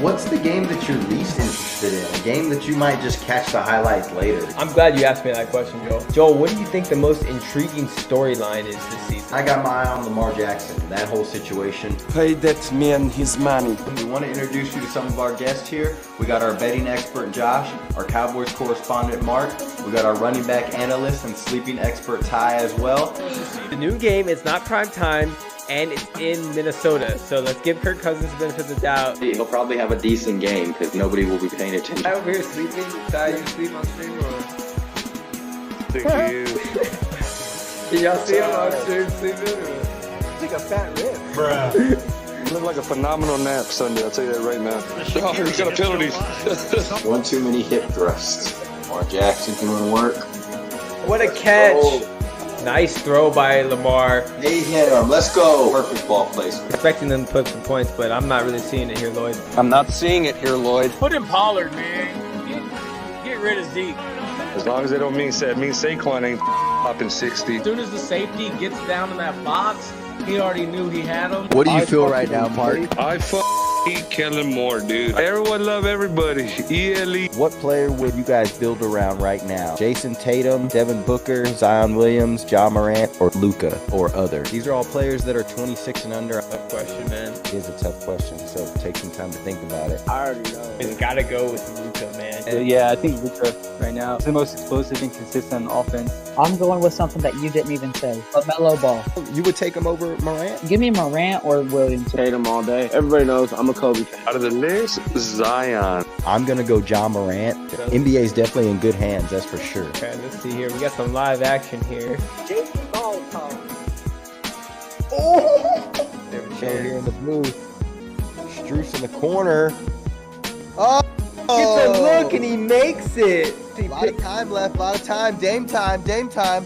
Speaker 2: What's the game that you're least interested in? A game that you might just catch the highlights later?
Speaker 1: I'm glad you asked me that question, Joel. Joel, what do you think the most intriguing storyline is this season?
Speaker 2: I got my eye on Lamar Jackson, that whole situation.
Speaker 5: Pay that man his money.
Speaker 2: We want to introduce you to some of our guests here. We got our betting expert, Josh, our Cowboys correspondent, Mark. We got our running back analyst and sleeping expert, Ty, as well.
Speaker 1: The new game, it's not prime time, and it's in Minnesota. So let's give Kirk Cousins the benefit of the doubt.
Speaker 6: He'll probably have a decent game because nobody will be paying attention.
Speaker 1: I over here sleeping. Ty, you sleep on stream or?
Speaker 5: Thank you.
Speaker 1: Did y'all see him on stream sleeping or?
Speaker 4: It's like a fat rib.
Speaker 5: Bruh. Looked like a phenomenal nap Sunday, I'll tell you that right now. Oh, he's got a penalty.
Speaker 2: One too many hip thrusts. Lamar Jackson doing work.
Speaker 1: What a catch. Nice throw by Lamar.
Speaker 2: They hit him. Let's go. Perfect ball placement.
Speaker 1: Expecting them to put some points, but I'm not really seeing it here, Lloyd.
Speaker 5: I'm not seeing it here, Lloyd.
Speaker 7: Put in Pollard, man. Get rid of Zeke.
Speaker 5: As long as they don't mean Saquon ain't popping 60.
Speaker 7: As soon as the safety gets down in that box, he already knew he had him.
Speaker 8: What do you feel right now, Mark?
Speaker 5: I eat Kellen Moore, dude. Everyone love everybody. ELE.
Speaker 8: What player would you guys build around right now? Jason Tatum, Devin Booker, Zion Williams, Ja Morant, or Luka, or other? These are all players that are 26 and under.
Speaker 1: Tough question, man.
Speaker 8: It is a tough question, so take some time to think about it.
Speaker 11: I already know.
Speaker 1: It's got to go with Luka, man.
Speaker 9: Yeah, I think Luka right now is the most explosive and consistent on offense.
Speaker 10: I'm going with something that you didn't even say. LaMelo Ball.
Speaker 8: You would take him over Morant?
Speaker 10: Give me Morant or Williams.
Speaker 11: Tatum all day. Everybody knows I'm a Kobe fan.
Speaker 5: Out of the list, Zion.
Speaker 8: I'm going to go Ja Morant. NBA is definitely in good hands, that's for sure.
Speaker 1: Okay, let's see here. We got some live action here.
Speaker 4: JV Ball Talk.
Speaker 8: Show here in the booth. Struce in the corner. Oh!
Speaker 1: Gets a look and he makes it.
Speaker 8: A lot of time left, a lot of time. Dame time, Dame time.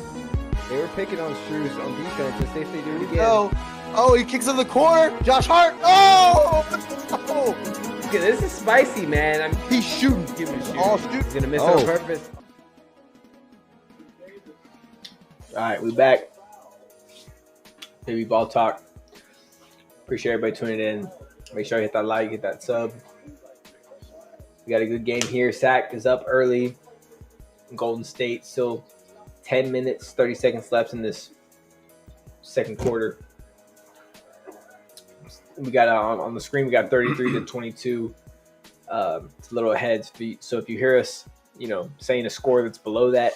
Speaker 1: They were picking on Struce on defense. Let's see if they do it again.
Speaker 8: No. Oh, he kicks in the corner. Josh Hart. Oh!
Speaker 1: Okay, this is spicy, man.
Speaker 8: He's shooting.
Speaker 1: Give him a shoot.
Speaker 8: All shoot.
Speaker 1: He's going to miss it on purpose. All right, we back. Baby Ball Talk. Appreciate everybody tuning in. Make sure you hit that like, hit that sub. We got a good game here. Sac is up early. Golden State still 10 minutes, 30 seconds left in this second quarter. We got on the screen, we got 33 to 22. It's a little ahead. So if you hear us, saying a score that's below that,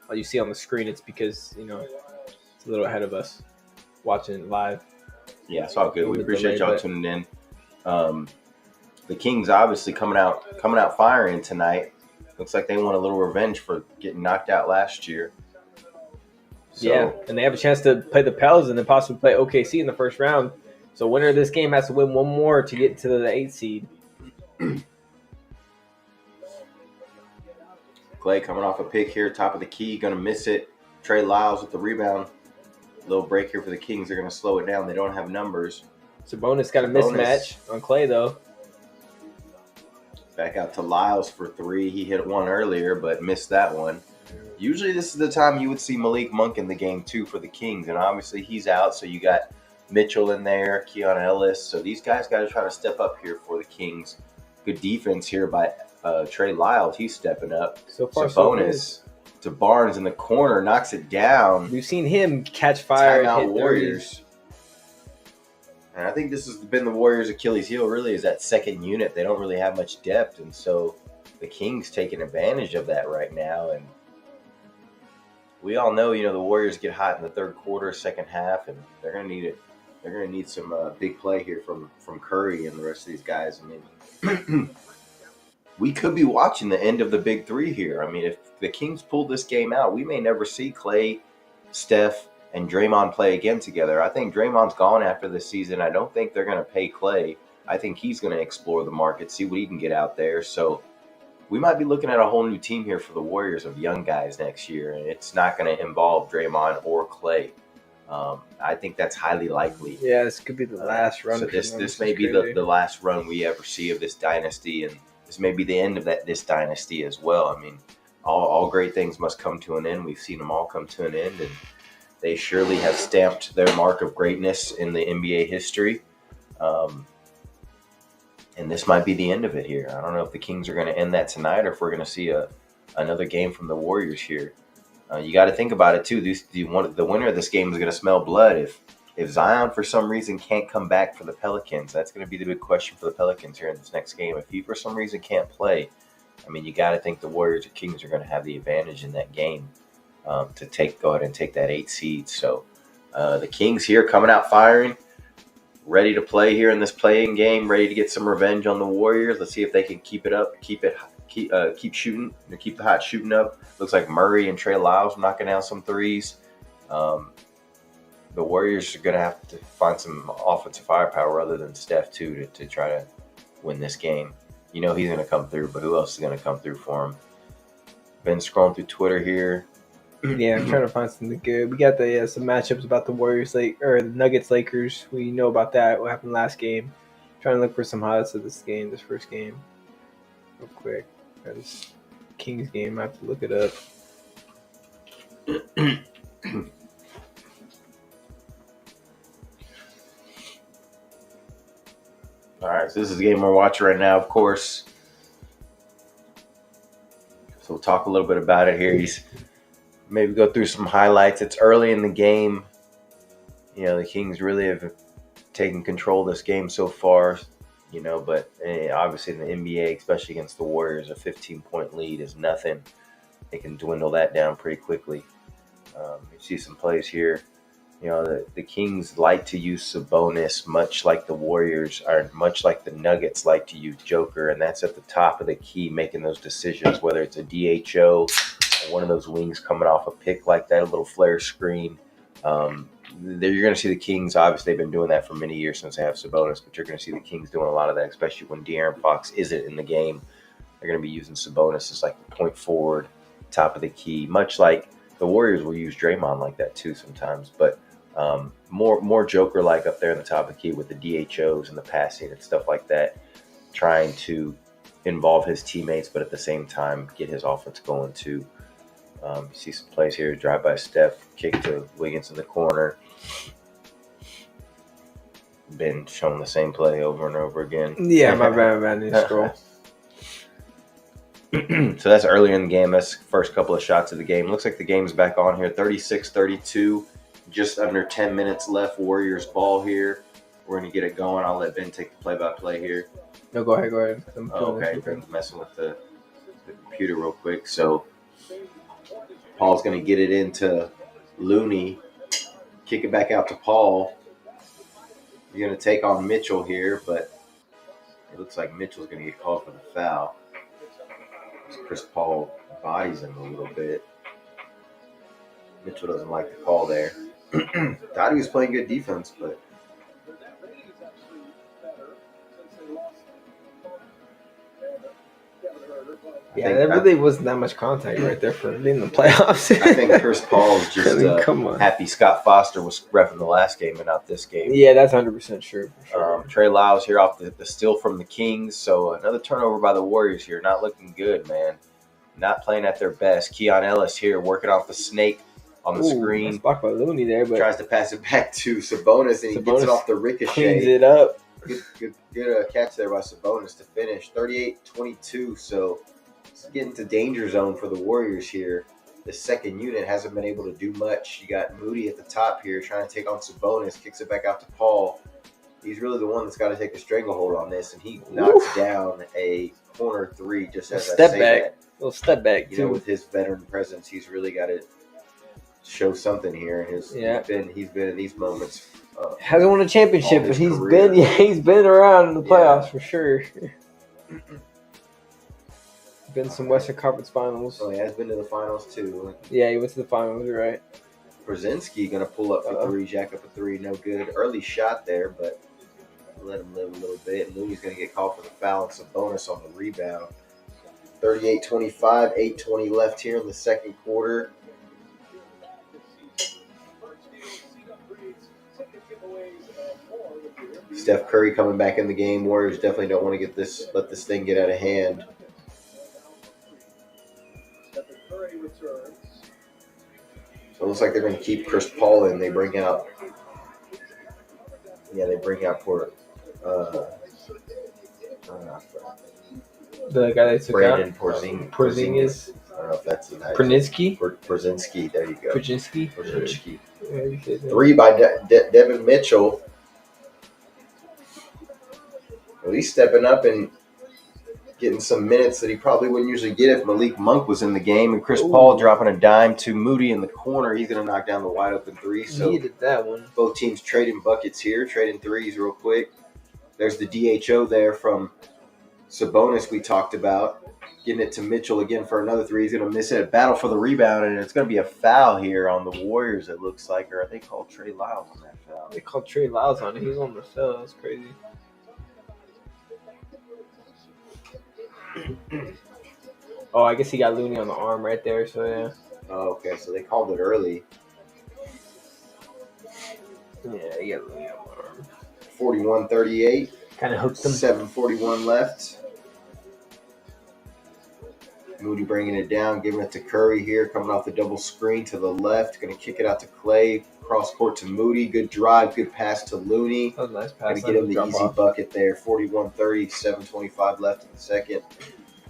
Speaker 1: all you see on the screen, it's because, it's a little ahead of us watching it live.
Speaker 2: Yeah, it's all good. We appreciate y'all tuning in. The Kings obviously coming out firing tonight. Looks like they want a little revenge for getting knocked out last year. So,
Speaker 1: yeah, and they have a chance to play the Pels and then possibly play OKC in the first round. So winner of this game has to win one more to get to the 8th seed.
Speaker 2: Clay coming off a pick here, top of the key, going to miss it. Trey Lyles with the rebound. Little break here for the Kings. They're going to slow it down. They don't have numbers.
Speaker 1: Sabonis got a mismatch on Clay, though.
Speaker 2: Back out to Lyles for three. He hit one earlier, but missed that one. Usually this is the time you would see Malik Monk in the game, too, for the Kings. And obviously he's out, so you got Mitchell in there, Keon Ellis. So these guys got to try to step up here for the Kings. Good defense here by Trey Lyles. He's stepping up.
Speaker 1: So far,
Speaker 2: bonus to Barnes in the corner, knocks it down.
Speaker 1: We've seen him catch fire.
Speaker 2: Timeout
Speaker 1: and hit
Speaker 2: Warriors. And I think this has been the Warriors' Achilles heel, really, is that second unit. They don't really have much depth, and so the Kings taking advantage of that right now. And we all know, the Warriors get hot in the third quarter, second half, and they're going to need They're going to need some big play here from Curry and the rest of these guys. I mean, we could be watching the end of the big three here. I mean, if the Kings pull this game out, we may never see Klay, Steph, and Draymond play again together. I think Draymond's gone after this season. I don't think they're going to pay Klay. I think he's going to explore the market, see what he can get out there. So we might be looking at a whole new team here for the Warriors of young guys next year, and it's not going to involve Draymond or Klay. I think that's highly likely.
Speaker 1: Yeah, this could be the last run.
Speaker 2: So this may be the last run we ever see of this dynasty, and this may be the end of this dynasty as well. I mean, all great things must come to an end. We've seen them all come to an end, and they surely have stamped their mark of greatness in the NBA history. And this might be the end of it here. I don't know if the Kings are going to end that tonight or if we're going to see another game from the Warriors here. You got to think about it, too. The winner of this game is going to smell blood. If Zion, for some reason, can't come back for the Pelicans, that's going to be the big question for the Pelicans here in this next game. If he, for some reason, can't play, I mean, you got to think the Warriors or Kings are going to have the advantage in that game to go ahead and take that 8 seed. So the Kings here coming out firing, ready to play here in this playing game, ready to get some revenge on the Warriors. Let's see if they can keep it up, keep shooting, keep the hot shooting up. Looks like Murray and Trey Lyles knocking down some threes. The Warriors are going to have to find some offensive firepower other than Steph, too, to try to win this game. You know he's going to come through, but who else is going to come through for him? Been scrolling through Twitter here.
Speaker 1: Yeah, I'm trying to find something good. We got some matchups about the Warriors, the Nuggets, Lakers. We know about that. What happened last game? Trying to look for some highlights of this first game, real quick. This Kings game, I have to look it up.
Speaker 2: All right, so this is the game we're watching right now, of course. So we'll talk a little bit about it here. Maybe go through some highlights. It's early in the game. You know, the Kings really have taken control of this game so far, you know, but obviously in the NBA, especially against the Warriors, a 15-point lead is nothing. They can dwindle that down pretty quickly. You see some plays here. You know, the Kings like to use Sabonis much like the Warriors or much like the Nuggets like to use Joker, and that's at the top of the key, making those decisions, whether it's a DHO or one of those wings coming off a pick like that, a little flare screen. You're going to see the Kings, obviously they've been doing that for many years since they have Sabonis, but you're going to see the Kings doing a lot of that, especially when De'Aaron Fox isn't in the game. They're going to be using Sabonis as like the point forward, top of the key, much like the Warriors will use Draymond like that too sometimes, but more Joker-like up there in the top of the key with the DHOs and the passing and stuff like that, trying to involve his teammates, but at the same time get his offense going too. You see some plays here, drive by Steph, kick to Wiggins in the corner. Been showing the same play over and over again.
Speaker 1: Yeah, my bad. I need to scroll.
Speaker 2: So that's earlier in the game. That's the first couple of shots of the game. Looks like the game's back on here. 36-32. Just under 10 minutes left. Warriors ball here. We're going to get it going. I'll let Ben take the play-by-play here.
Speaker 1: No, go ahead.
Speaker 2: Okay, Ben's messing with the computer real quick. So Paul's going to get it into Looney. Kick it back out to Paul. You're going to take on Mitchell here, but it looks like Mitchell's going to get called for the foul. Chris Paul bodies him a little bit. Mitchell doesn't like the call there. Thought he was playing good defense, but
Speaker 1: yeah, there really wasn't that much contact right there for being in the playoffs.
Speaker 2: I think Chris Paul's just happy Scott Foster was reffing the last game and not this game.
Speaker 1: Yeah, that's 100% true. For sure.
Speaker 2: Trey Lyles here off the steal from the Kings. So another turnover by the Warriors here. Not looking good, man. Not playing at their best. Keon Ellis here working off the snake on the screen.
Speaker 1: Nice block by Looney there, but
Speaker 2: tries to pass it back to Sabonis, and he gets it off the ricochet.
Speaker 1: Cleans it up.
Speaker 2: Good catch there by Sabonis to finish. 38-22, so it's getting to danger zone for the Warriors here. The second unit hasn't been able to do much. You got Moody at the top here trying to take on Sabonis, kicks it back out to Paul. He's really the one that's got to take a stranglehold on this, and he knocks down a corner three just as I say that.
Speaker 1: Little step back,
Speaker 2: you know, with his veteran presence, he's really got to show something here.
Speaker 1: Yeah.
Speaker 2: He's been in these moments.
Speaker 1: Hasn't won a championship,
Speaker 2: all
Speaker 1: but
Speaker 2: his career.
Speaker 1: he's been around in the playoffs for sure. Been some Western Conference Finals.
Speaker 2: Oh, he has been to the finals too.
Speaker 1: Yeah, he went to the finals. You're right.
Speaker 2: Brzezinski gonna pull up for three, jack up a three, no good. Early shot there, but let him live a little bit. And Looney's gonna get called for the foul and some bonus on the rebound. 38-25, 8:20 left here in the second quarter. Steph Curry coming back in the game. Warriors definitely don't want to let this thing get out of hand. So it looks like they're going to keep Chris Paul in. They bring out poor
Speaker 1: the guy that took
Speaker 2: Brandon
Speaker 1: out
Speaker 2: Porzingis. I don't know if that's Brzezinski. There you go. Brzezinski. Three by Devin Mitchell. Well, he's stepping up and getting some minutes that he probably wouldn't usually get if Malik Monk was in the game. And Chris Paul dropping a dime to Moody in the corner. He's going to knock down the wide open three. So
Speaker 1: needed that one.
Speaker 2: Both teams trading buckets here, trading threes real quick. There's the DHO there from Sabonis we talked about. Getting it to Mitchell again for another three. He's going to miss it. A battle for the rebound, and it's going to be a foul here on the Warriors, it looks like. Or are they called Trey Lyles on that foul?
Speaker 1: They called Trey Lyles on it. He's on the foul. That's crazy. Oh, I guess he got Looney on the arm right there, so yeah.
Speaker 2: Oh, okay, so they called it early.
Speaker 1: Yeah, he got Looney on the arm.
Speaker 2: 41-38.
Speaker 1: Kind of hooked him.
Speaker 2: 7:41 left. Moody bringing it down, giving it to Curry here, coming off the double screen to the left. Going to kick it out to Clay. Cross court to Moody. Good drive, good pass to Looney.
Speaker 1: That was a nice pass.
Speaker 2: Going to get him the easy bucket there. 41-30, 7:25 left in the second.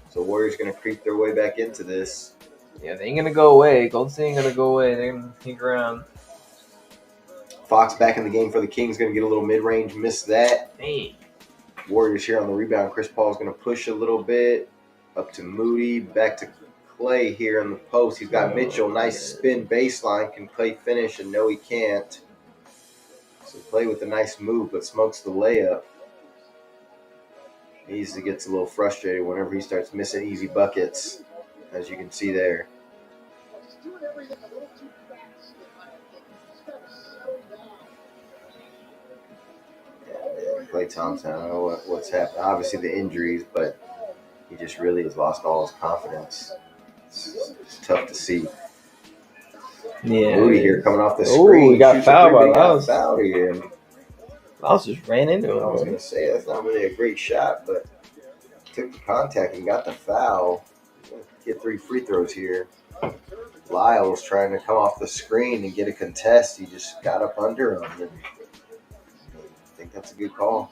Speaker 2: So Warriors going to creep their way back into this.
Speaker 1: Yeah, they ain't going to go away. Golden State ain't going to go away. They're going to hang around.
Speaker 2: Fox back in the game for the Kings. Going to get a little mid-range. Missed that.
Speaker 1: Dang.
Speaker 2: Warriors here on the rebound. Chris Paul's going to push a little bit. Up to Moody. Back to Clay here in the post. He's got Mitchell. Nice spin baseline. Can Clay finish? And no, he can't. So Clay with a nice move, but smokes the layup. He easily gets a little frustrated whenever he starts missing easy buckets, as you can see there. Klay Thompson, I don't know what's happened. Obviously the injuries, but he just really has lost all his confidence. It's tough to see.
Speaker 1: Yeah.
Speaker 2: Moody here coming off the screen.
Speaker 1: Oh, he got fouled by Lyles.
Speaker 2: Fouled here.
Speaker 1: Lyles just ran into him.
Speaker 2: I was going to say, that's not really a great shot, but took the contact and got the foul. Get 3 free throws here. Lyles trying to come off the screen and get a contest. He just got up under him. And I think that's a good call.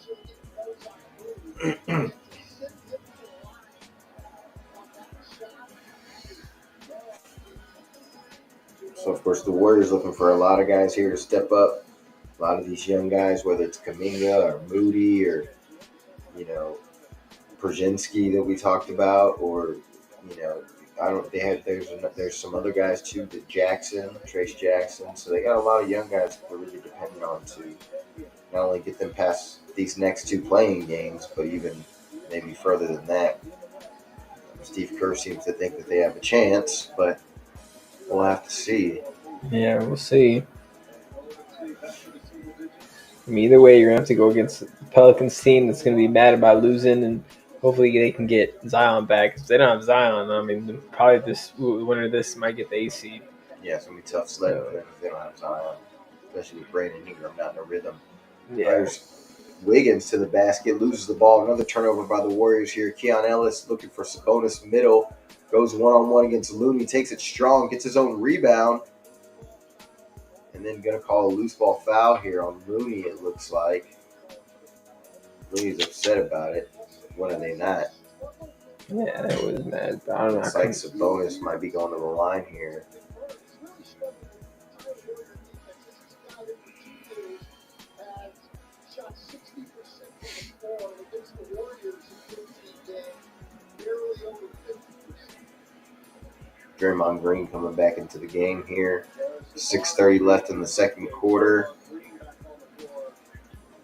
Speaker 2: So, of course, the Warriors looking for a lot of guys here to step up. A lot of these young guys, whether it's Kuminga or Moody or, Brzezinski that we talked about, or, there's some other guys too, Trace Jackson. So they got a lot of young guys that they're really dependent on to not only get them past these next 2 playing games, but even maybe further than that. Steve Kerr seems to think that they have a chance, but we'll have to see.
Speaker 1: Yeah, we'll see. I mean, either way, you're going to have to go against the Pelicans team that's going to be mad about losing, and hopefully they can get Zion back. If they don't have Zion, I mean, probably this winner of this might get the A seed.
Speaker 2: Yeah, it's going to be tough sledding for them if they don't have Zion, especially with Brandon Ingram not in a rhythm.
Speaker 1: Yeah.
Speaker 2: There's Wiggins to the basket, loses the ball. Another turnover by the Warriors here. Keon Ellis looking for Sabonis middle. Goes one-on-one against Looney. Takes it strong. Gets his own rebound. And then going to call a loose ball foul here on Looney, it looks like. Looney's upset about it. When are they not?
Speaker 1: Yeah, that was mad. I don't know.
Speaker 2: It's like Sabonis might be going to the line here. Draymond Green coming back into the game here. 6:30 left in the second quarter.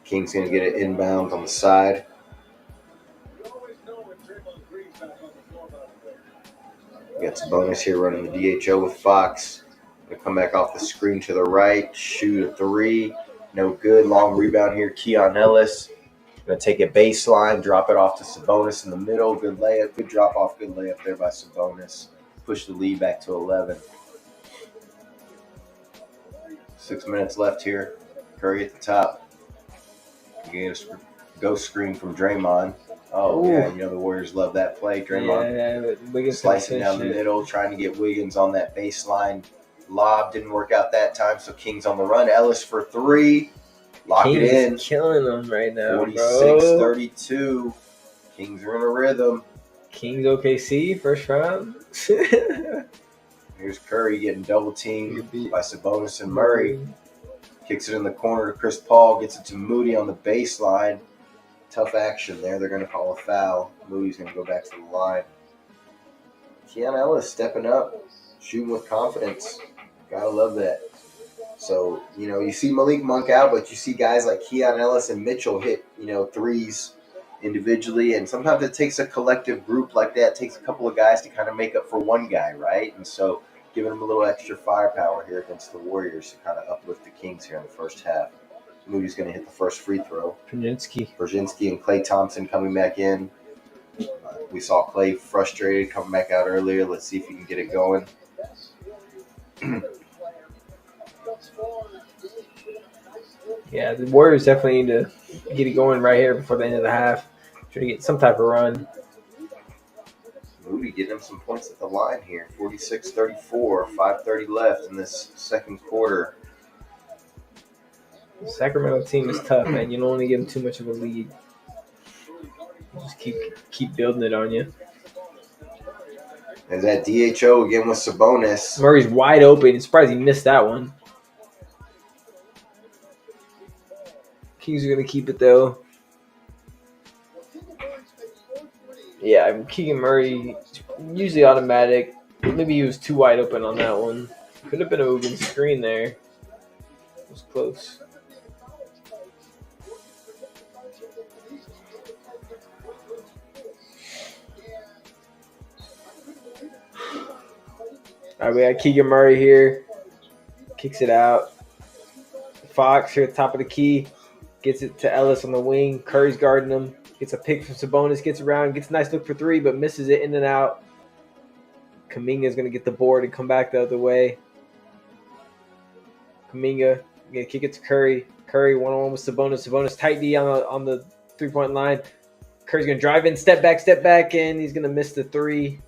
Speaker 2: Kings going to get it inbound on the side. We got Sabonis here running the DHO with Fox. Going to come back off the screen to the right, shoot a three. No good. Long rebound here. Keon Ellis. Going to take a baseline, drop it off to Sabonis in the middle. Good layup. Good drop off. Good layup there by Sabonis. Push the lead back to 11. 6 minutes left here. Curry at the top. You get a ghost screen from Draymond. Oh,
Speaker 1: Ooh.
Speaker 2: yeah, you know the Warriors love that play. Draymond
Speaker 1: Wiggins
Speaker 2: slicing down the middle, trying to get Wiggins on that baseline. Lob didn't work out that time, so Kings on the run. Ellis for three. Lock
Speaker 1: Kings
Speaker 2: it in.
Speaker 1: is killing them right now,
Speaker 2: 46-32. Kings are in a rhythm.
Speaker 1: Kings OKC, first round.
Speaker 2: Here's Curry getting double teamed by Sabonis and Murray. Kicks it in the corner to Chris Paul. Gets it to Moody on the baseline. Tough action there. They're going to call a foul. Moody's going to go back to the line. Keon Ellis stepping up, shooting with confidence. Gotta love that. So, you know, you see Malik Monk out, but you see guys like Keon Ellis and Mitchell hit, you know, threes individually. And sometimes it takes a collective group like that. It takes a couple of guys to kind of make up for one guy, right? And so giving them a little extra firepower here against the Warriors to kind of uplift the Kings here in the first half. Moody's going to hit the first free throw. Brzezinski and Klay Thompson coming back in. We saw Klay frustrated coming back out earlier. Let's see if he can get it going.
Speaker 1: Yeah, the Warriors definitely need to get it going right here before the end of the half. Try to get some type of run.
Speaker 2: Moody getting him some points at the line here. 46-34, 5:30 left in this second quarter.
Speaker 1: The Sacramento team is tough, man. You don't want to give them too much of a lead. Just keep building it on you.
Speaker 2: And that DHO again with Sabonis.
Speaker 1: Murray's wide open. I'm surprised he missed that one. Kings are going to keep it, though. Yeah, Keegan Murray, usually automatic. Maybe he was too wide open on that one. Could have been a moving screen there. It was close. All right, we got Keegan Murray here. Kicks it out. Fox here at the top of the key. Gets it to Ellis on the wing. Curry's guarding him. Gets a pick from Sabonis. Gets around. Gets a nice look for three, but misses it in and out. Kuminga's going to get the board and come back the other way. Kuminga going to kick it to Curry. Curry one-on-one with Sabonis. Sabonis tight D on the three-point line. Curry's going to drive in, step back, and he's going to miss the three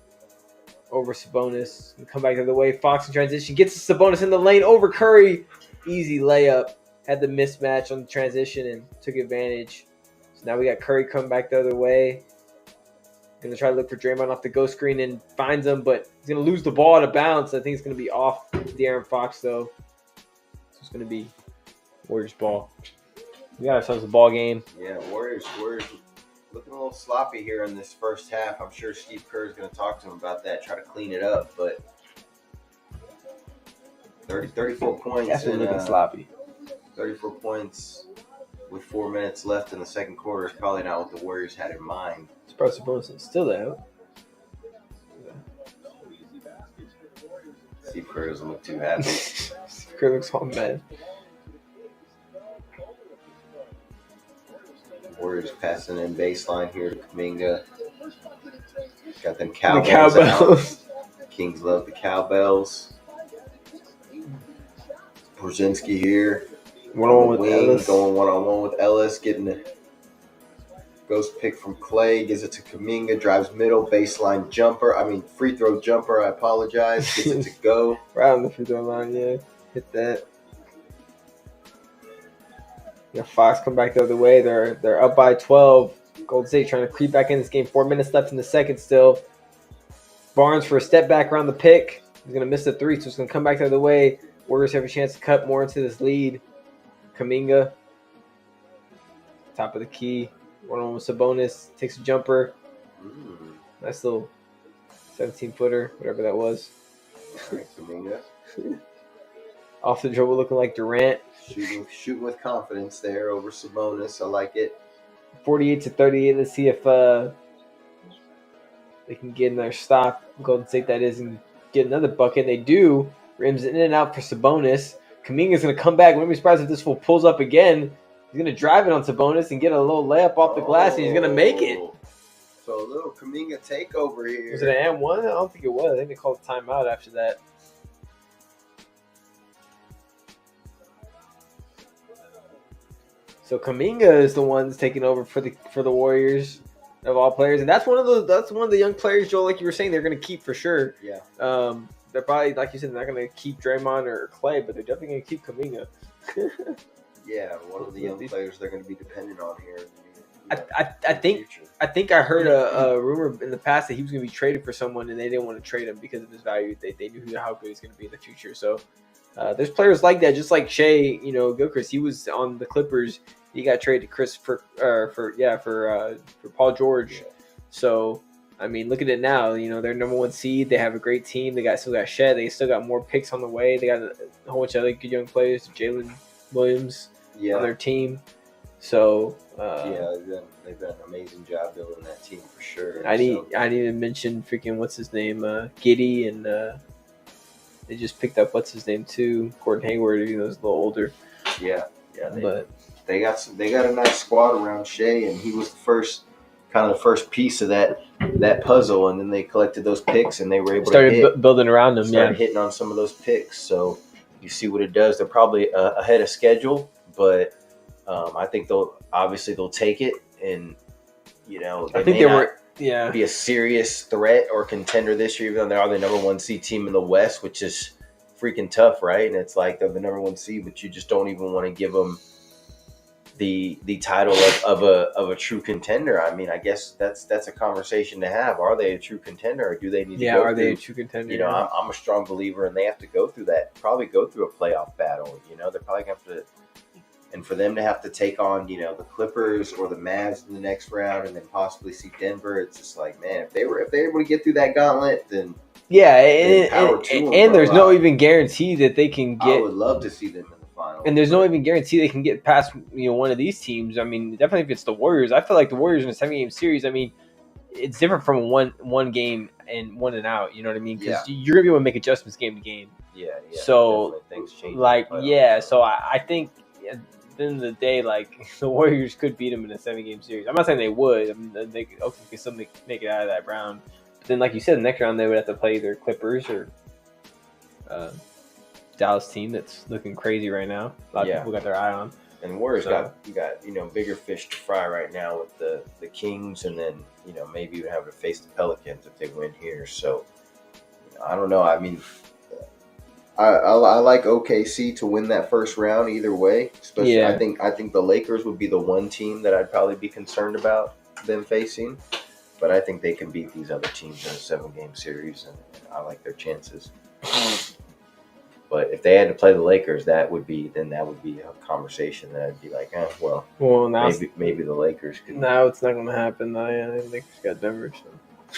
Speaker 1: over Sabonis. And come back the other way. Fox in transition. Gets Sabonis in the lane over Curry. Easy layup. Had the mismatch on the transition and took advantage. So now we got Curry coming back the other way. Going to try to look for Draymond off the ghost screen and finds him, but he's going to lose the ball out of bounds. I think it's going to be off De'Aaron Fox, though. So it's going to be Warriors ball. We got ourselves a ball game.
Speaker 2: Yeah, Warriors looking a little sloppy here in this first half. I'm sure Steve Kerr is going to talk to him about that, try to clean it up, but 34 points.
Speaker 1: Definitely looking sloppy.
Speaker 2: 34 points with 4 minutes left in the second quarter is probably not what the Warriors had in mind.
Speaker 1: Surprised Sabonis is still there.
Speaker 2: Steve Kerr doesn't look too happy.
Speaker 1: Steve Kerr looks all mad.
Speaker 2: Warriors passing in baseline here to Kuminga. Got them cowbells.
Speaker 1: The cowbells.
Speaker 2: Kings love the cowbells. Brzezinski here.
Speaker 1: One-on-one with Ellis.
Speaker 2: Going one-on-one with Ellis. Getting the ghost pick from Klay. Gives it to Kuminga. Drives middle. Baseline jumper. Free throw jumper. I apologize. Gets it to go.
Speaker 1: Right on the free throw line, yeah. Hit that. Yeah, Fox come back the other way. They're up by 12. Golden State trying to creep back in this game. 4 minutes left in the second still. Barnes for a step back around the pick. He's going to miss the three, so it's going to come back the other way. Warriors have a chance to cut more into this lead. Kuminga, top of the key. One-on-one with Sabonis. Takes a jumper. Nice little 17-footer, whatever that was.
Speaker 2: All right, Kuminga.
Speaker 1: Off the dribble, looking like Durant.
Speaker 2: Shooting with confidence there over Sabonis. I like it.
Speaker 1: 48-38. Let's see if they can get another stop. Golden State, that is, and get another bucket. They do. Rims in and out for Sabonis. Kuminga's going to come back. Wouldn't be surprised if this fool pulls up again. He's going to drive it on Sabonis and get a little layup off the glass, and he's going to make it.
Speaker 2: So a little Kuminga takeover here.
Speaker 1: Was it an M1? I don't think it was. I think they called a timeout after that. So Kuminga is the one that's taking over for the Warriors of all players, and that's one of the young players, Joel, like you were saying, they're going to keep for sure.
Speaker 2: Yeah.
Speaker 1: They're probably, like you said, they're not going to keep Draymond or Clay, but they're definitely going to keep Kuminga.
Speaker 2: Yeah, one of the young players they're going to be dependent on here.
Speaker 1: I think I heard a rumor in the past that he was going to be traded for someone, and they didn't want to trade him because of his value. They knew how good he's going to be in the future. So there's players like that, just like Shea, Gilchrist. He was on the Clippers. He got traded to Chris for Paul George. Yeah. So I mean, look at it now. They're number one seed. They have a great team. They still got Shed. They still got more picks on the way. They got a whole bunch of other good young players. Jalen Williams on their team. So
Speaker 2: they've done an amazing job building that team for sure.
Speaker 1: I need to mention freaking what's his name, Giddey, and they just picked up what's his name too, Gordon Hayward. Even though he's a little older.
Speaker 2: Yeah. They got a nice squad around Shea, and he was the first piece of that puzzle, and then they collected those picks, and they were able to
Speaker 1: building around them.
Speaker 2: Started hitting on some of those picks. So you see what it does. They're probably ahead of schedule, but I think they'll take it, and
Speaker 1: I think they were
Speaker 2: be a serious threat or contender this year, even though they are the number one seed team in the West, which is freaking tough, right? And it's like they're the number one seed, but you just don't even want to give them the title of a true contender. I mean, I guess that's a conversation to have. Are they a true contender, or do they need to go
Speaker 1: are
Speaker 2: through,
Speaker 1: they a true contender?
Speaker 2: I'm a strong believer, and they have to go through that. Probably go through a playoff battle. They're probably going to have to, and for them to have to take on the Clippers or the Mavs in the next round, and then possibly see Denver. It's just like, man, if they're able to get through that gauntlet, then
Speaker 1: and there's no even guarantee that they can get.
Speaker 2: I would love to see them in the final.
Speaker 1: And there's no even guarantee they can get past one of these teams. I mean, definitely if it's the Warriors, I feel like the Warriors in a 7-game series. I mean, it's different from one game and one and out. You know what I mean? Because you're gonna be able to make adjustments game to game.
Speaker 2: Yeah.
Speaker 1: So
Speaker 2: things change.
Speaker 1: So I think at the end of the day, like the Warriors could beat them in a 7-game series. I'm not saying they would. I mean, they could still make it out of that round. Then, like you said, the next round they would have to play either Clippers or Dallas team that's looking crazy right now. A lot of people got their eye on.
Speaker 2: And Warriors got bigger fish to fry right now with the Kings, and then maybe even have to face the Pelicans if they win here. So I don't know. I mean, I like OKC to win that first round either way. Especially, I think the Lakers would be the one team that I'd probably be concerned about them facing. But I think they can beat these other teams in a 7-game series, and I like their chances. But if they had to play the Lakers, that would be a conversation that I'd be like, now maybe the Lakers could.
Speaker 1: No, it's not going to happen. The Lakers got Denver.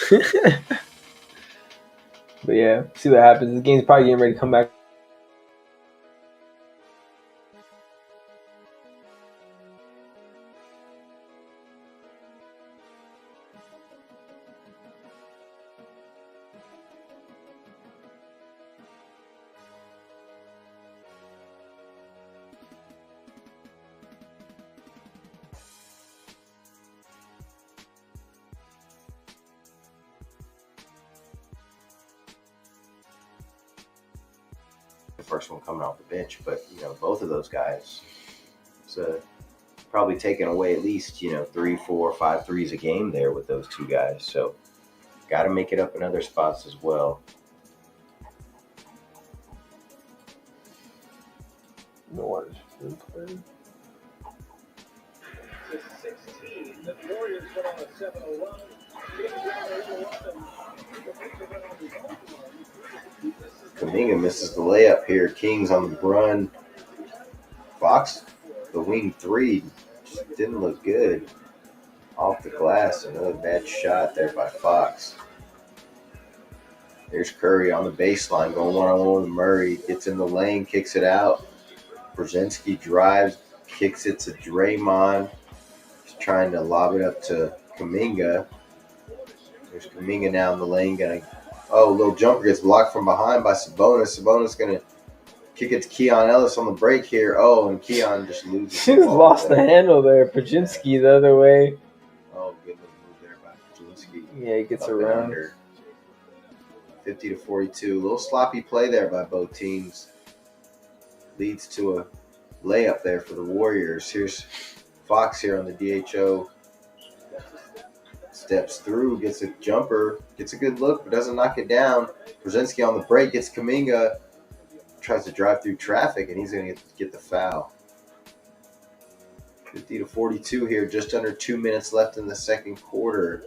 Speaker 1: So. But yeah, see what happens. The game's probably getting ready to come back.
Speaker 2: First one coming off the bench, but both of those guys, probably taking away at least 3, 4, 5 threes a game there with those two guys. So got to make it up in other spots as well.
Speaker 3: The Warriors put on a 7-0 run.
Speaker 2: Kuminga misses the layup here. Kings on the run. Fox, the wing three, just didn't look good. Off the glass, another bad shot there by Fox. There's Curry on the baseline going one-on-one with Murray. Gets in the lane, kicks it out. Brzezinski drives, kicks it to Draymond. He's trying to lob it up to Kuminga. There's Kuminga now in the lane. Little jumper gets blocked from behind by Sabonis. Sabonis going to kick it to Keon Ellis on the break here. Oh, and Keon just loses.
Speaker 1: He just lost the handle there. Brzezinski the other way.
Speaker 2: Oh, good little move there by Brzezinski.
Speaker 1: Yeah, he gets around.
Speaker 2: 50-42. A little sloppy play there by both teams. Leads to a layup there for the Warriors. Here's Fox here on the DHO. Steps through, gets a jumper, gets a good look, but doesn't knock it down. Brzezinski on the break, gets Kuminga, tries to drive through traffic, and he's going to get the foul. 50-42 here, just under 2 minutes left in the second quarter.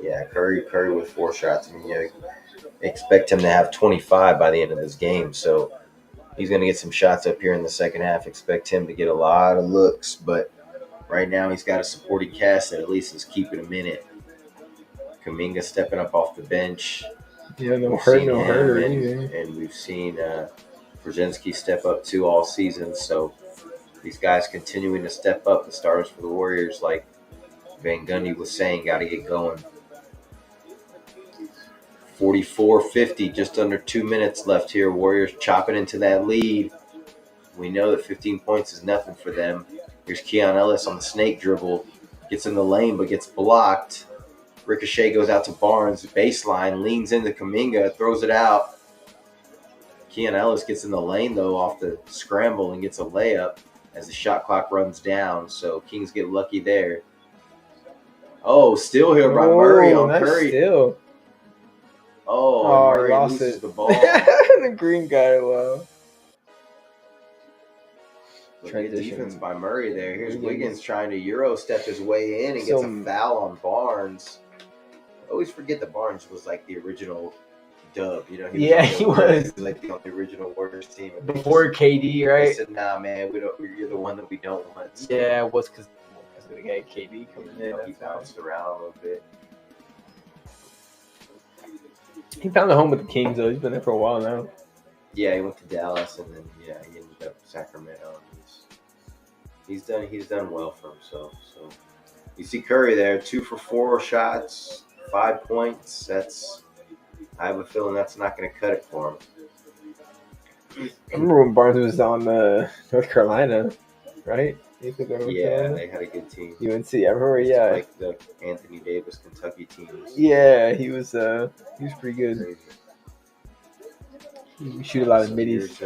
Speaker 2: Yeah, Curry with 4 shots. I mean, you expect him to have 25 by the end of this game, so he's going to get some shots up here in the second half. Expect him to get a lot of looks, but right now he's got a supporting cast that at least is keeping him in it. Kuminga stepping up off the bench.
Speaker 1: Yeah, no hurt or anything.
Speaker 2: And we've seen Brzezinski step up too all season, so these guys continuing to step up, the starters for the Warriors, like Van Gundy was saying, got to get going. 44-50, just under 2 minutes left here. Warriors chopping into that lead. We know that 15 points is nothing for them. Here's Keon Ellis on the snake dribble. Gets in the lane, but gets blocked. Ricochet goes out to Barnes. Baseline, leans into Kuminga, throws it out. Keon Ellis gets in the lane, though, off the scramble and gets a layup as the shot clock runs down. So Kings get lucky there. Oh, still here by Murray on Curry.
Speaker 1: Still.
Speaker 2: Murray
Speaker 1: lost
Speaker 2: loses
Speaker 1: it.
Speaker 2: the ball.
Speaker 1: The green guy, wow.
Speaker 2: Good defense by Murray there. Here's Wiggins trying to Euro step his way in and gets a foul on Barnes. I always forget that Barnes was like the original dub. You know,
Speaker 1: he was
Speaker 2: like the original Warriors team
Speaker 1: before KD, right?
Speaker 2: They said, "Nah, man, you're the one that we don't want." So,
Speaker 1: yeah, it was because we had KD coming in.
Speaker 2: He bounced around a little bit.
Speaker 1: He found a home with the Kings, though. He's been there for a while now.
Speaker 2: Yeah, he went to Dallas, and then he ended up Sacramento. He's done well for himself. So you see Curry there, 2 for 4 shots, 5 points. I have a feeling that's not going to cut it for him.
Speaker 1: I remember when Barnes was on North Carolina, right?
Speaker 2: Yeah, they had a good team.
Speaker 1: UNC, I remember. Yeah,
Speaker 2: like the Anthony Davis Kentucky teams.
Speaker 1: Yeah, he was pretty good. He shoot a lot of middies.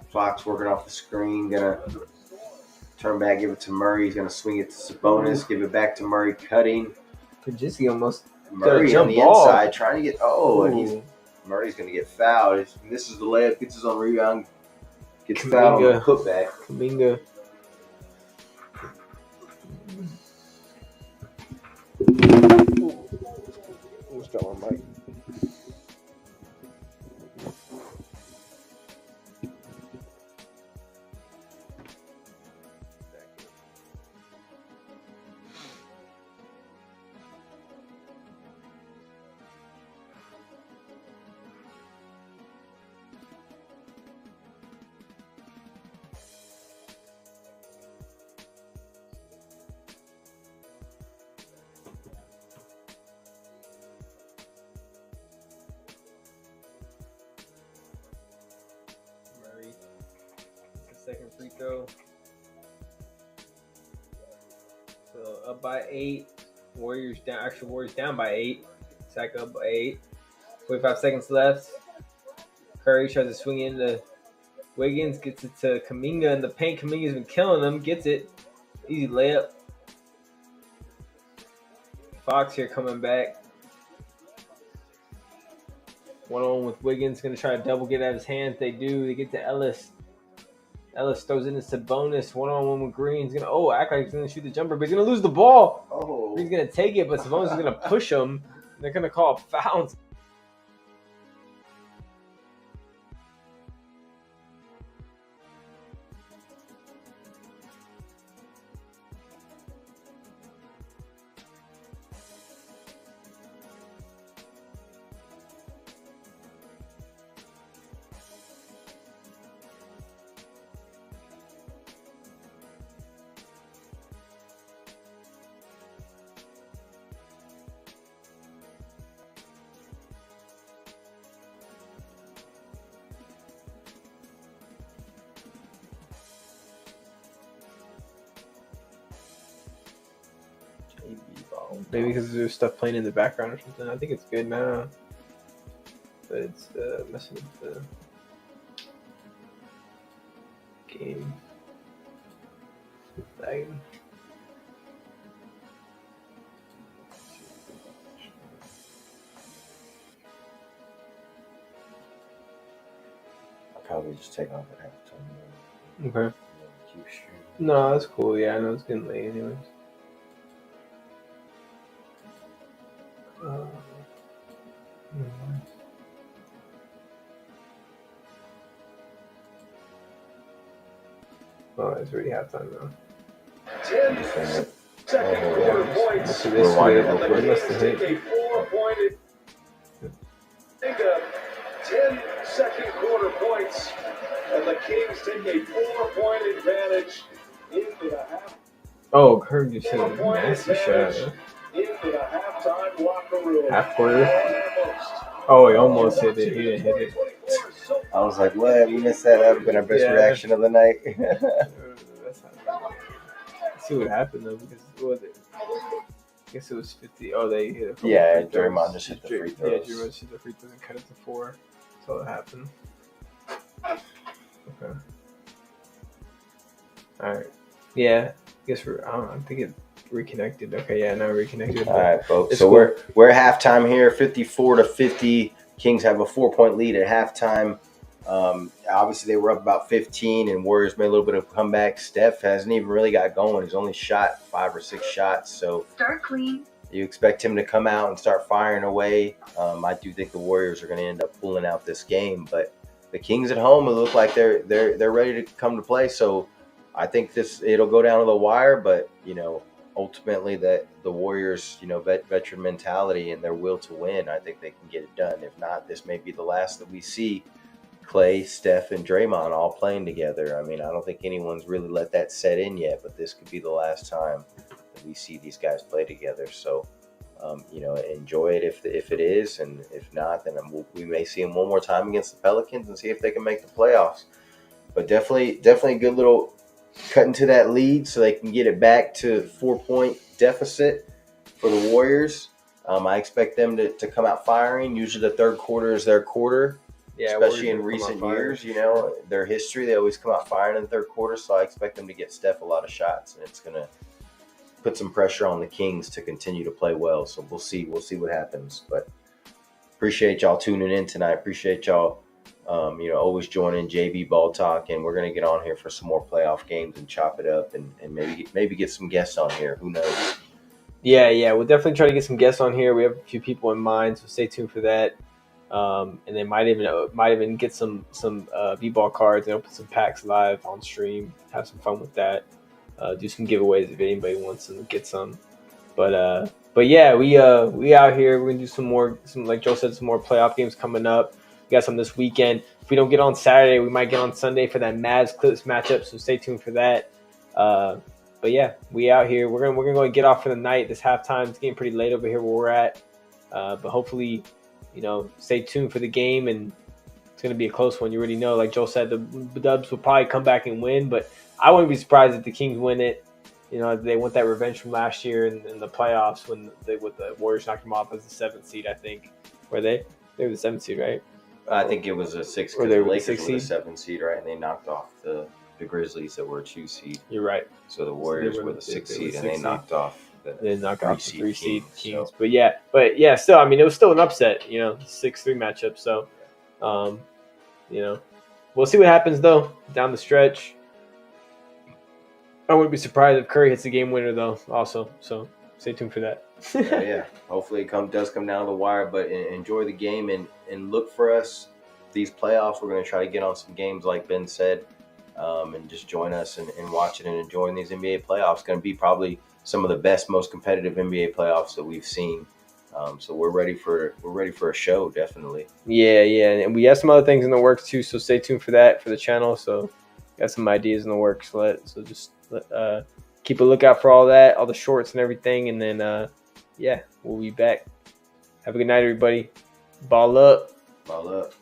Speaker 2: Fox working off the screen, gonna turn back, give it to Murray. He's gonna swing it to Sabonis, give it back to Murray, cutting.
Speaker 1: Brzezinski almost
Speaker 2: Murray on the inside, trying to get. And Murray's gonna get fouled. This is the layup. Gets his own rebound. Gets fouled on the putback.
Speaker 1: Kuminga. Almost got my mic. Second free throw. So up by 8. Warriors down by 8. Sack up by 8. 45 seconds left. Curry tries to swing into Wiggins, gets it to Kuminga in the paint. Kuminga's been killing him. Gets it. Easy layup. Fox here coming back. 1-on-1 with Wiggins. Going to try to double get out of his hands. They do. They get to Ellis. Ellis throws in the Sabonis one-on-one with Green. He's gonna act like he's gonna shoot the jumper, but he's gonna lose the ball.
Speaker 2: Oh.
Speaker 1: Green's gonna take it, but Sabonis is gonna push him. They're gonna call a foul. Maybe because there's stuff playing in the background or something. I think it's good now. But it's messing with the game. Lagging.
Speaker 2: I'll probably just take off at halftime.
Speaker 1: Okay. No, that's cool. Yeah, I know it's getting late anyways. Oh, it's already halftime now.
Speaker 3: 10 second quarter points.
Speaker 1: So this way,
Speaker 3: And the
Speaker 1: it must
Speaker 3: Kings
Speaker 1: have
Speaker 3: take
Speaker 1: hit.
Speaker 3: a 4-point. Think of 10 second quarter points, and the Kings take a 4-point advantage into the half.
Speaker 1: Oh, Kirk just hit a
Speaker 3: 4-point
Speaker 1: nasty shot.
Speaker 3: advantage into the halftime locker room.
Speaker 1: Half quarter. Oh, he almost hit it. He didn't hit it.
Speaker 2: I was like, what? We missed that. That would have been our best reaction of the night.
Speaker 1: Let's see what happened though, because what was it? I guess it was 50. Oh, they hit it.
Speaker 2: Yeah, Draymond just hit the free throws.
Speaker 1: Yeah, Draymond just hit the free throws and cut it to 4. That's all that happened. Okay. All right. Yeah. I guess I think it reconnected. Okay. Yeah. Now reconnected.
Speaker 2: All right, folks. So
Speaker 1: cool.
Speaker 2: we're at halftime here, 54-50. Kings have a 4-point lead at halftime. Obviously, they were up about 15, and Warriors made a little bit of comeback. Steph hasn't even really got going. He's only shot 5 or 6 shots. So
Speaker 12: start clean.
Speaker 2: You expect him to come out and start firing away. I do think the Warriors are going to end up pulling out this game, but the Kings at home, it look like they're ready to come to play. So I think it'll go down to the wire, but ultimately that the Warriors, veteran mentality and their will to win, I think they can get it done. If not, this may be the last that we see Clay, Steph, and Draymond all playing together. I mean, I don't think anyone's really let that set in yet, but this could be the last time that we see these guys play together. So, enjoy it if it is, and if not, then we may see them one more time against the Pelicans and see if they can make the playoffs. But definitely a good little cut into that lead so they can get it back to 4-point deficit for the Warriors. I expect them to come out firing. Usually the third quarter is their quarter. Yeah, especially in recent years, their history, they always come out firing in the third quarter. So I expect them to get Steph a lot of shots, and it's going to put some pressure on the Kings to continue to play well. So we'll see what happens. But appreciate y'all tuning in tonight. Appreciate y'all, always joining JB Ball Talk, and we're going to get on here for some more playoff games and chop it up, and maybe get some guests on here. Who knows?
Speaker 1: Yeah, we'll definitely try to get some guests on here. We have a few people in mind, so stay tuned for that. And they might even get some b-ball cards and open some packs live on stream. Have some fun with that. Do some giveaways if anybody wants to get some. But yeah, we out here. We're gonna do some like Joe said, some more playoff games coming up. We got some this weekend. If we don't get on Saturday, we might get on Sunday for that Mavs Clips matchup. So stay tuned for that. But yeah, we out here. We're gonna go and get off for the night. This halftime, it's getting pretty late over here where we're at. But hopefully, stay tuned for the game, and it's going to be a close one. You already know, like Joe said, the Dubs will probably come back and win, but I wouldn't be surprised if the Kings win it. They want that revenge from last year in the playoffs when the Warriors knocked them off as the 7th seed, I think. Were they? They were the 7th seed, right?
Speaker 2: I think it was a 6th because the Lakers were the 7th seed, right? And they knocked off the Grizzlies that were a 2 seed.
Speaker 1: You're right.
Speaker 2: So the Warriors were the 6th seed, and they knocked off the
Speaker 1: 3 seed Kings.
Speaker 2: So.
Speaker 1: But yeah, still, I mean, it was still an upset, 6-3 matchup. So, we'll see what happens though down the stretch. I wouldn't be surprised if Curry hits the game winner though. Also, so stay tuned for that.
Speaker 2: Yeah. Hopefully it does come down to the wire, but enjoy the game and look for us these playoffs. We're going to try to get on some games like Ben said, and just join us and watch it and enjoying these NBA playoffs. It's going to be probably some of the best, most competitive NBA playoffs that we've seen. So we're ready for a show, definitely.
Speaker 1: Yeah, and we have some other things in the works too. So stay tuned for that for the channel. So got some ideas in the works. So just keep a lookout for all that, all the shorts and everything, and then we'll be back. Have a good night, everybody. Ball up.
Speaker 2: Ball up.